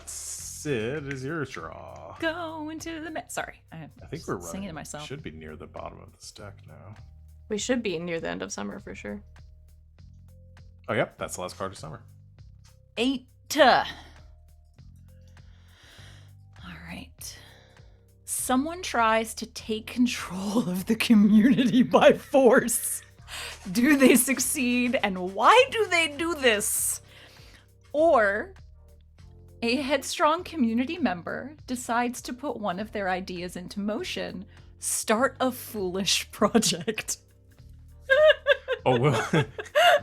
Sid is your draw. Going to the sorry, I think we're running. singing to myself. Should be near the bottom of this deck now. We should be near the end of summer for sure. Oh, yep. That's the last card of summer. 8. All right. Someone tries to take control of the community by force. Do they succeed, and why do they do this? Or a headstrong community member decides to put one of their ideas into motion, start a foolish project. Oh, well,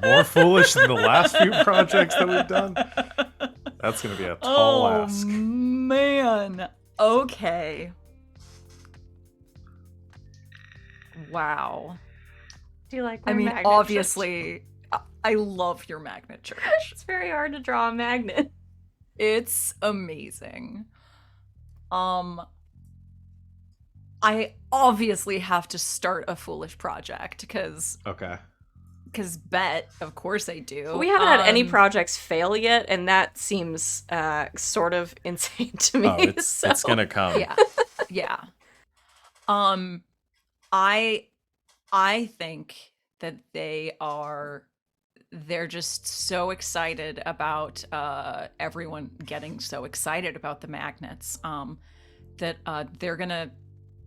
more foolish than the last few projects that we've done. That's going to be a tall ask. Man. Okay. Wow. Do you like I my mean, magnet obviously, I love your magnet church. church? It's very hard to draw a magnet. It's amazing. I obviously have to start a foolish project because Okay. bet, of course I do. We haven't had any projects fail yet, and that seems sort of insane to me. Oh, it's going to come. Yeah. Yeah. I think that they're just so excited about everyone getting so excited about the magnets that they're gonna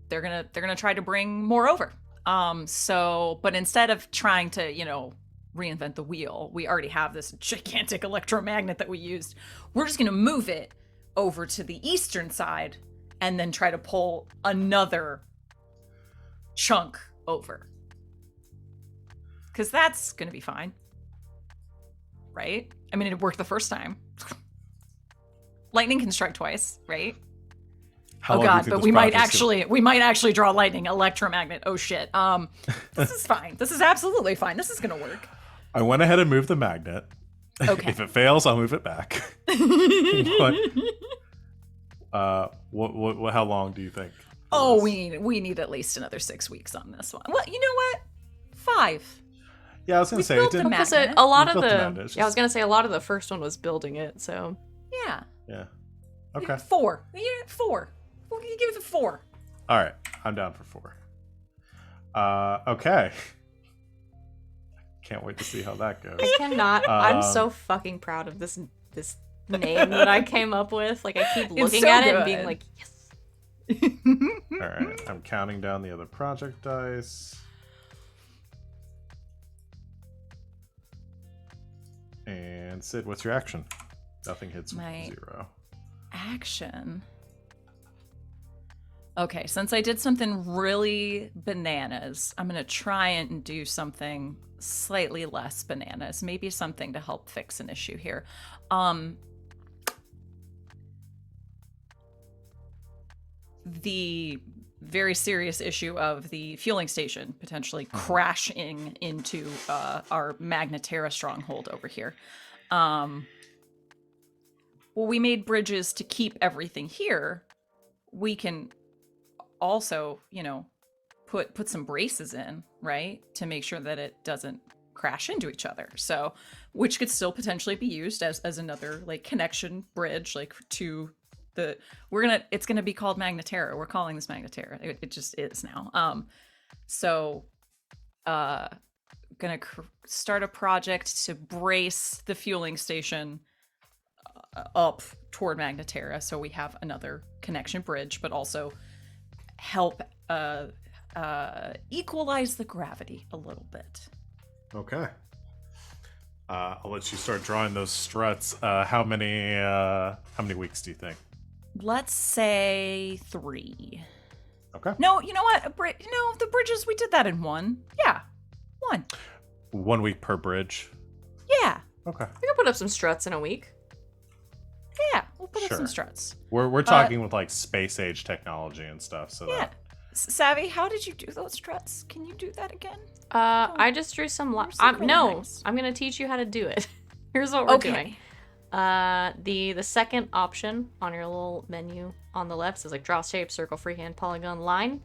they're gonna try to bring more over. But instead of trying to, reinvent the wheel, we already have this gigantic electromagnet that we used. We're just gonna move it over to the eastern side and then try to pull another chunk over. Because that's gonna be fine. Right? I mean, it worked the first time. Lightning can strike twice, right? How Oh long do you god, think but this we might actually draw lightning, electromagnet. Oh shit. This is fine. This is absolutely fine. This is gonna work. I went ahead and moved the magnet. Okay. If it fails, I'll move it back. What? How long do you think? Oh, we need at least another 6 weeks on this one. Well, you know what? 5. Yeah, I was gonna say it built the didn't. map. Because a lot We of built the the magnet, it's yeah, I was just- gonna say a lot of the first one was building it. So Yeah. Yeah. Okay. 4. Yeah, 4. We'll give it a 4. All right. I'm down for 4. Okay. Can't wait to see how that goes. I cannot. I'm Um, so fucking proud of this name that I came up with. Like I keep looking so at it and good. being like, yes. All right. I'm counting down the other project dice. And Sid, what's your action? Nothing hits My- 0. Action. Okay, since I did something really bananas, I'm gonna try and do something slightly less bananas. Maybe something to help fix an issue here. The very serious issue of the fueling station potentially crashing into our Magnetera stronghold over here. Well, we made bridges to keep everything here. We can also, put some braces in, right? To make sure that it doesn't crash into each other. So, which could still potentially be used as another like connection bridge, like to the, it's gonna be called Magnetera. We're calling this Magnetera. It just is now. Gonna start a project to brace the fueling station up toward Magnetera, so we have another connection bridge, but also help equalize the gravity a little bit. Okay. I'll let you start drawing those struts. How many weeks do you think? Let's say 3. Okay. No, you know what? The bridges, we did that in 1. Yeah, 1. 1 week per bridge. Yeah, Okay. We can put up some struts in a week. yeah. We'll put up some Sure. struts. We're talking with like space age technology and stuff. So Yeah. that Savvy, how did you do those struts? Can you do that again? I just drew some. You're synchronized. I'm gonna teach you how to do it. Here's what we're doing. Okay. The second option on your little menu on the left says like draw shape, circle, freehand, polygon, line.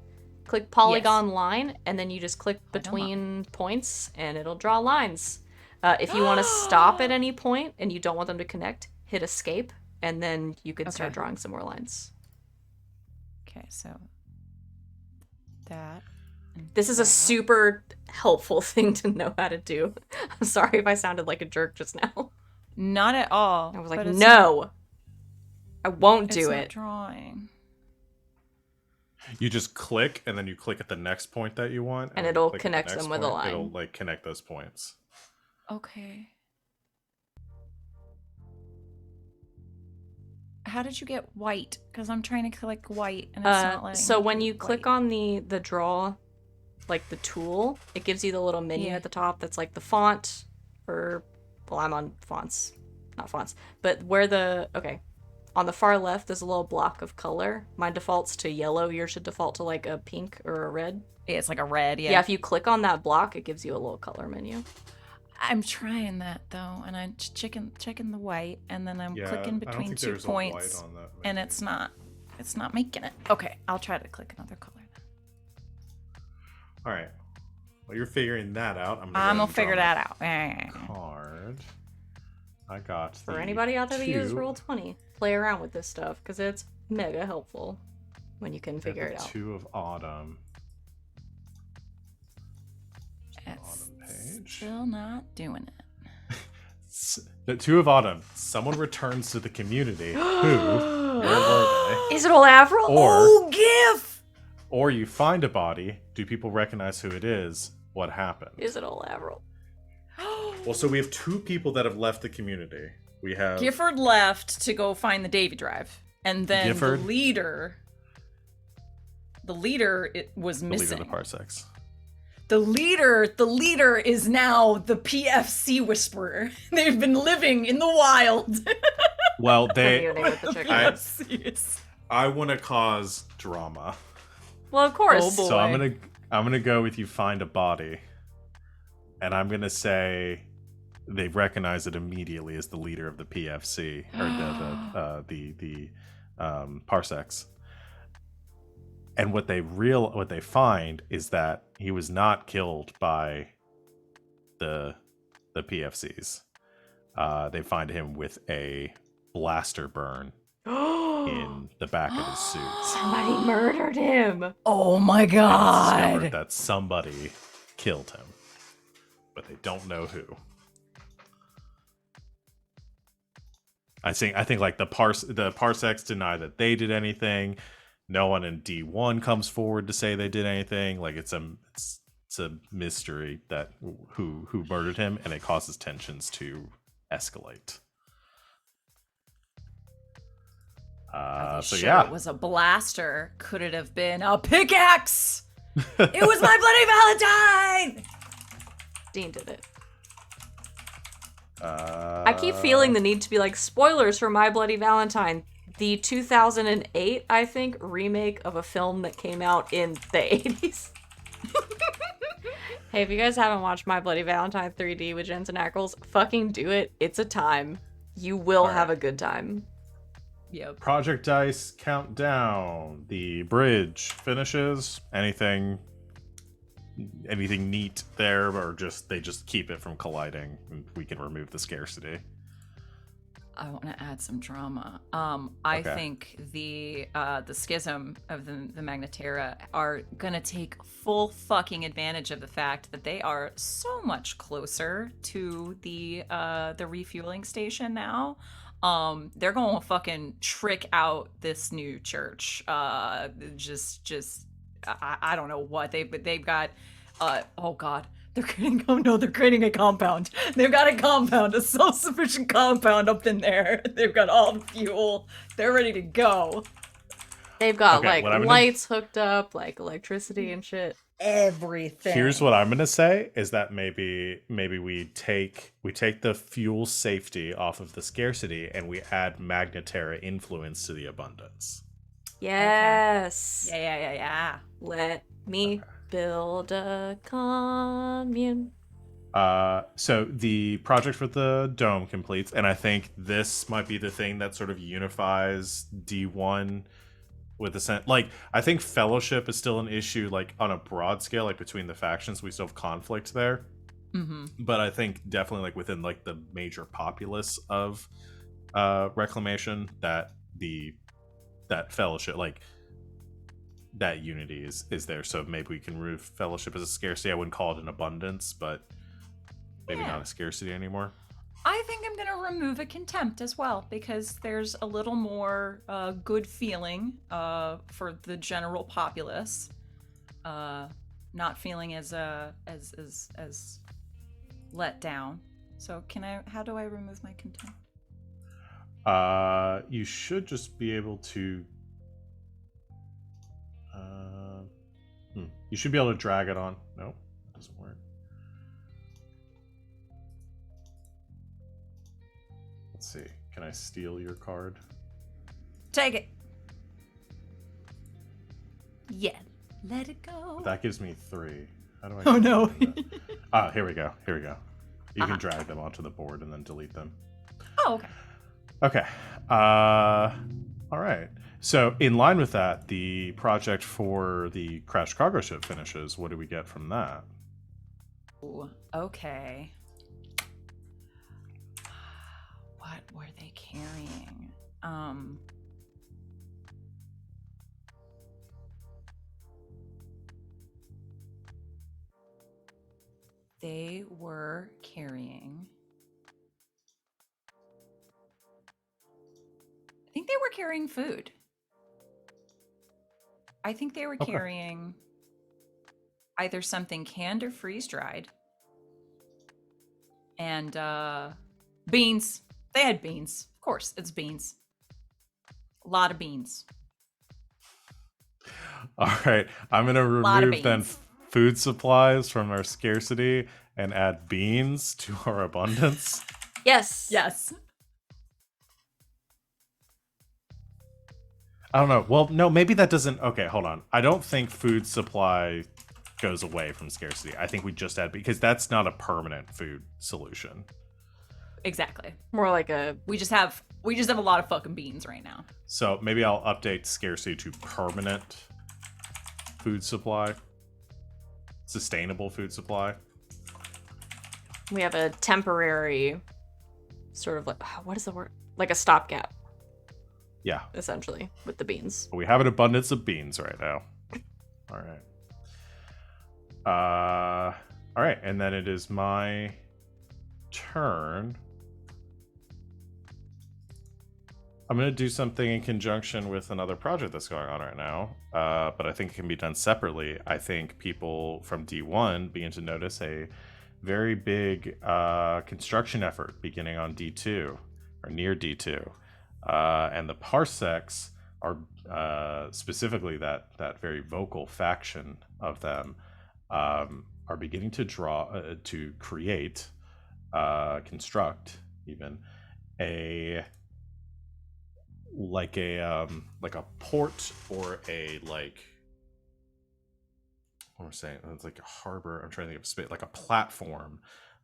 Click polygon line, and then you just click between points, and it'll draw lines. If you want to stop at any point and you don't want them to connect, hit escape, and then you can start Okay. drawing some more lines. Okay, so that. and This is a that. super helpful thing to know how to do. I'm sorry if I sounded like a jerk just now. Not at all. I was like, but it's no, I won't not- do it's not it. drawing. you just click, and then you click at the next point that you want, And then it'll click at the connect next them with a point, It'll line. like connect those points. Okay. How did you get white? Because I'm trying to click white and it's not letting So me when do you click white. on the draw, like the tool, it gives you the little menu Yeah. at the top that's like the font, or well, I'm on fonts, not fonts, but where on the far left there's a little block of color. Mine defaults to yellow. Yours should default to like a pink or a red. Yeah, it's like a red, Yeah, if you click on that block, it gives you a little color menu. I'm trying that though, and I'm checking the white, and then I'm clicking between 2 points, on that and menu. it's not making it. Okay, I'll try to click another color then. All right. Well, you're figuring that out. I'm gonna figure that out. Card. I got For the anybody out there that uses 2. Roll20, play around with this stuff because it's mega helpful when you can Got figure the it out. 2 of autumn. It's Autumn page. still not doing it. The 2 of autumn. Someone returns to the community. Who? Where were Is it old Avril? Or- Oh, GIF! Or you find a body. Do people recognize who it is? What happened? Is it all Avril? Well, so we have 2 people that have left the community. We have Gifford left to go find the Davy Drive, and then Gifford? the leader it was the missing. leader of the Parsecs. The leader is now the PFC Whisperer. They've been living in the wild. Well, Communing with the chicken. PFCs. I want to cause drama. Well, of course. Oh, boy. So I'm gonna go with you find a body, and I'm gonna say they recognize it immediately as the leader of the PFC or the Parsecs. And what they find is that he was not killed by the PFCs. They find him with a blaster burn in the back of his suit. Somebody murdered him. Oh my And god. discovered that somebody killed him, but they don't know who. I think like the Parsecs deny that they did anything. No one in D1 comes forward to say they did anything. Like it's a mystery that who murdered him, and it causes tensions to escalate. So Sure, yeah, it was a blaster. Could it have been a pickaxe? It was my bloody Valentine. Dean did it. I keep feeling the need to be like, spoilers for My Bloody Valentine, the 2008, I think, remake of a film that came out in the 80s. Hey, if you guys haven't watched My Bloody Valentine 3D with Jensen Ackles, fucking do it. It's a time. You will have a good time. Yep. Project Dice countdown. The bridge finishes. Anything neat there, or they just keep it from colliding, and we can remove the scarcity? I want to add some drama. I Okay. think the schism of the Magnetera are gonna take full fucking advantage of the fact that they are so much closer to the refueling station now. They're gonna fucking trick out this new church. I don't know what they've got. Oh god. They're creating a compound. They've got a compound, a self-sufficient compound up in there. They've got all the fuel. They're ready to go. They've got Okay, like what I'm gonna- lights hooked up, like electricity and shit. Everything. Here's what I'm gonna say is that maybe we take the fuel safety off of the scarcity, and we add Magnetera influence to the abundance. Yes. Yeah. Let me build a commune. So the project for the dome completes, and I think this might be the thing that sort of unifies D1 with the like. I think fellowship is still an issue, like on a broad scale, like between the factions, we still have conflict there. Mm-hmm. But I think definitely like within like the major populace of reclamation, that fellowship, like that unity is there. So maybe we can remove fellowship as a scarcity. I wouldn't call it an abundance, but maybe not a scarcity anymore. I think I'm gonna remove a contempt as well, because there's a little more good feeling for the general populace, not feeling as let down. So how do I remove my contempt? You should just be able to you should be able to drag it on. Nope, that doesn't work. Let's see. Can I steal your card? Take it. Yeah, let it go. That gives me 3. How do I? Oh no. Here we go. You can drag them onto the board and then delete them. Oh, okay. Okay. All right. So in line with that, the project for the crashed cargo ship finishes. What do we get from that? Ooh, okay. What were they carrying? They were carrying. I think they were carrying food. I think they were Okay. carrying either something canned or freeze dried. And beans. They had beans. Of course, it's beans. A lot of beans. All right, I'm gonna Lot of remove then beans. food supplies from our scarcity and add beans to our abundance. Yes. Yes. I don't know. Well, no, maybe that doesn't. Okay, hold on. I don't think food supply goes away from scarcity. I think we just add, because that's not a permanent food solution. Exactly. More like a We just have a lot of fucking beans right now. So maybe I'll update scarcity to permanent food supply, sustainable food supply. we have a temporary sort of like what is the word? Like a stopgap, Yeah, essentially, with the beans. we have an abundance of beans right now. All right. All right, and then it is my turn. I'm going to do something in conjunction with another project that's going on right now, but I think it can be done separately. I think people from D1 begin to notice a very big construction effort beginning on D2, or near D2. And the Parsecs are specifically that very vocal faction of them are beginning to create, construct even a like a port, or a like, what am I saying? It's like a harbor. I'm trying to think of space, like a platform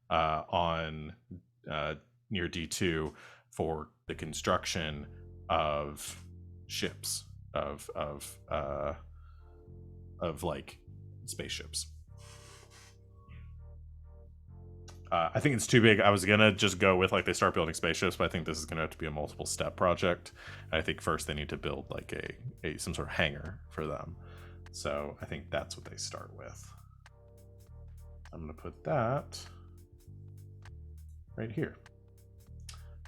on near D2 for the construction of ships, of like spaceships. I think it's too big. I was gonna just go with like they start building spaceships, but I think this is gonna have to be a multiple step project. I think first they need to build like a some sort of hangar for them. So I think that's what they start with. I'm gonna put that right here.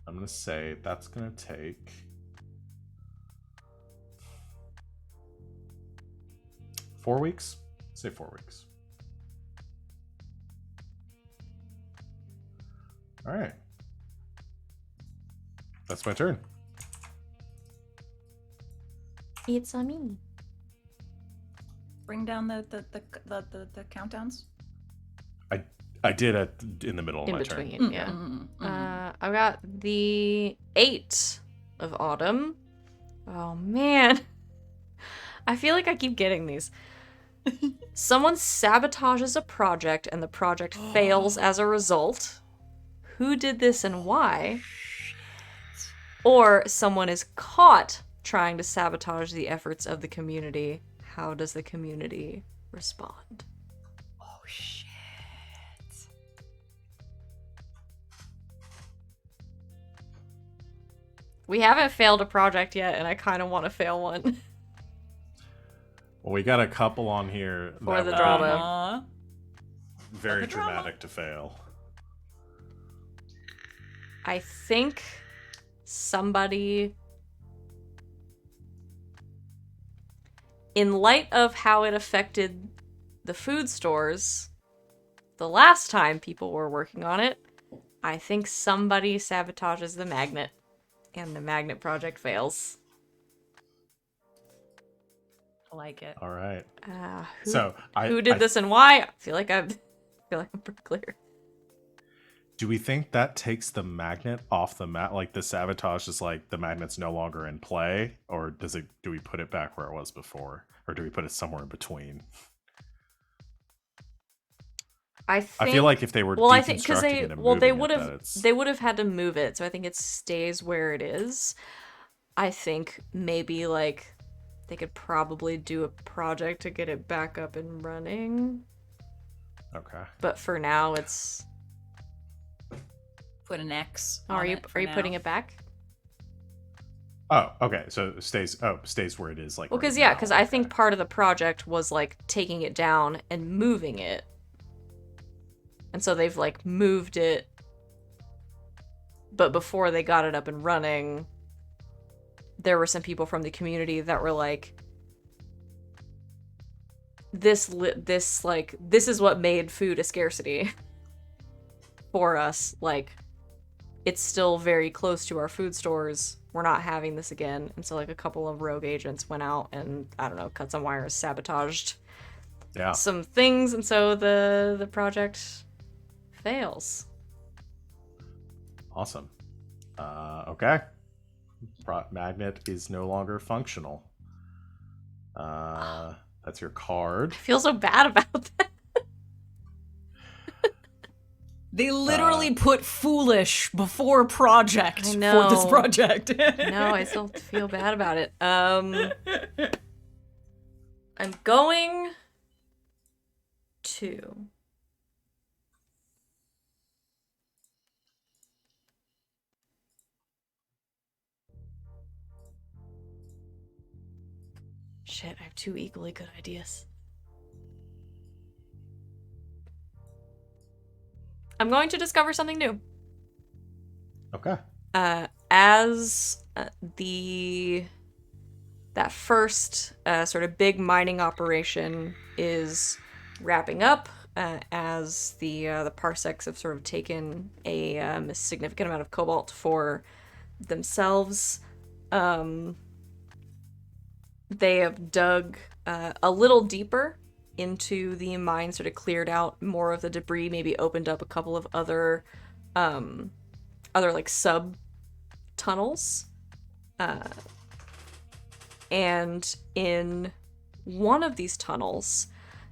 I'm gonna say that's gonna take 4 weeks. Say 4 weeks. All right. That's my turn. It's on me. Bring down the countdowns. I did in the middle of In my between, turn. yeah. I've got the 8 of autumn. Oh man. I feel like I keep getting these. Someone sabotages a project and the project fails as a result. Who did this and why? Or someone is caught trying to sabotage the efforts of the community. How does the community respond? Oh shit. We haven't failed a project yet, and I kind of want to fail one. Well, we got a couple on here For that the would drama. be very For the drama. dramatic to fail. I think somebody, in light of how it affected the food stores the last time people were working on it, I think somebody sabotages the magnet and the magnet project fails. I like it. All right. Who, So who did this and why? I feel like I'm pretty clear. Do we think that takes the magnet off the map? Like the sabotage is like the magnet's no longer in play, or do we put it back where it was before, or do we put it somewhere in between? I feel like if they were I think because deconstructing it and moving they would have had to move it, so I think it stays where it is. I think maybe like they could probably do a project to get it back up and running. Okay. But for now, it's. Put an X. Are you putting it back? Oh, okay. So it stays where it is. Like. Well, right because now. I think part of the project was like taking it down and moving it, and so they've like moved it. But before they got it up and running, there were some people from the community that were like, this is what made food a scarcity for us. Like, it's still very close to our food stores. We're not having this again. And so, like, a couple of rogue agents went out and, I don't know, cut some wires, sabotaged some things, and so the project fails. Awesome. Okay. Magnet is no longer functional. That's your card. I feel so bad about that. They literally put foolish before project I know. for this project. No, I still feel bad about it. I'm going to shit, I have two equally good ideas. I'm going to discover something new. Okay. As that first sort of big mining operation is wrapping up, as the parsecs have sort of taken a significant amount of cobalt for themselves, they have dug a little deeper into the mine, sort of cleared out more of the debris, maybe opened up a couple of other like sub tunnels, and in one of these tunnels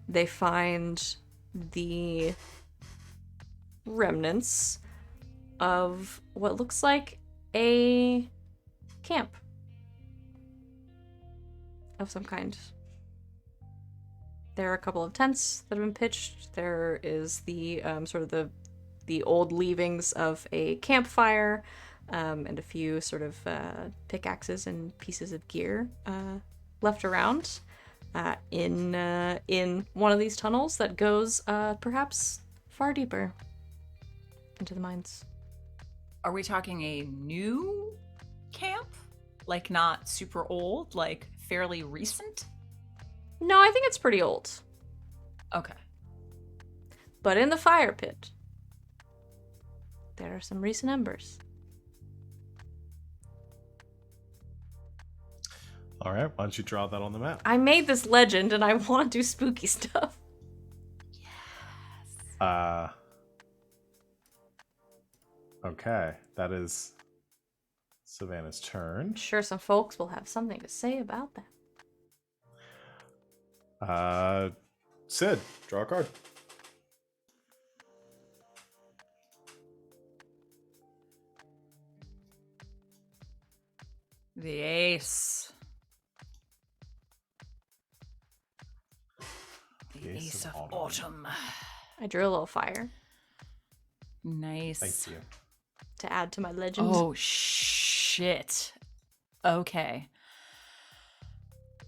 they find the remnants of what looks like a camp of some kind. There are a couple of tents that have been pitched. There is the sort of the old leavings of a campfire, and a few sort of pickaxes and pieces of gear left around in one of these tunnels that goes perhaps far deeper into the mines. Are we talking a new camp? Like, not super old, like fairly recent? No, I think it's pretty old. Okay. But in the fire pit, there are some recent embers. All right. Why don't you draw that on the map? I made this legend and I want to do spooky stuff. Yes. Okay. That is Savannah's turn. I'm sure some folks will have something to say about that. Sid, draw a card. The ace. The ace of autumn. I drew a little fire Nice. Thank you. to add to my legend. Oh, shit. Okay.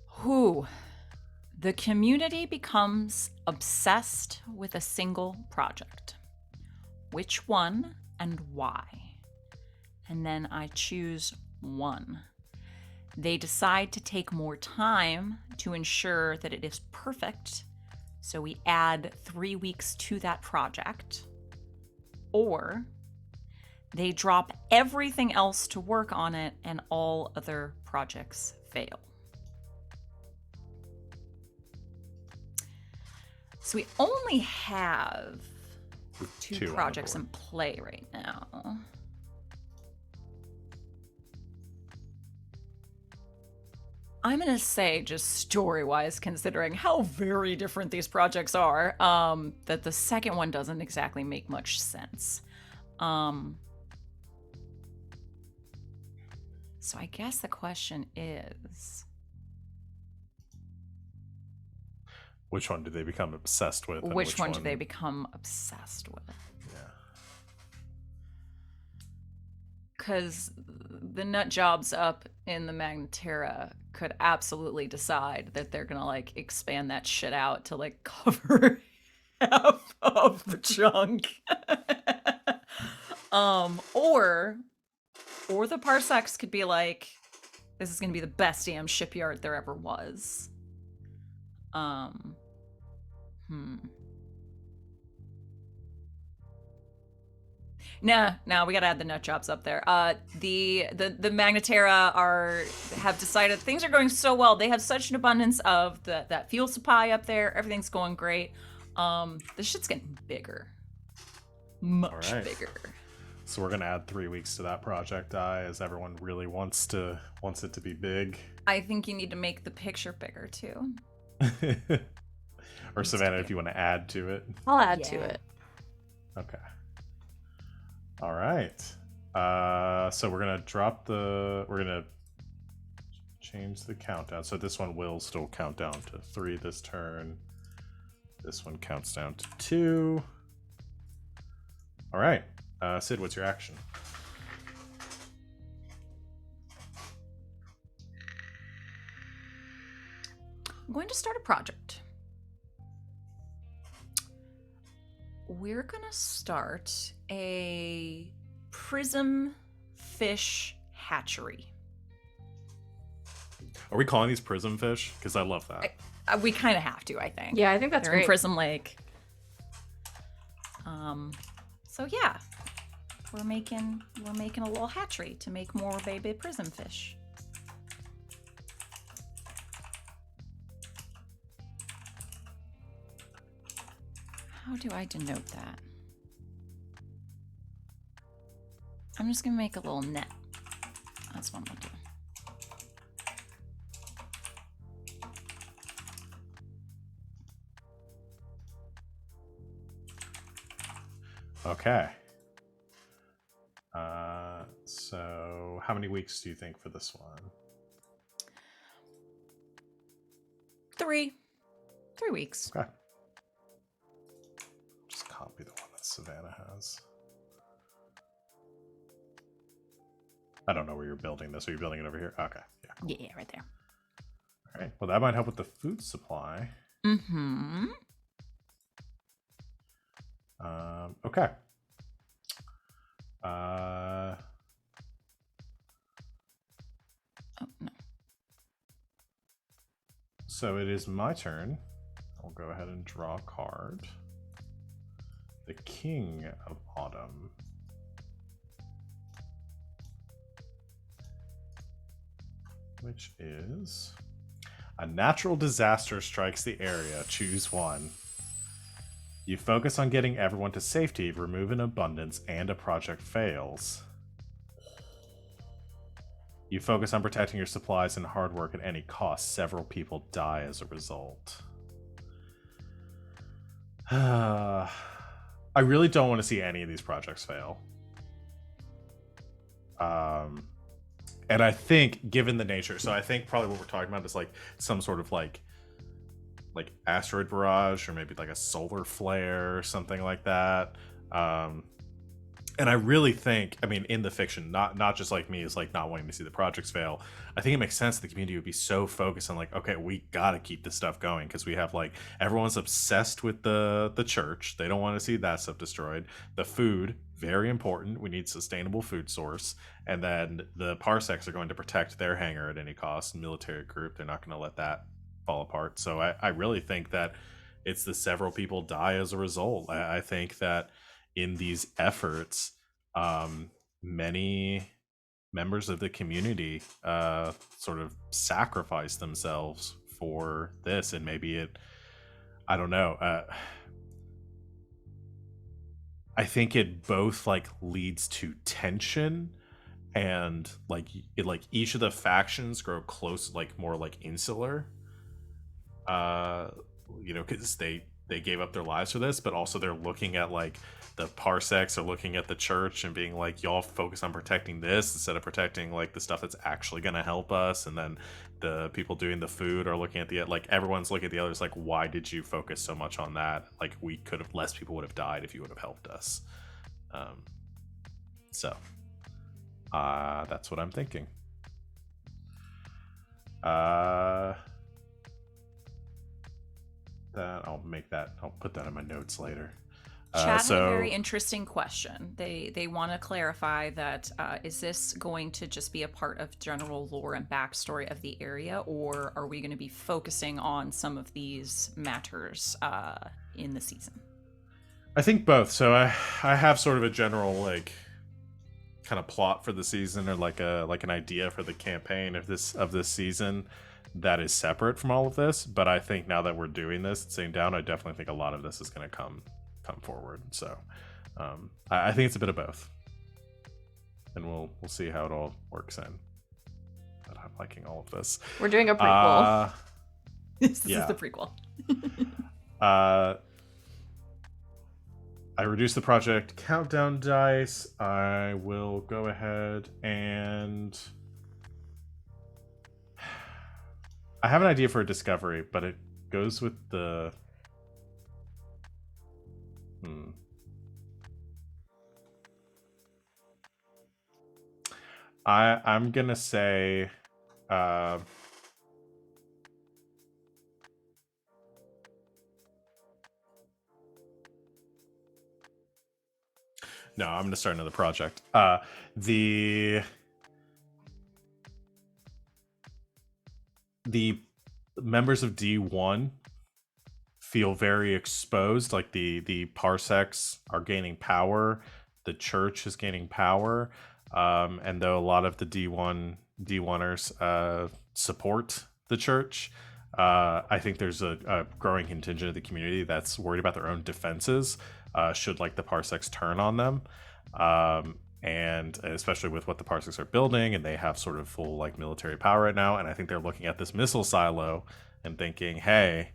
Who? The community becomes obsessed with a single project. Which one and why? And then I choose one. They decide to take more time to ensure that it is perfect, so we add 3 weeks to that project. Or they drop everything else to work on it and all other projects fail. So we only have two Two on the projects board. in play right now. I'm going to say, just story-wise, considering how very different these projects are, that the second one doesn't exactly make much sense. So I guess the question is... Which one do they become obsessed with? and Which one do they become obsessed with? Yeah. Because the nut jobs up in the Magnetera could absolutely decide that they're gonna like expand that shit out to like cover half of the chunk. Or the Parsecs could be like, this is gonna be the best damn shipyard there ever was. Nah, we gotta add the nut jobs up there. The Magnetera have decided things are going so well. They have such an abundance of that fuel supply up there. Everything's going great. The shit's getting bigger, much bigger. So we're gonna add 3 weeks to that project, as everyone really wants it to be big. I think you need to make the picture bigger too. Or Savannah, if you want to add to it. I'll add to it. Okay. All right. So we're gonna change the countdown. So this one will still count down to 3 this turn. This one counts down to 2. All right. Sid, what's your action? I'm going to start a project. We're gonna start a prism fish hatchery. Are we calling these prism fish? Because I love that. We kind of have to, I think. Yeah, I think that's They're in great. Prism Lake. So yeah, we're making a little hatchery to make more baby prism fish. How do I denote that? I'm just gonna make a little net. That's what I'm gonna do. Okay. So how many weeks do you think for this one? 3 weeks. Okay. Just copy the one that Savannah has. I don't know where you're building this. Are you building it over here? Okay. Yeah. Yeah, right there. All right. Well, that might help with the food supply. Mm-hmm. Okay. Oh, no. So it is my turn. I'll go ahead and draw a card. The King of Autumn. Which is... A natural disaster strikes the area. Choose one. You focus on getting everyone to safety, remove an abundance, and a project fails. You focus on protecting your supplies and hard work at any cost. Several people die as a result. I really don't want to see any of these projects fail. And I think, given the nature, so I think probably what we're talking about is like some sort of like asteroid barrage, or maybe like a solar flare or something like that. And I really think, I mean, in the fiction, not just like me is like not wanting to see the projects fail. I think it makes sense that the community would be so focused on like, okay, we gotta keep this stuff going because we have like everyone's obsessed with the church. They don't want to see that stuff destroyed. The food, very important. We need sustainable food source. And then the parsecs are going to protect their hangar at any cost. Military group, they're not going to let that fall apart. So I really think that it's the several people die as a result. I think that in these efforts, many members of the community sort of sacrifice themselves for this, and maybe it, I don't know, I think it both like leads to tension and like it, like each of the factions grow close, like more like insular, you know, because they gave up their lives for this, but also they're looking at like the parsecs are looking at the church and being like, y'all focus on protecting this instead of protecting like the stuff that's actually going to help us. And then the people doing the food are looking at the, like everyone's looking at the others like, why did you focus so much on that? Like we could have, less people would have died if you would have helped us. So that's what I'm thinking. That I'll put that in my notes later. Chat So had a very interesting question. They want to clarify that is this going to just be a part of general lore and backstory of the area, or are we going to be focusing on some of these matters in the season? I think both. So I have sort of a general like kind of plot for the season, or like an idea for the campaign of this season that is separate from all of this. But I think now that we're doing this, sitting down, I definitely think a lot of this is going to come forward. So I think it's a bit of both, and we'll see how it all works in. But I'm liking all of this. We're doing a prequel. This Yeah. is the prequel. I reduced the project countdown dice. I will go ahead and I have an idea for a discovery, but it goes with the I'm gonna say no, I'm gonna start another project. The members of D1 feel very exposed. Like the parsecs are gaining power, the church is gaining power, and though a lot of the D1ers support the church, I think there's a growing contingent of the community that's worried about their own defenses should like the parsecs turn on them. And especially with what the parsecs are building, and they have sort of full like military power right now, and I think they're looking at this missile silo and thinking, hey,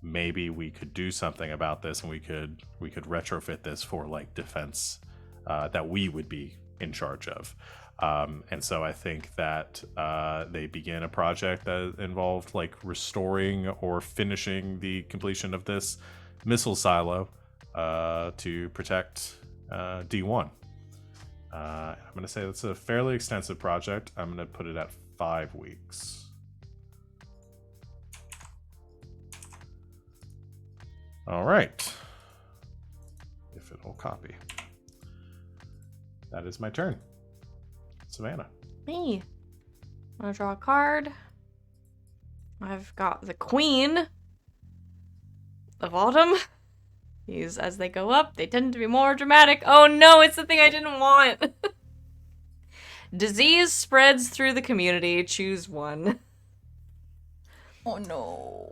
maybe we could do something about this, and we could retrofit this for like defense that we would be in charge of. And so I think that they begin a project that involved like restoring or finishing the completion of this missile silo to protect D1. I'm going to say that's a fairly extensive project. I'm going to put it at 5 weeks. All right. If it'll copy. That is my turn. Savannah. Me. I'm gonna draw a card. I've got the Queen of Autumn. These, as they go up, they tend to be more dramatic. Oh no, it's the thing I didn't want. Disease spreads through the community. Choose one. Oh no.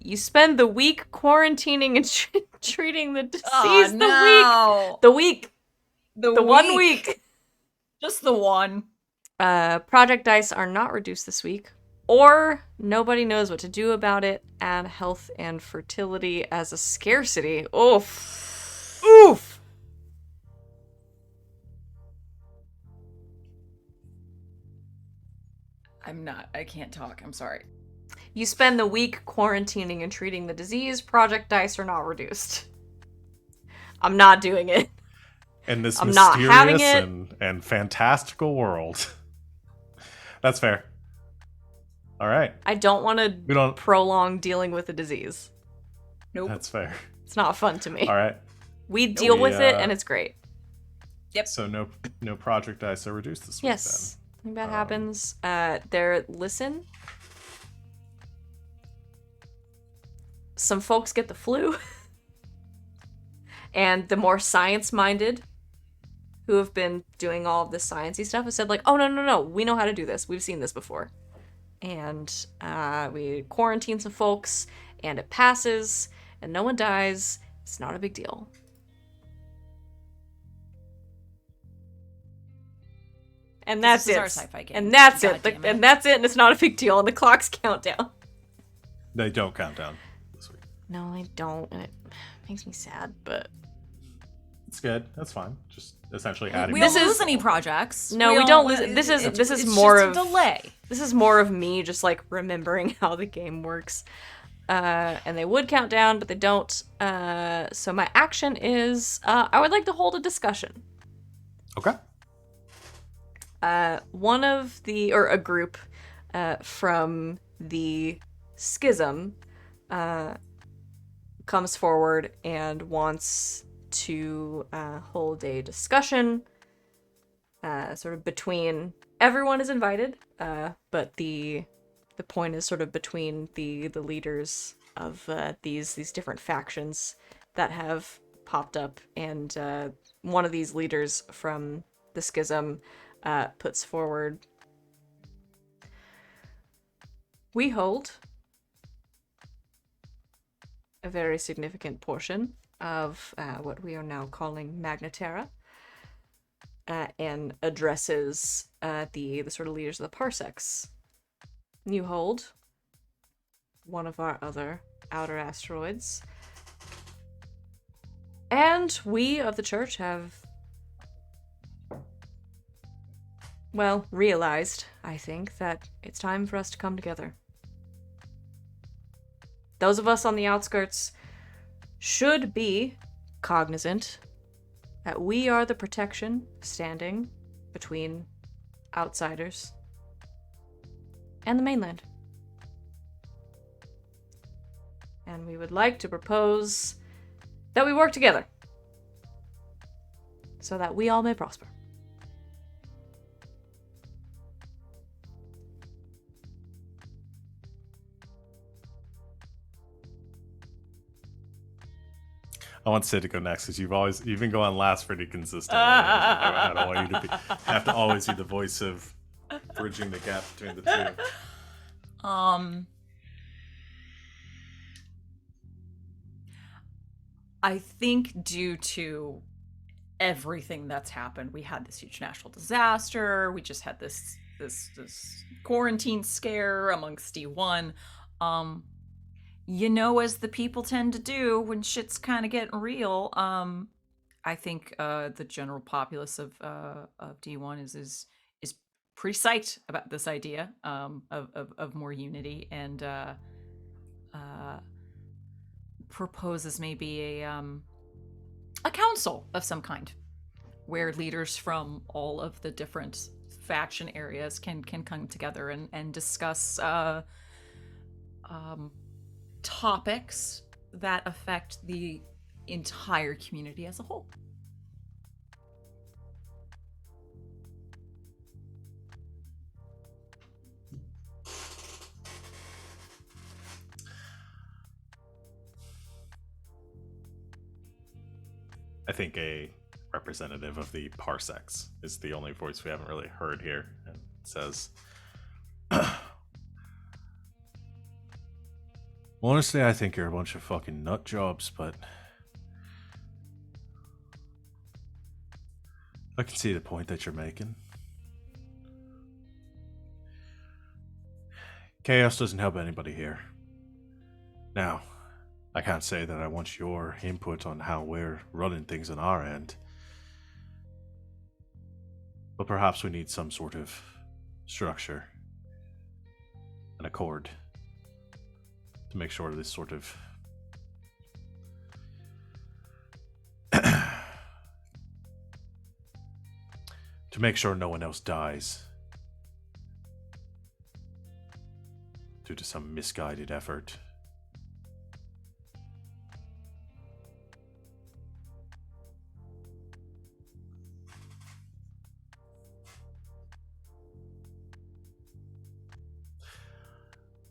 You spend the week quarantining and treating the disease. Oh, no. The week. The 1 week. Just the one. Project dice are not reduced this week. Or nobody knows what to do about it. Add health and fertility as a scarcity. Oof. Oof. I can't talk. I'm sorry. You spend the week quarantining and treating the disease. Project dice are not reduced. I'm not doing it. In this I'm not having mysterious and fantastical world. That's fair. All right. I don't want to prolong dealing with the disease. Nope. That's fair. It's not fun to me. All right. We deal with it, and it's great. Yep. So no project dice are reduced this week. Yes. I think that happens. Listen. Some folks get the flu. And the more science-minded who have been doing all of this sciencey stuff have said, like, oh, no, we know how to do this. We've seen this before. And we quarantine some folks, and it passes, and no one dies. It's not a big deal. And that's This is it. our sci-fi game. And that's God it. damn it. And that's it, and it's not a big deal, and the clocks count down. They don't count down this week. No, I don't, and it makes me sad, but... It's good. That's fine. Just essentially adding. We This don't is- lose any projects. No, we don't lose. This is it's more just of a delay. This is more of me just like remembering how the game works. And they would count down, but they don't. So my action is I would like to hold a discussion. Okay. One of the or a group from the schism comes forward and wants to hold a discussion sort of between everyone is invited, but the point is sort of between the leaders of these different factions that have popped up, and one of these leaders from the schism puts forward, we hold a very significant portion of what we are now calling Magna Terra, and addresses the sort of leaders of the parsecs. You hold one of our other outer asteroids, and we of the church have, well, realized, I think, that it's time for us to come together. Those of us on the outskirts should be cognizant that we are the protection standing between outsiders and the mainland. And we would like to propose that we work together so that we all may prosper. I want Sid to go next because you've been going last pretty consistently. I don't want you to have to always be the voice of bridging the gap between the two. I think due to everything that's happened, we had this huge national disaster. We just had this quarantine scare amongst D1. As the people tend to do when shit's kind of getting real. I think the general populace of D1 is pretty psyched about this idea of more unity, and proposes maybe a council of some kind where leaders from all of the different faction areas can come together and discuss topics that affect the entire community as a whole. I think a representative of the parsecs is the only voice we haven't really heard here, and says, honestly, I think you're a bunch of fucking nut jobs, but I can see the point that you're making. Chaos doesn't help anybody here. Now, I can't say that I want your input on how we're running things on our end, but perhaps we need some sort of structure, an accord, to make sure this sort of to make sure no one else dies due to some misguided effort.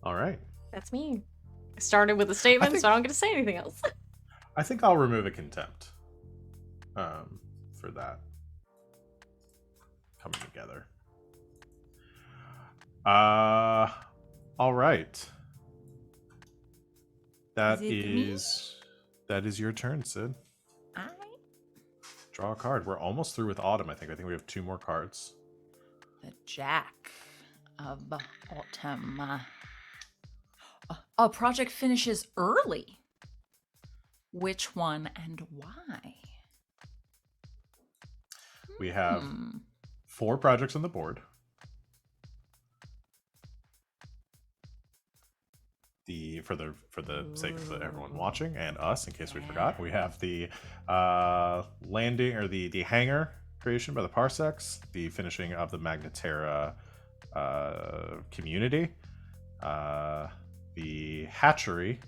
All right. That's me. I started with a statement, so I don't get to say anything else. I think I'll remove a contempt for that coming together. All right. That is your turn, Sid. All right. Draw a card. We're almost through with Autumn, I think. I think we have 2 more cards. The Jack of Autumn. A project finishes early. Which one and why? We have 4 projects on the board. For the sake of everyone watching and us, in case we forgot, we have the landing, or the hangar creation by the parsecs, the finishing of the Magna Terra community, the hatchery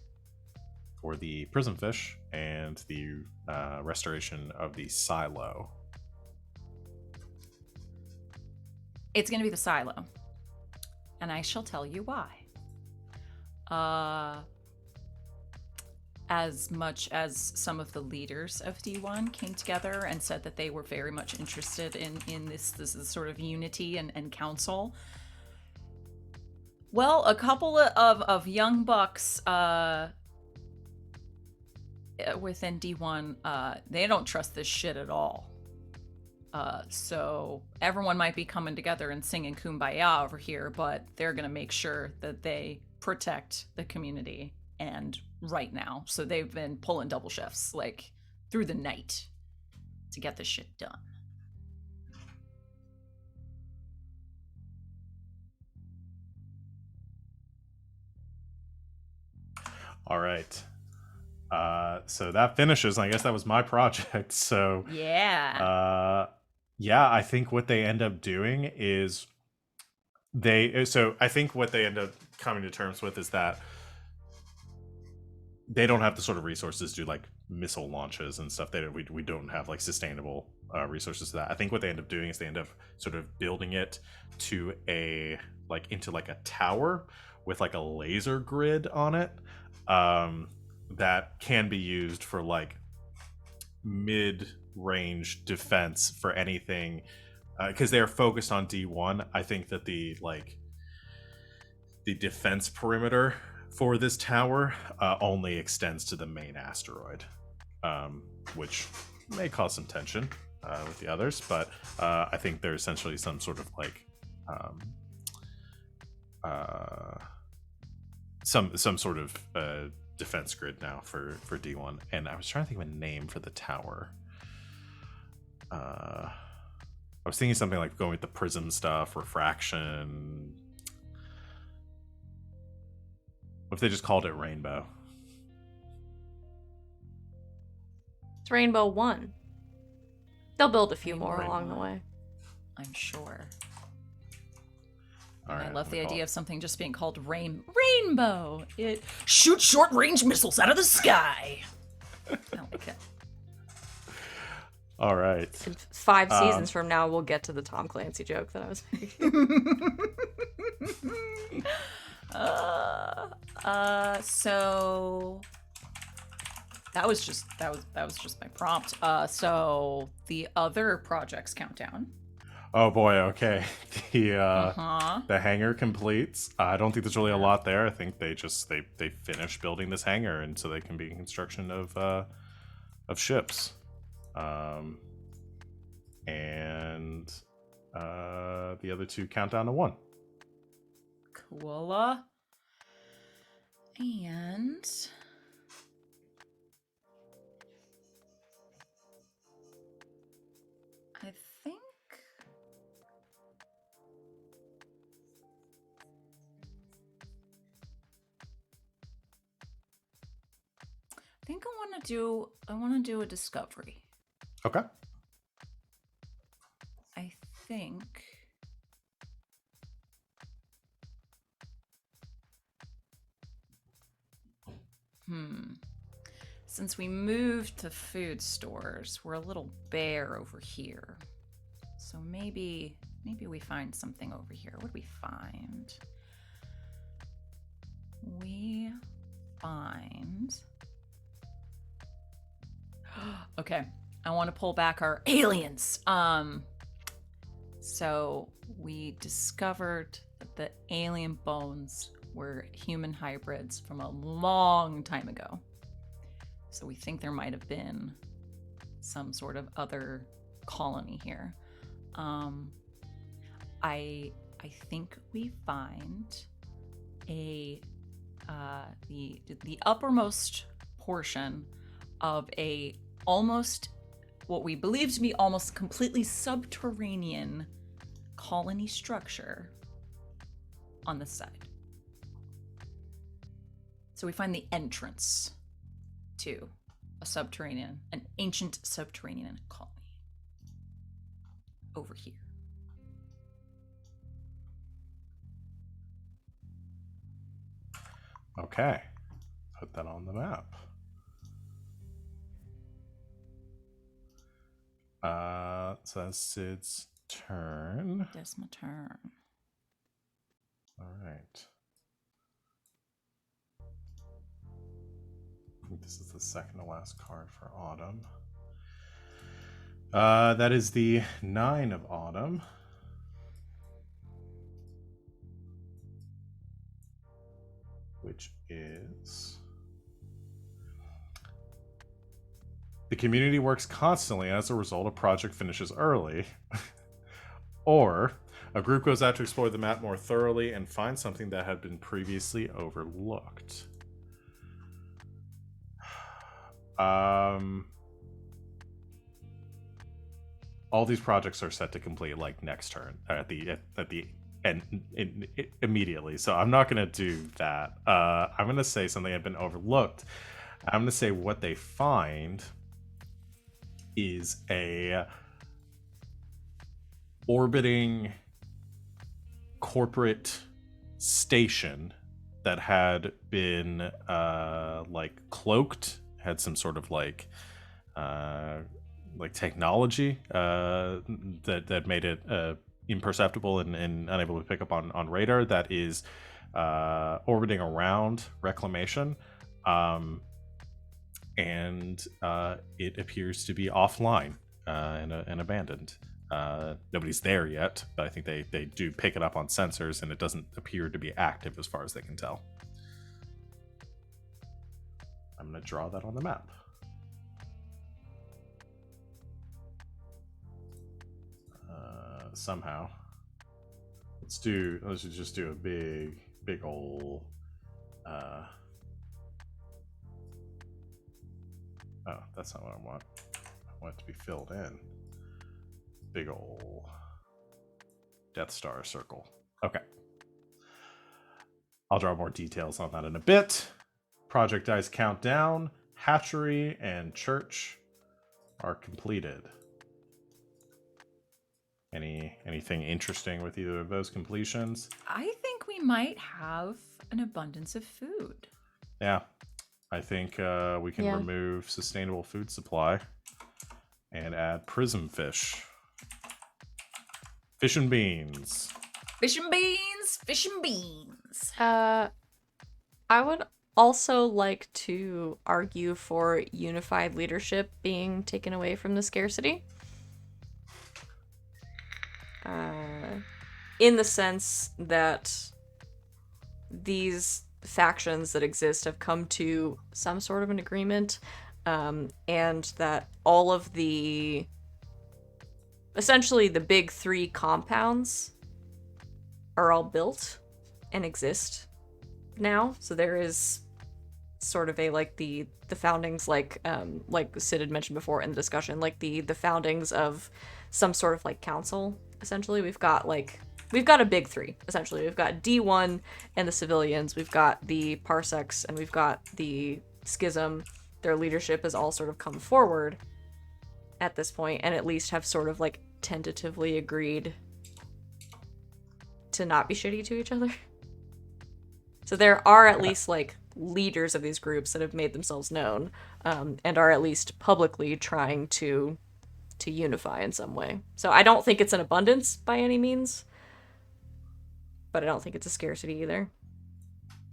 for the prismfish and the restoration of the silo. It's going to be the silo. And I shall tell you why. As much as some of the leaders of D1 came together and said that they were very much interested in this sort of unity and council, well, a couple of young bucks within D1, they don't trust this shit at all. So everyone might be coming together and singing Kumbaya over here, but they're going to make sure that they protect the community and right now. So they've been pulling double shifts, like, through the night to get this shit done. All right. So that finishes. I guess that was my project. So Yeah. yeah, I think what they end up doing is I think what they end up coming to terms with is that they don't have the sort of resources to do like missile launches and stuff. We don't have like sustainable resources to that. I think what they end up doing is they end up sort of building it to into a tower with like a laser grid on it that can be used for like mid-range defense for anything, because they're focused on D1. I think that the defense perimeter for this tower only extends to the main asteroid, which may cause some tension with the others, but I think there's essentially some sort of like some sort of defense grid now for D1. And I was trying to think of a name for the tower. I was thinking something like going with the prism stuff, refraction. What if they just called it Rainbow? It's Rainbow 1. They'll build a few more Rainbow. along the way. I'm sure. All right, I love the I'm gonna idea of something just being called Rainbow. It shoots short-range missiles out of the sky. I like it. All right. In 5 seasons from now, we'll get to the Tom Clancy joke that I was making. So that was just my prompt. So the other projects countdown. Oh boy, okay. The hangar completes. I don't think there's really a lot there. I think they finished building this hangar, and so they can begin construction of ships. And the other two count down to 1. Cool. And I think I want to do a discovery. Okay. I think since we moved to food stores, we're a little bare over here. So maybe we find something over here. What do we find? We find... Okay, I want to pull back our aliens. So we discovered that the alien bones were human hybrids from a long time ago. So we think there might have been some sort of other colony here. I think we find the uppermost portion of a almost what we believe to be almost completely subterranean colony structure on this side. So we find the entrance to an ancient subterranean colony over here. Okay. Put that on the map. So that's Sid's turn. That's my turn. All right. I think this is the second to last card for Autumn. That is the 9 of Autumn. Which is... The community works constantly, and as a result, a project finishes early. Or a group goes out to explore the map more thoroughly and find something that had been previously overlooked. All these projects are set to complete like next turn at the end immediately. So I'm not gonna do that. I'm gonna say something had been overlooked. I'm gonna say what they find is a orbiting corporate station that had been like cloaked, had some sort of like technology that made it imperceptible and unable to pick up on radar, that is orbiting around Reclamation, and it appears to be offline and abandoned. Nobody's there yet, but I think they do pick it up on sensors, and it doesn't appear to be active as far as they can tell. I'm going to draw that on the map. Somehow. Let's just do a big ol' oh, that's not what I want. I want it to be filled in. Big ol' Death Star circle. Okay. I'll draw more details on that in a bit. Project Dice Countdown, Hatchery, and Church are completed. Anything interesting with either of those completions? I think we might have an abundance of food. Yeah. I think we can remove sustainable food supply and add prism fish. Fish and beans. Fish and beans, fish and beans. I would also like to argue for unified leadership being taken away from the scarcity. In the sense that these factions that exist have come to some sort of an agreement, and that all of the, essentially the big 3 compounds are all built and exist now. So there is sort of a, like, the foundings, like Sid had mentioned before in the discussion, like the foundings of some sort of like council. Essentially, we've got a big 3. Essentially, we've got D1 and the civilians. We've got the Parsecs, and we've got the Schism. Their leadership has all sort of come forward at this point, and at least have sort of like tentatively agreed to not be shitty to each other. So there are at least like leaders of these groups that have made themselves known, and are at least publicly trying to unify in some way. So I don't think it's an abundance by any means, but I don't think it's a scarcity either.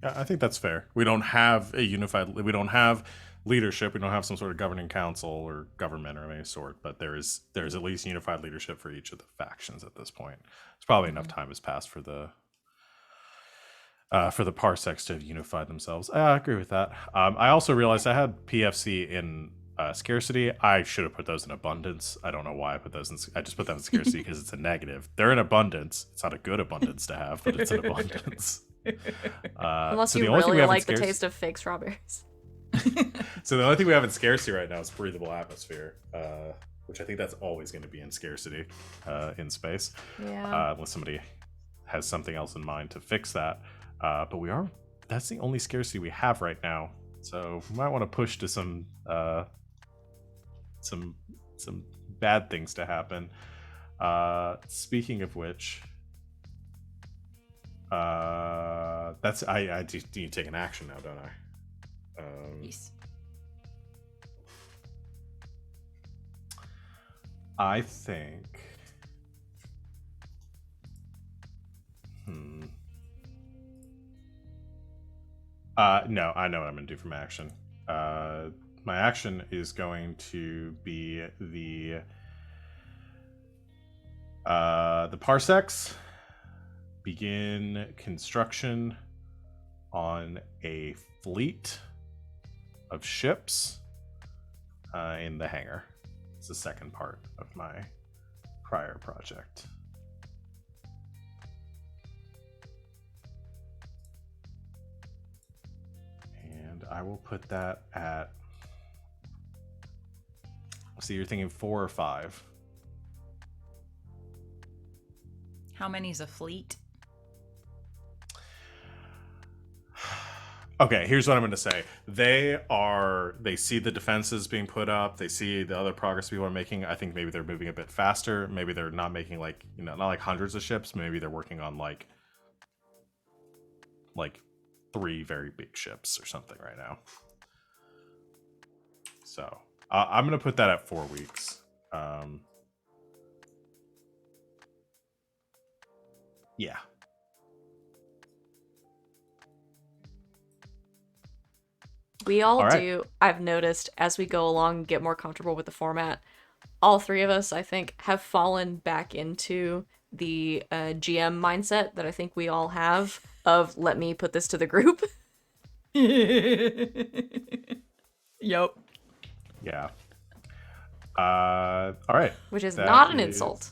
Yeah, I think that's fair. We don't have a unified, we don't have leadership, we don't have some sort of governing council or government or any sort, but there's at least unified leadership for each of the factions at this point. It's probably enough time has passed for the Parsecs to have unified themselves. I agree with that. I also realized I had PFC in scarcity. I should have put those in abundance. I don't know why I put those in. I just put them in scarcity because it's a negative. They're in abundance. It's not a good abundance to have, but it's an abundance. Unless so you the only thing we really have in like the taste of fake strawberries. So the only thing we have in scarcity right now is breathable atmosphere, which I think that's always going to be in scarcity in space. Yeah. Unless somebody has something else in mind to fix that. But that's the only scarcity we have right now. So we might want to push to some bad things to happen. Speaking of which, that's I do need to take an action now, don't I? Yes. I think. No, I know what I'm going to do for my action. My action is going to be the parsecs begin construction on a fleet of ships in the hangar. It's the second part of my prior project. And I will put that at... So you're thinking 4 or 5? How many's a fleet? Okay, here's what I'm going to say. They see the defenses being put up. They see the other progress people are making. I think maybe they're moving a bit faster. Maybe they're not making not like hundreds of ships. Maybe they're working on like 3 very big ships or something right now. So I'm going to put that at 4 weeks. Yeah. We all right. do. I've noticed as we go along and get more comfortable with the format, all 3 of us, I think, have fallen back into the GM mindset that I think we all have of let me put this to the group. Yep. Yeah. All right. Which is That not an is- insult.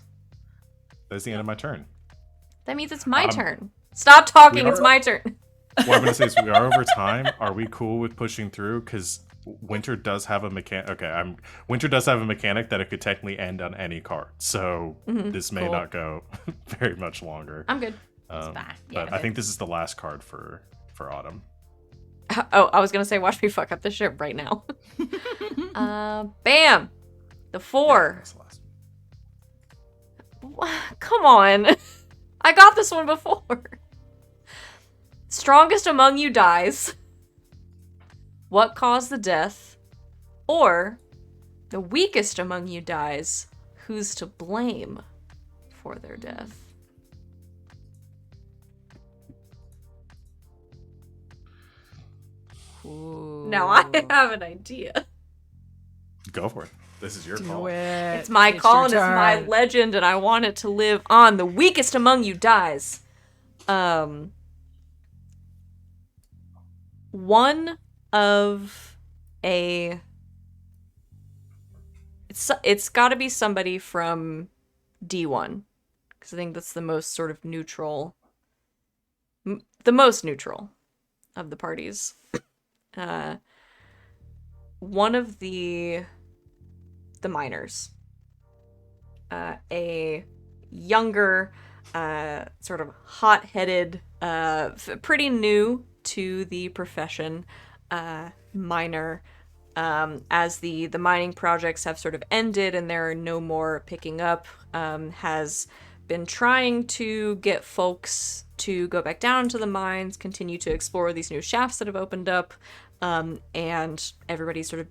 That's the end of my turn. That means it's my turn. Stop talking, we it's are- my turn. What I'm going to say is we are over time. Are we cool with pushing through? Because Winter does have a mechanic. Okay, Winter does have a mechanic that it could technically end on any card. So this may cool. not go very much longer. I'm good. fine. But Yeah. I think this is the last card for Autumn. Oh, I was gonna say watch me fuck up the ship right now. Bam! The 4. That's the last one. Come on. I got this one before. Strongest among you dies. What caused the death? Or the weakest among you dies. Who's to blame for their death? Ooh. Now I have an idea. Go for it. This is your call. Do it. It's my call and your it's my turn. legend and I want it to live on. The weakest among you dies. One of a... It's got to be somebody from D1. Because I think that's the most sort of neutral... The most neutral of the parties. One of the miners. A younger, sort of hot-headed, pretty new to the profession miner. As the mining projects have sort of ended and there are no more picking up, has been trying to get folks to go back down to the mines, continue to explore these new shafts that have opened up, and everybody's sort of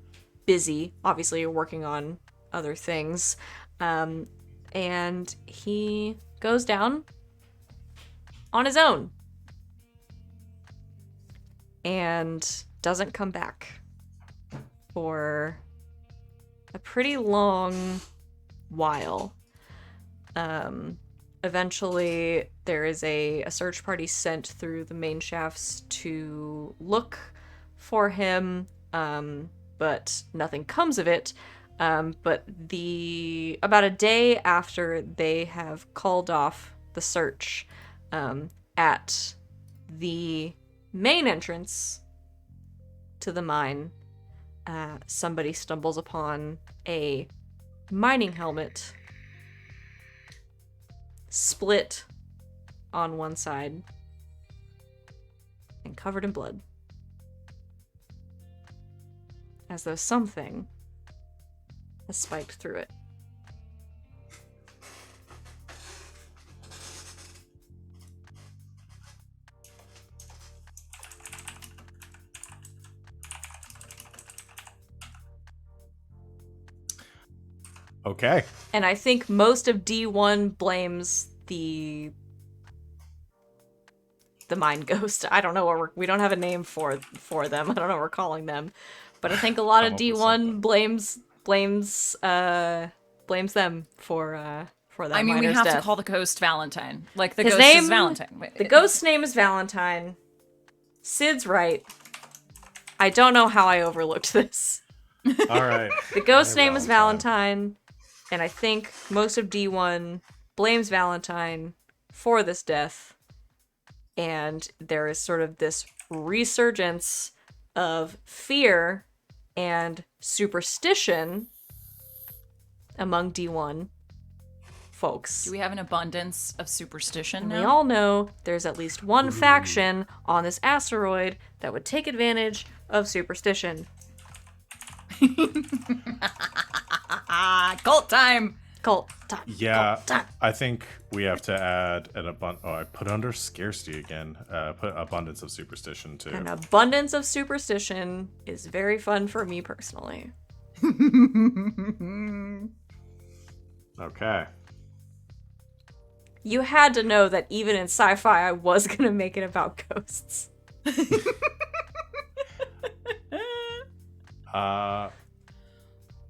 busy. Obviously, you're working on other things. And he goes down on his own and doesn't come back for a pretty long while. Eventually, there is a search party sent through the main shafts to look for him, but nothing comes of it. But about a day after they have called off the search, at the main entrance to the mine, somebody stumbles upon a mining helmet split on one side and covered in blood, as though something has spiked through it. Okay. And I think most of D1 blames the Mind Ghost. I don't know what we don't have a name for them. I don't know what we're calling them. But I think a lot of Come up with D1 something. blames them for that I mean, we miner's have death. to call the ghost Valentine. Like, the His ghost name, is Valentine. The ghost's name is Valentine. Sid's right. I don't know how I overlooked this. All right. The ghost's name is Valentine, and I think most of D1 blames Valentine for this death. And there is sort of this resurgence of fear and superstition among D1 folks. Do we have an abundance of superstition And now? we all know there's at least one faction on this asteroid that would take advantage of superstition. Cult time! Cult time. Yeah, Cult time. I think we have to add an abundance. Oh, I put under scarcity again. Put abundance of superstition too. An abundance of superstition is very fun for me personally. Okay. You had to know that even in sci-fi, I was gonna make it about ghosts.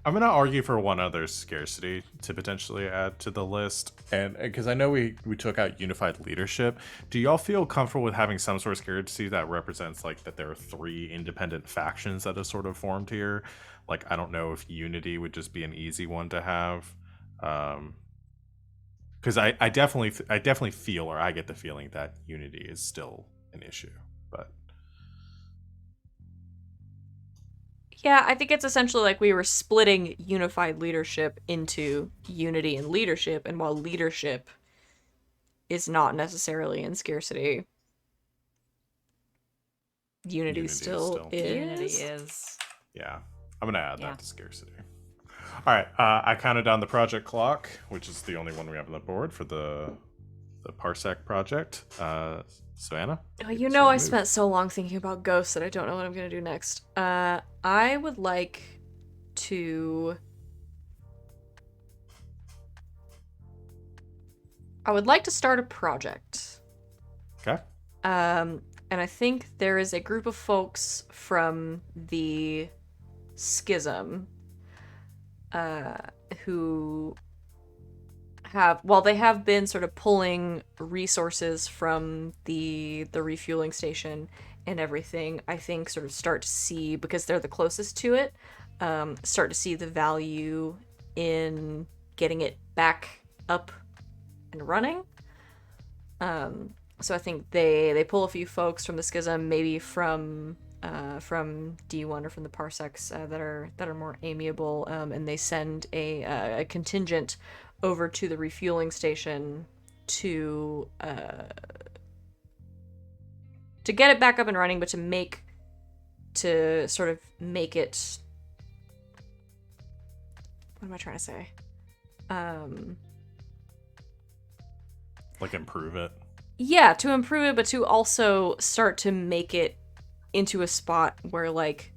I'm gonna argue for one other scarcity to potentially add to the list, and because I know we took out unified leadership. Do y'all feel comfortable with having some sort of scarcity that represents like that there are 3 independent factions that have sort of formed here? Like, I don't know if unity would just be an easy one to have, because I definitely feel, or I get the feeling that unity is still an issue, but. Yeah, I think it's essentially like we were splitting unified leadership into unity and leadership, and while leadership is not necessarily in scarcity, unity still is. Unity is. Yeah, I'm gonna add Yeah. that to scarcity. All right, I counted down the project clock, which is the only one we have on the board for the Parsec project. Savannah? Oh, you know, I spent so long thinking about ghosts that I don't know what I'm gonna do next. I would like to. I would like to start a project. Okay. And I think there is a group of folks from the Schism who have, well, they have been sort of pulling resources from the refueling station and everything. I think sort of start to see, because they're the closest to it, start to see the value in getting it back up and running. So I think they pull a few folks from the Schism, maybe from D1 or from the Parsecs that are more amiable, and they send a contingent over to the refueling station to get it back up and running, but to sort of make it. What am I trying to say? Like improve it. Yeah, to improve it, but to also start to make it into a spot where, like,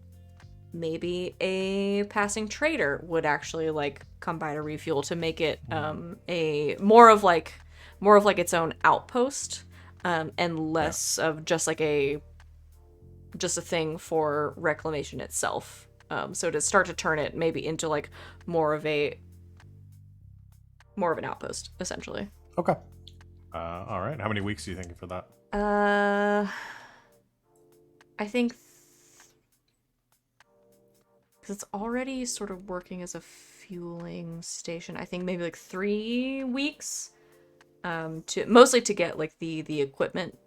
maybe a passing trader would actually, like, come by to refuel, to make it a more of like its own outpost, and less of just like a thing for reclamation itself. So to start to turn it maybe into like more of an outpost, essentially. Okay. All right. How many weeks are you thinking for that? I think because it's already sort of working as a fueling station, I think maybe like 3 weeks, mostly to get like the equipment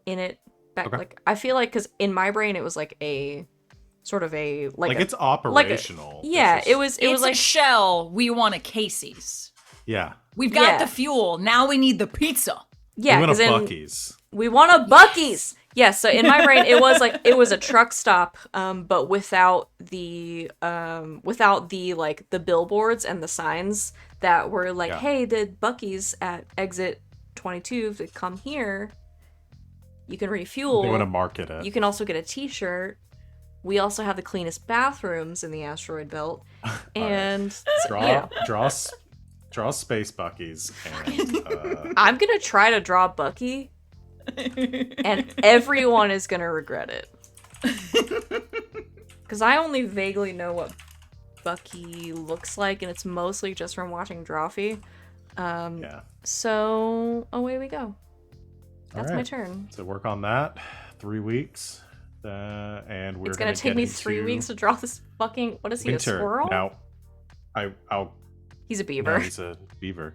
in it back. Okay. Like, I feel like, because in my brain it was like a sort of a like it's operational. yeah, it was It's like a shell. We want a Casey's. Yeah. We've got Yeah. the fuel. Now we need the pizza. yeah, We want because a in Buc-ee's. we want a Buc-ee's. Yes, so in my brain it was a truck stop, but without the like the billboards and the signs that were like, Yeah. hey, the Buc-ee's at exit 22, if they come here, you can refuel. They want to market it. You can also get a t-shirt. We also have the cleanest bathrooms in the asteroid belt. And draw space Buckies, and I'm gonna try to draw Bucky, and everyone is gonna regret it. Because I only vaguely know what Bucky looks like, and it's mostly just from watching Drawfee. yeah. So away we go. That's All my right. turn. So work on that. 3 weeks, and we're It's gonna take me 3 weeks to draw this fucking. What is he? winter. A squirrel? Now, I'll. He's a beaver. No, he's a beaver.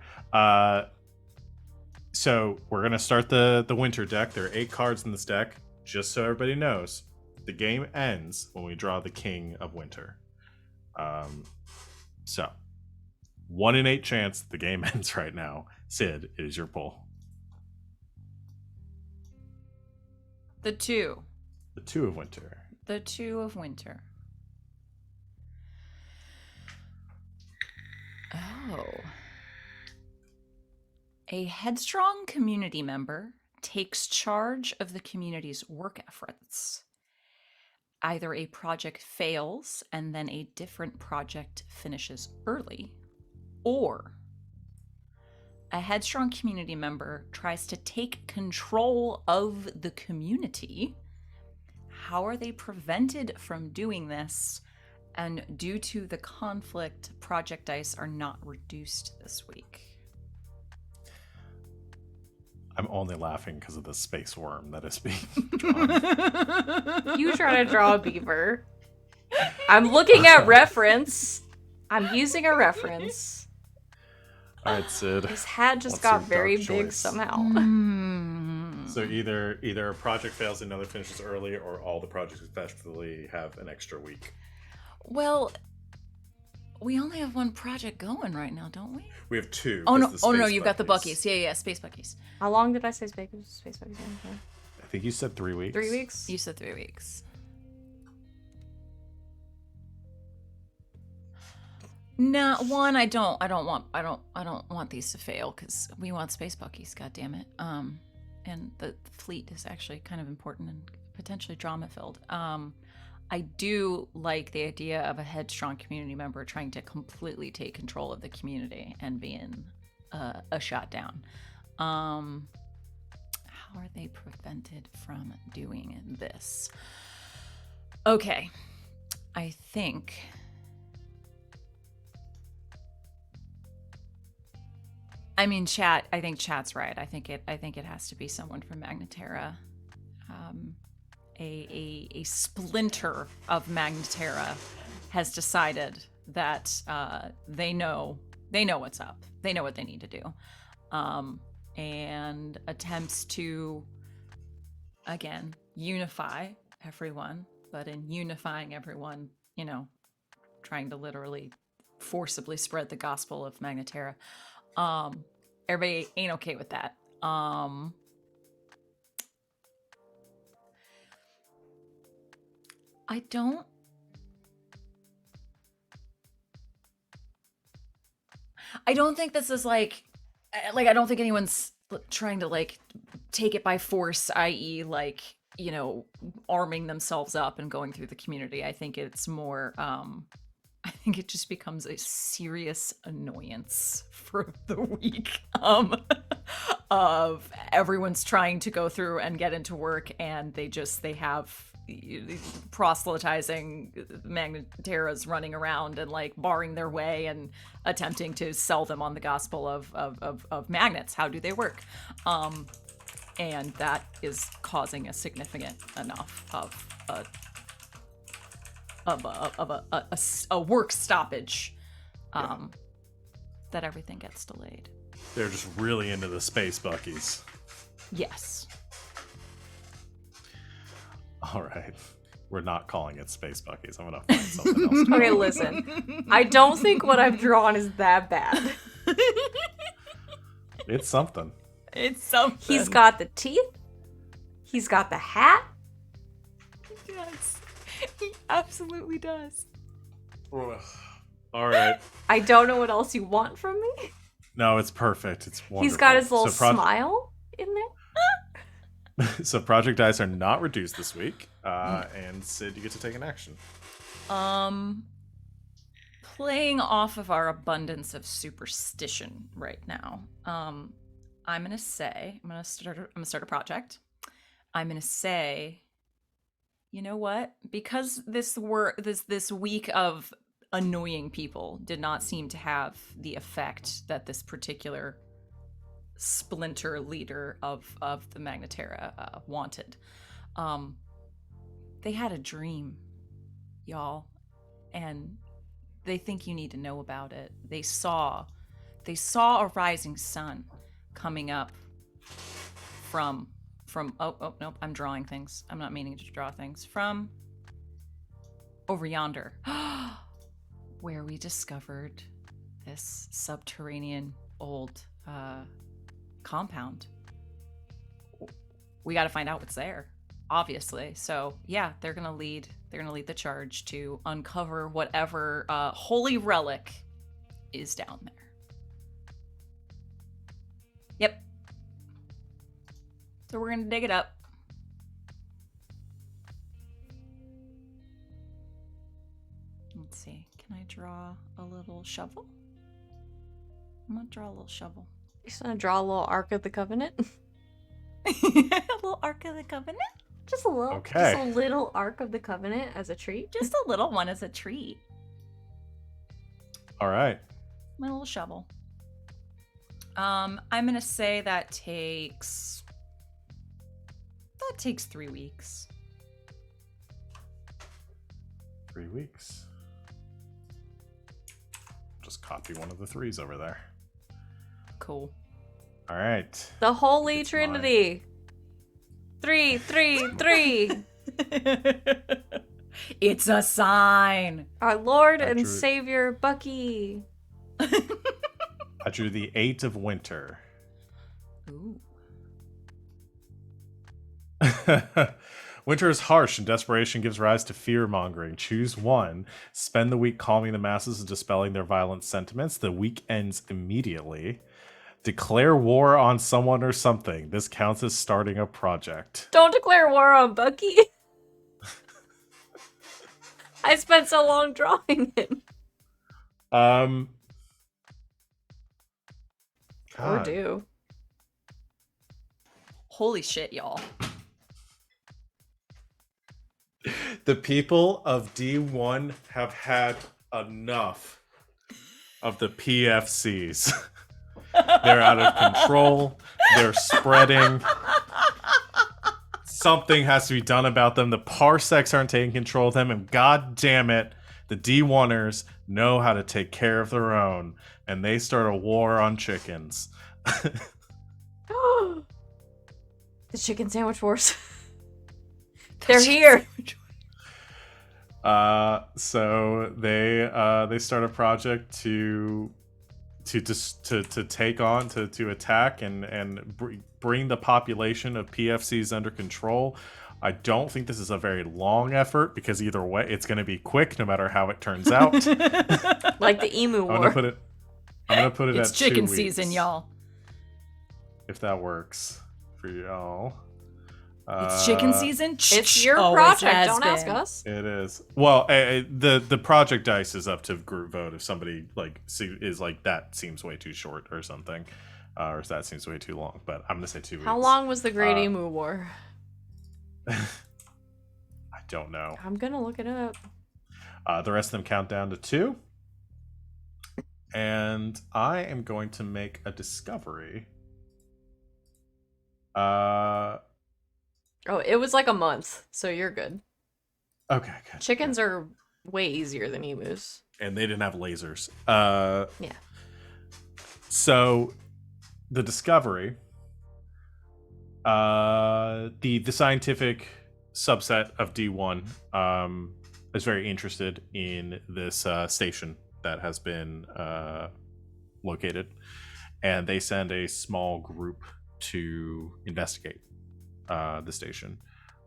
So we're gonna start the winter deck. There are 8 cards in this deck. Just so everybody knows, the game ends when we draw the King of Winter. So 1 in 8 chance the game ends right now. Sid, it is your pull. The 2. The 2 of Winter. The 2 of Winter. Oh. A headstrong community member takes charge of the community's work efforts. Either a project fails and then a different project finishes early, or a headstrong community member tries to take control of the community. How are they prevented from doing this? And due to the conflict, project dice are not reduced this week. I'm only laughing because of the space worm that is being drawn. You try to draw a beaver. I'm looking at reference. I'm using a reference. All right, Sid. His hat just What's got your very dark big choice? somehow. So either a project fails and another finishes early, or all the projects effectively have an extra week. Well, we only have one project going right now, don't we? We have 2. Oh no! It's the Oh no! Space You've got the Buckies. Buckies. Yeah, Space Buckies. How long did I say Space Buckies? I think you said 3 weeks. 3 weeks? You said 3 weeks. No, one. I don't want these to fail because we want Space Buckies. God damn it. And the fleet is actually kind of important and potentially drama filled. I do like the idea of a headstrong community member trying to completely take control of the community and being a shot down. How are they prevented from doing this? Okay, I think. I mean, chat. I think chat's right. I think it has to be someone from Magneterra. A splinter of Magneterra has decided that they know what's up. They know what they need to do, and attempts to again unify everyone. But in unifying everyone, trying to literally forcibly spread the gospel of Magneterra. Everybody ain't okay with that. I don't think this is like I don't think anyone's trying to take it by force, i.e. arming themselves up and going through the community. I think it's more I think it just becomes a serious annoyance for the week of everyone's trying to go through and get into work, and they have proselytizing Magneterras running around and barring their way and attempting to sell them on the gospel of magnets. How do they work? And that is causing a significant enough of a work stoppage that everything gets delayed. They're just really into the Space Buckies. Yes. All right. We're not calling it Space Buckies. I'm going to find something else. Okay, listen. I don't think what I've drawn is that bad. It's something. It's something. He's got the teeth. He's got the hat. Yes. He absolutely does. All right. I don't know what else you want from me. No, it's perfect. It's wonderful. He's got his little So smile in there. So project dice are not reduced this week, and Sid, you get to take an action. Playing off of our abundance of superstition right now, I'm gonna start a project. I'm gonna say, you know what? Because this week of annoying people did not seem to have the effect that this particular splinter leader of the Magnetera wanted. They had a dream, y'all, and they think you need to know about it. They saw a rising sun coming up from oh nope, I'm drawing things. I'm not meaning to draw things. From over yonder, where we discovered this subterranean old compound. We got to find out what's there, obviously. So yeah, they're gonna lead the charge to uncover whatever holy relic is down there. Yep. So we're gonna dig it up. Let's see. Can I draw a little shovel? I'm gonna draw a little shovel. You just want to draw a little Ark of the Covenant? A little Ark of the Covenant? Just a little. Okay. Just a little Ark of the Covenant as a treat. Just a little one as a treat. All right. My little shovel. I'm gonna say that takes 3 weeks. 3 weeks. Just copy one of the 3s over there. Cool. All right. The Holy It's Trinity. 3, 3, 3. It's a sign. Our Lord I and drew- Savior Bucky. I drew the 8 of winter. Ooh. Winter is harsh and desperation gives rise to fear-mongering. Choose one. Spend the week calming the masses and dispelling their violent sentiments. The week ends immediately. Declare war on someone or something. This counts as starting a project. Don't declare war on Bucky. I spent so long drawing him. God. Or do. Holy shit, y'all. The people of D1 have had enough of the PFCs. They're out of control. They're spreading. Something has to be done about them. The parsecs aren't taking control of them, and god damn it, the D1ers know how to take care of their own, and they start a war on chickens. The chicken sandwich wars. They're here. So they start a project to take on, to attack and bring the population of PFCs under control. I don't think this is a very long effort because either way it's going to be quick no matter how it turns out. Like the emu war. I'm gonna put it It's at chicken 2 weeks, season, y'all. if that works for y'all. It's chicken season. It's your Always project. has Don't ask been. us. It is. Well, the project dice is up to group vote. If somebody is like that seems way too short or something, or if that seems way too long. But I'm gonna say 2 weeks. How long was the Great Emu War? I don't know. I'm gonna look it up. The rest of them count down to 2, and I am going to make a discovery. Oh, it was like a month, so you're good. Okay, good. Chickens are way easier than emus. And they didn't have lasers. Yeah. So, the discovery, the scientific subset of D1 is very interested in this station that has been located, and they send a small group to investigate the station.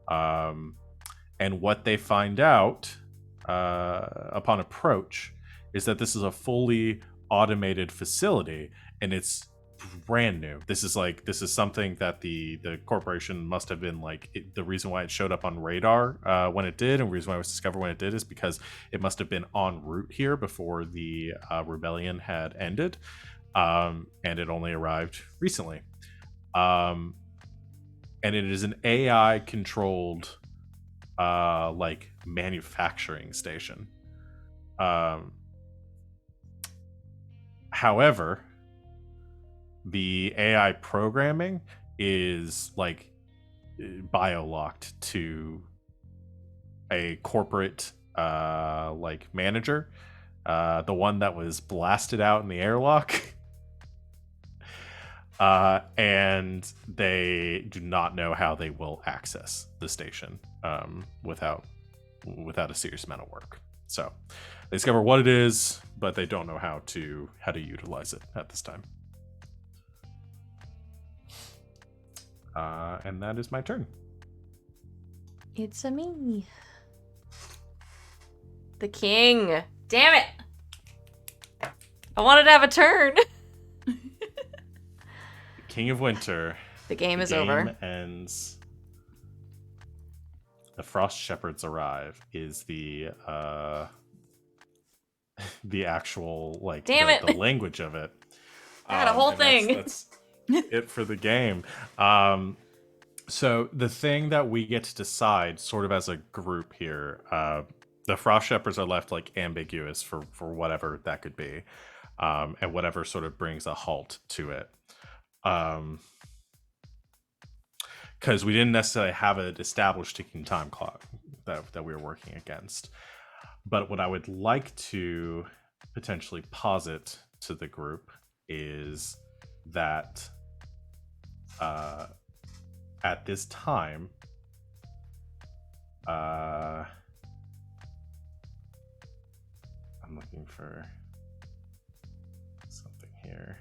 And what they find out upon approach is that this is a fully automated facility, and it's brand new. This is something that the corporation must have been like the reason why it showed up on radar when it did, and the reason why it was discovered when it did is because it must have been en route here before the rebellion had ended, and it only arrived recently. And it is an AI controlled like manufacturing station. However, the AI programming is like bio-locked to a corporate like manager, the one that was blasted out in the airlock. And they do not know how they will access the station without a serious amount of work. So they discover what it is, but they don't know how to utilize it at this time. And that is my turn. It's a me. The king. Damn it! I wanted to have a turn. King of Winter. The game is game over. Ends. The Frost Shepherds arrive is the actual like the language of it. God, a whole thing. That's it for the game. So the thing that we get to decide, sort of as a group here, the Frost Shepherds are left like ambiguous for whatever that could be, and whatever sort of brings a halt to it. Because we didn't necessarily have an established ticking time clock that we were working against. But what I would like to potentially posit to the group is that at this time, I'm looking for something here.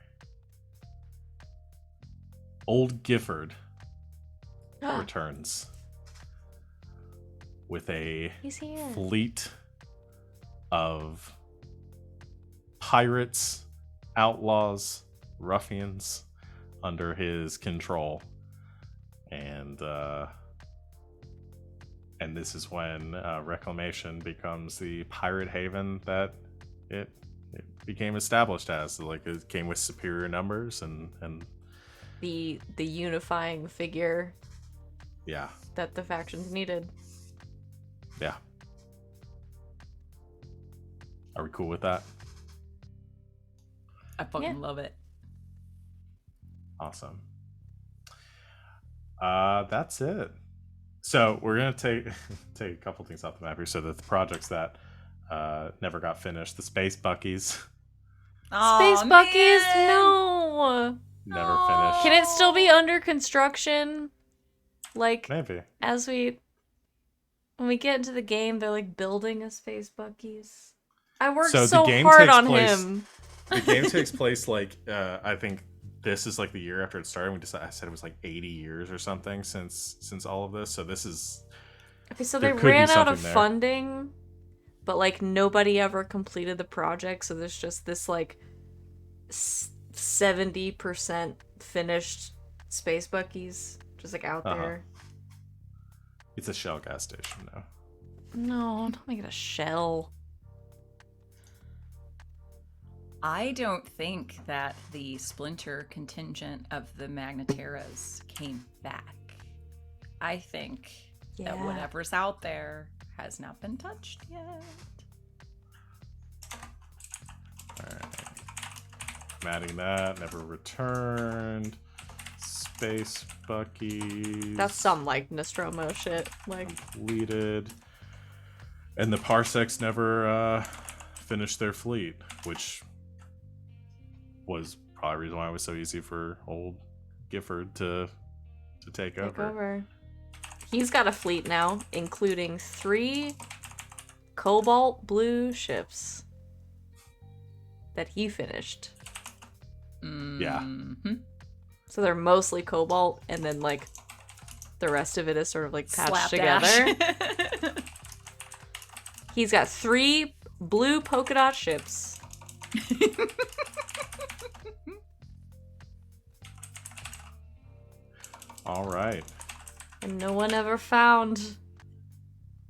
Old Gifford returns with a fleet of pirates, outlaws, ruffians under his control, and this is when Reclamation becomes the pirate haven that it became established as. Like, it came with superior numbers and the unifying figure. Yeah. That the factions needed. Yeah. Are we cool with that? I fucking love it. Awesome. That's it. So we're gonna take a couple things off the map here. So the projects that never got finished, the Space Buckies. Space Buckies, no. Never finished. Can it still be under construction? Like, maybe when we get into the game, they're like building a Space Buckies. I worked so so hard on place, him. The game takes place like I think this is like the year after it started. I said it was like 80 years or something since all of this. So this is okay. So they ran out of funding, but like nobody ever completed the project. So there's just this like 70% finished Space Buckies just like out there. It's a Shell gas station now. No, don't make it a Shell. I don't think that the Splinter contingent of the Magneteras came back. I think that whatever's out there has not been touched yet. Alright. I'm adding that. Never returned. Space Buckies. That's some like Nostromo shit. Like completed. And the Parsecs never finished their fleet, which was probably the reason why it was so easy for old Gifford to take over. He's got a fleet now, including 3 cobalt blue ships that he finished. Yeah. So they're mostly cobalt, and then like the rest of it is sort of like patched together. He's got 3 blue polka dot ships. All right. And no one ever found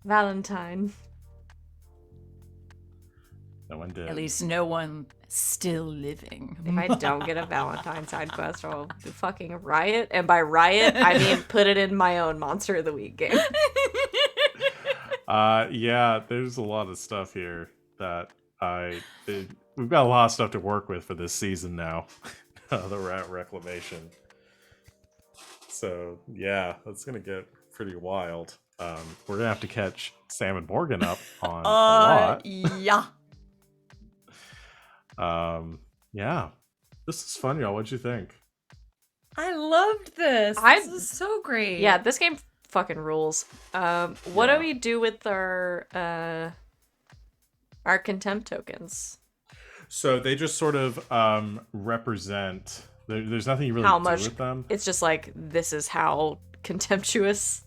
Valentine. No one did. At least no one still living. If I don't get a Valentine side quest, I'll do fucking riot. And by riot, I mean put it in my own Monster of the Week game. Yeah, there's a lot of stuff here that we've got a lot of stuff to work with for this season now. The rat reclamation. So yeah, that's gonna get pretty wild. We're gonna have to catch Sam and Morgan up on a lot. Yeah. Yeah, this is fun, y'all. What'd you think? I loved this. This is so great. Yeah, this game fucking rules. What do we do with our contempt tokens? So they just sort of represent. There's nothing you really How do much with them. It's just like, this is how contemptuous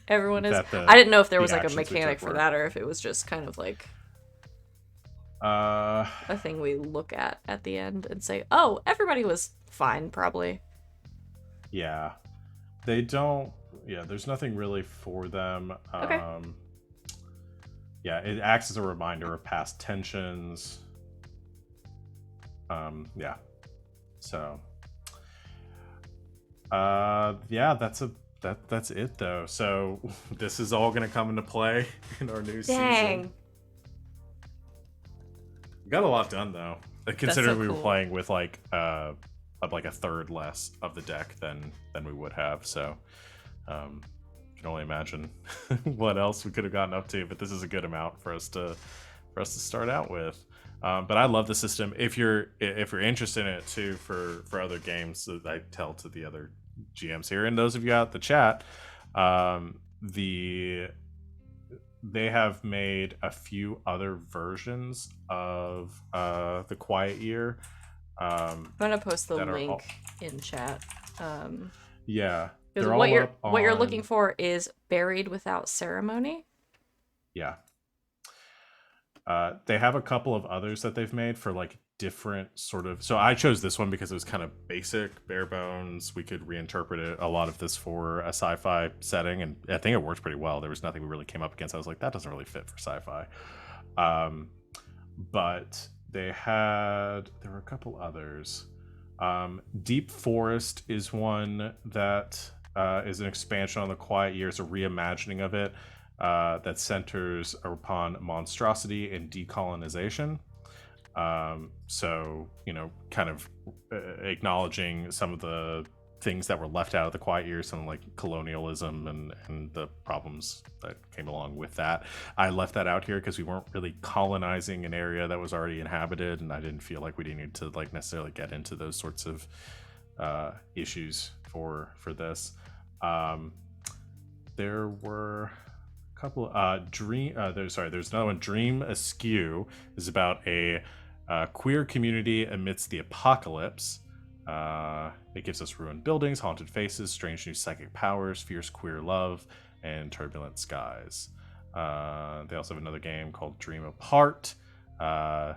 everyone is. That I didn't know if there was the like a actions we mechanic took for were. that, or if it was just kind of like a thing we look at the end and say, oh, everybody was fine, probably. Yeah, they don't. Yeah, there's nothing really for them. Okay. Yeah, it acts as a reminder of past tensions. Yeah. So. Yeah, that's it though. So this is all gonna come into play in our new season. We got a lot done thoh. Considering we were cool. playing with like a third less of the deck than we would have. So can only imagine what else we could have gotten up to. But this is a good amount for us to start out with. But I love the system. If you're interested in it too, for other games, that I tell to the other GMs here and those of you out the chat, they have made a few other versions of the Quiet Year. I'm gonna post the that are link in chat. Yeah, Because they're what all you're up what you're on- looking for is Buried Without Ceremony. Yeah. They have a couple of others that they've made for like different sort of. So I chose this one because it was kind of basic, bare bones. We could reinterpret it, a lot of this for a sci-fi setting, and I think it worked pretty well. There was nothing we really came up against. I was like, that doesn't really fit for sci-fi. But there were a couple others. Deep Forest is one that is an expansion on the Quiet Year. It's a reimagining of it. That centers upon monstrosity and decolonization. So, kind of acknowledging some of the things that were left out of the Quiet Years, something like colonialism and the problems that came along with that. I left that out here because we weren't really colonizing an area that was already inhabited, and I didn't feel like we needed to like necessarily get into those sorts of issues for this. There were couple there's another one. Dream Askew is about a queer community amidst the apocalypse. It gives us ruined buildings, haunted faces, strange new psychic powers, fierce queer love, and turbulent skies. They also have another game called Dream Apart, and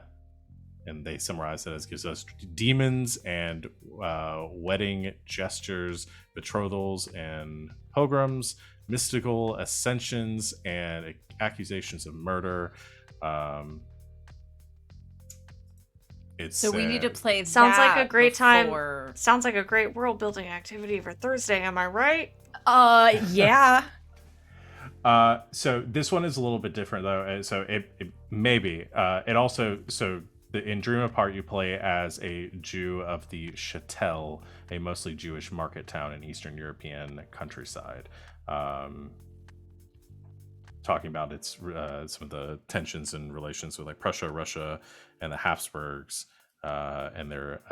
they summarize it as gives us demons and wedding gestures, betrothals and pogroms, mystical ascensions, and accusations of murder. So we need to play. Sounds like that a great before... time. Sounds like a great world building activity for Thursday. Am I right? Yeah. So this one is a little bit different though. So it maybe it also in Dream Apart you play as a Jew of the Châtel, a mostly Jewish market town in Eastern European countryside. Talking about its some of the tensions and relations with like Prussia, Russia, and the Habsburgs, and their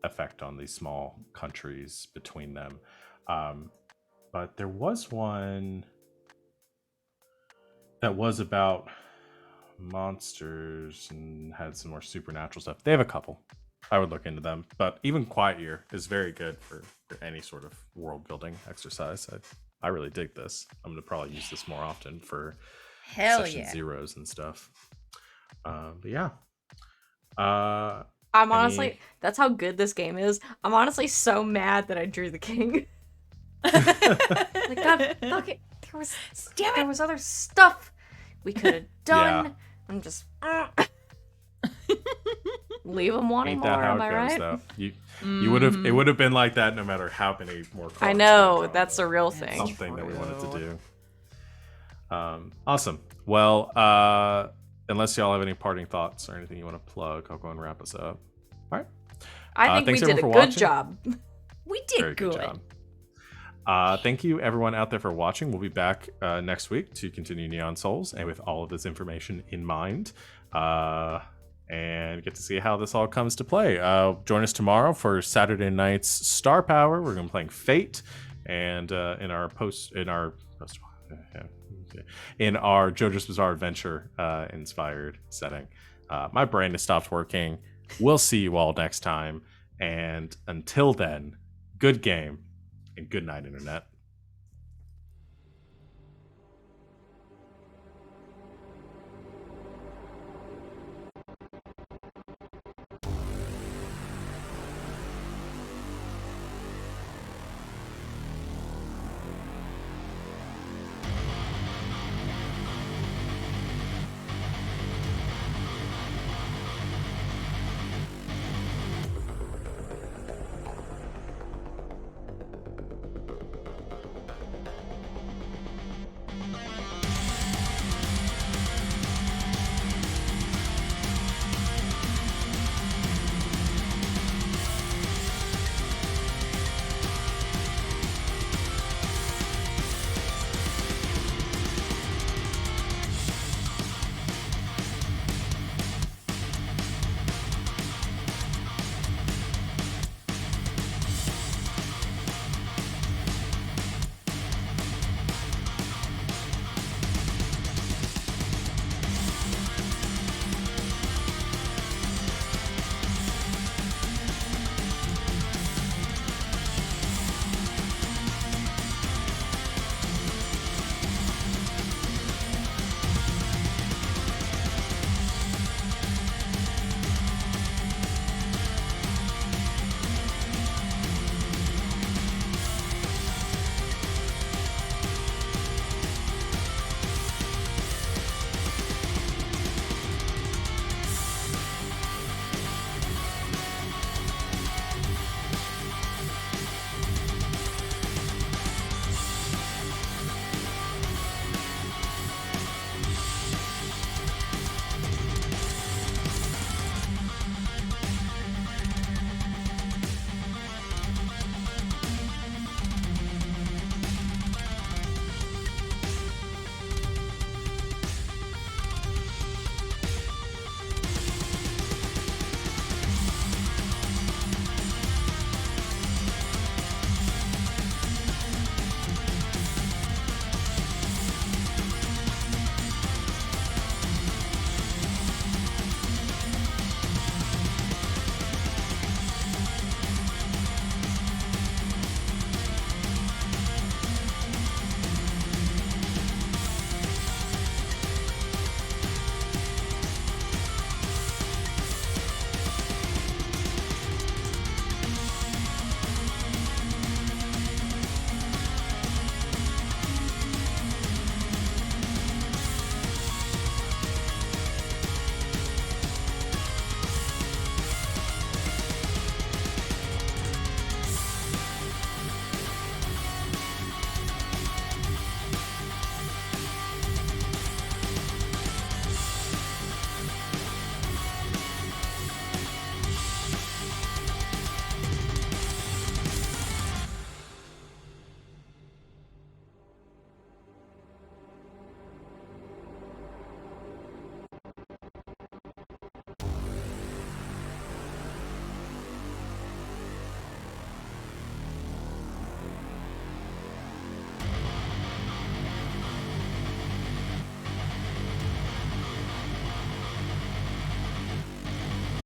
effect on these small countries between them. But there was one that was about monsters and had some more supernatural stuff. They have a couple. I would look into them. But even Quiet Year is very good for any sort of world building exercise. I really dig this. I'm going to probably use this more often for session zeros and stuff. But yeah. I'm honestly, that's how good this game is. I'm honestly so mad that I drew the king. Like, God, fuck it. There was other stuff we could have done. Yeah. I'm just leave them wanting Ain't more. that how Am it I goes, right? though? You would have. It would have been like that no matter how many more. I cards know, we were that's drawing, a real though. thing. Something that we wanted to True. do. Awesome. Well, unless y'all have any parting thoughts or anything you want to plug, I'll go and wrap us up. All right. I think we thanks did a everyone good for watching. job. We did Very good job. Thank you everyone out there for watching. We'll be back next week to continue Neon Souls and with all of this information in mind. And get to see how this all comes to play. Join us tomorrow for Saturday night's Star Power. We're going to be playing Fate, and in our JoJo's Bizarre Adventure inspired setting. My brain has stopped working. We'll see you all next time, and until then, good game and good night, Internet.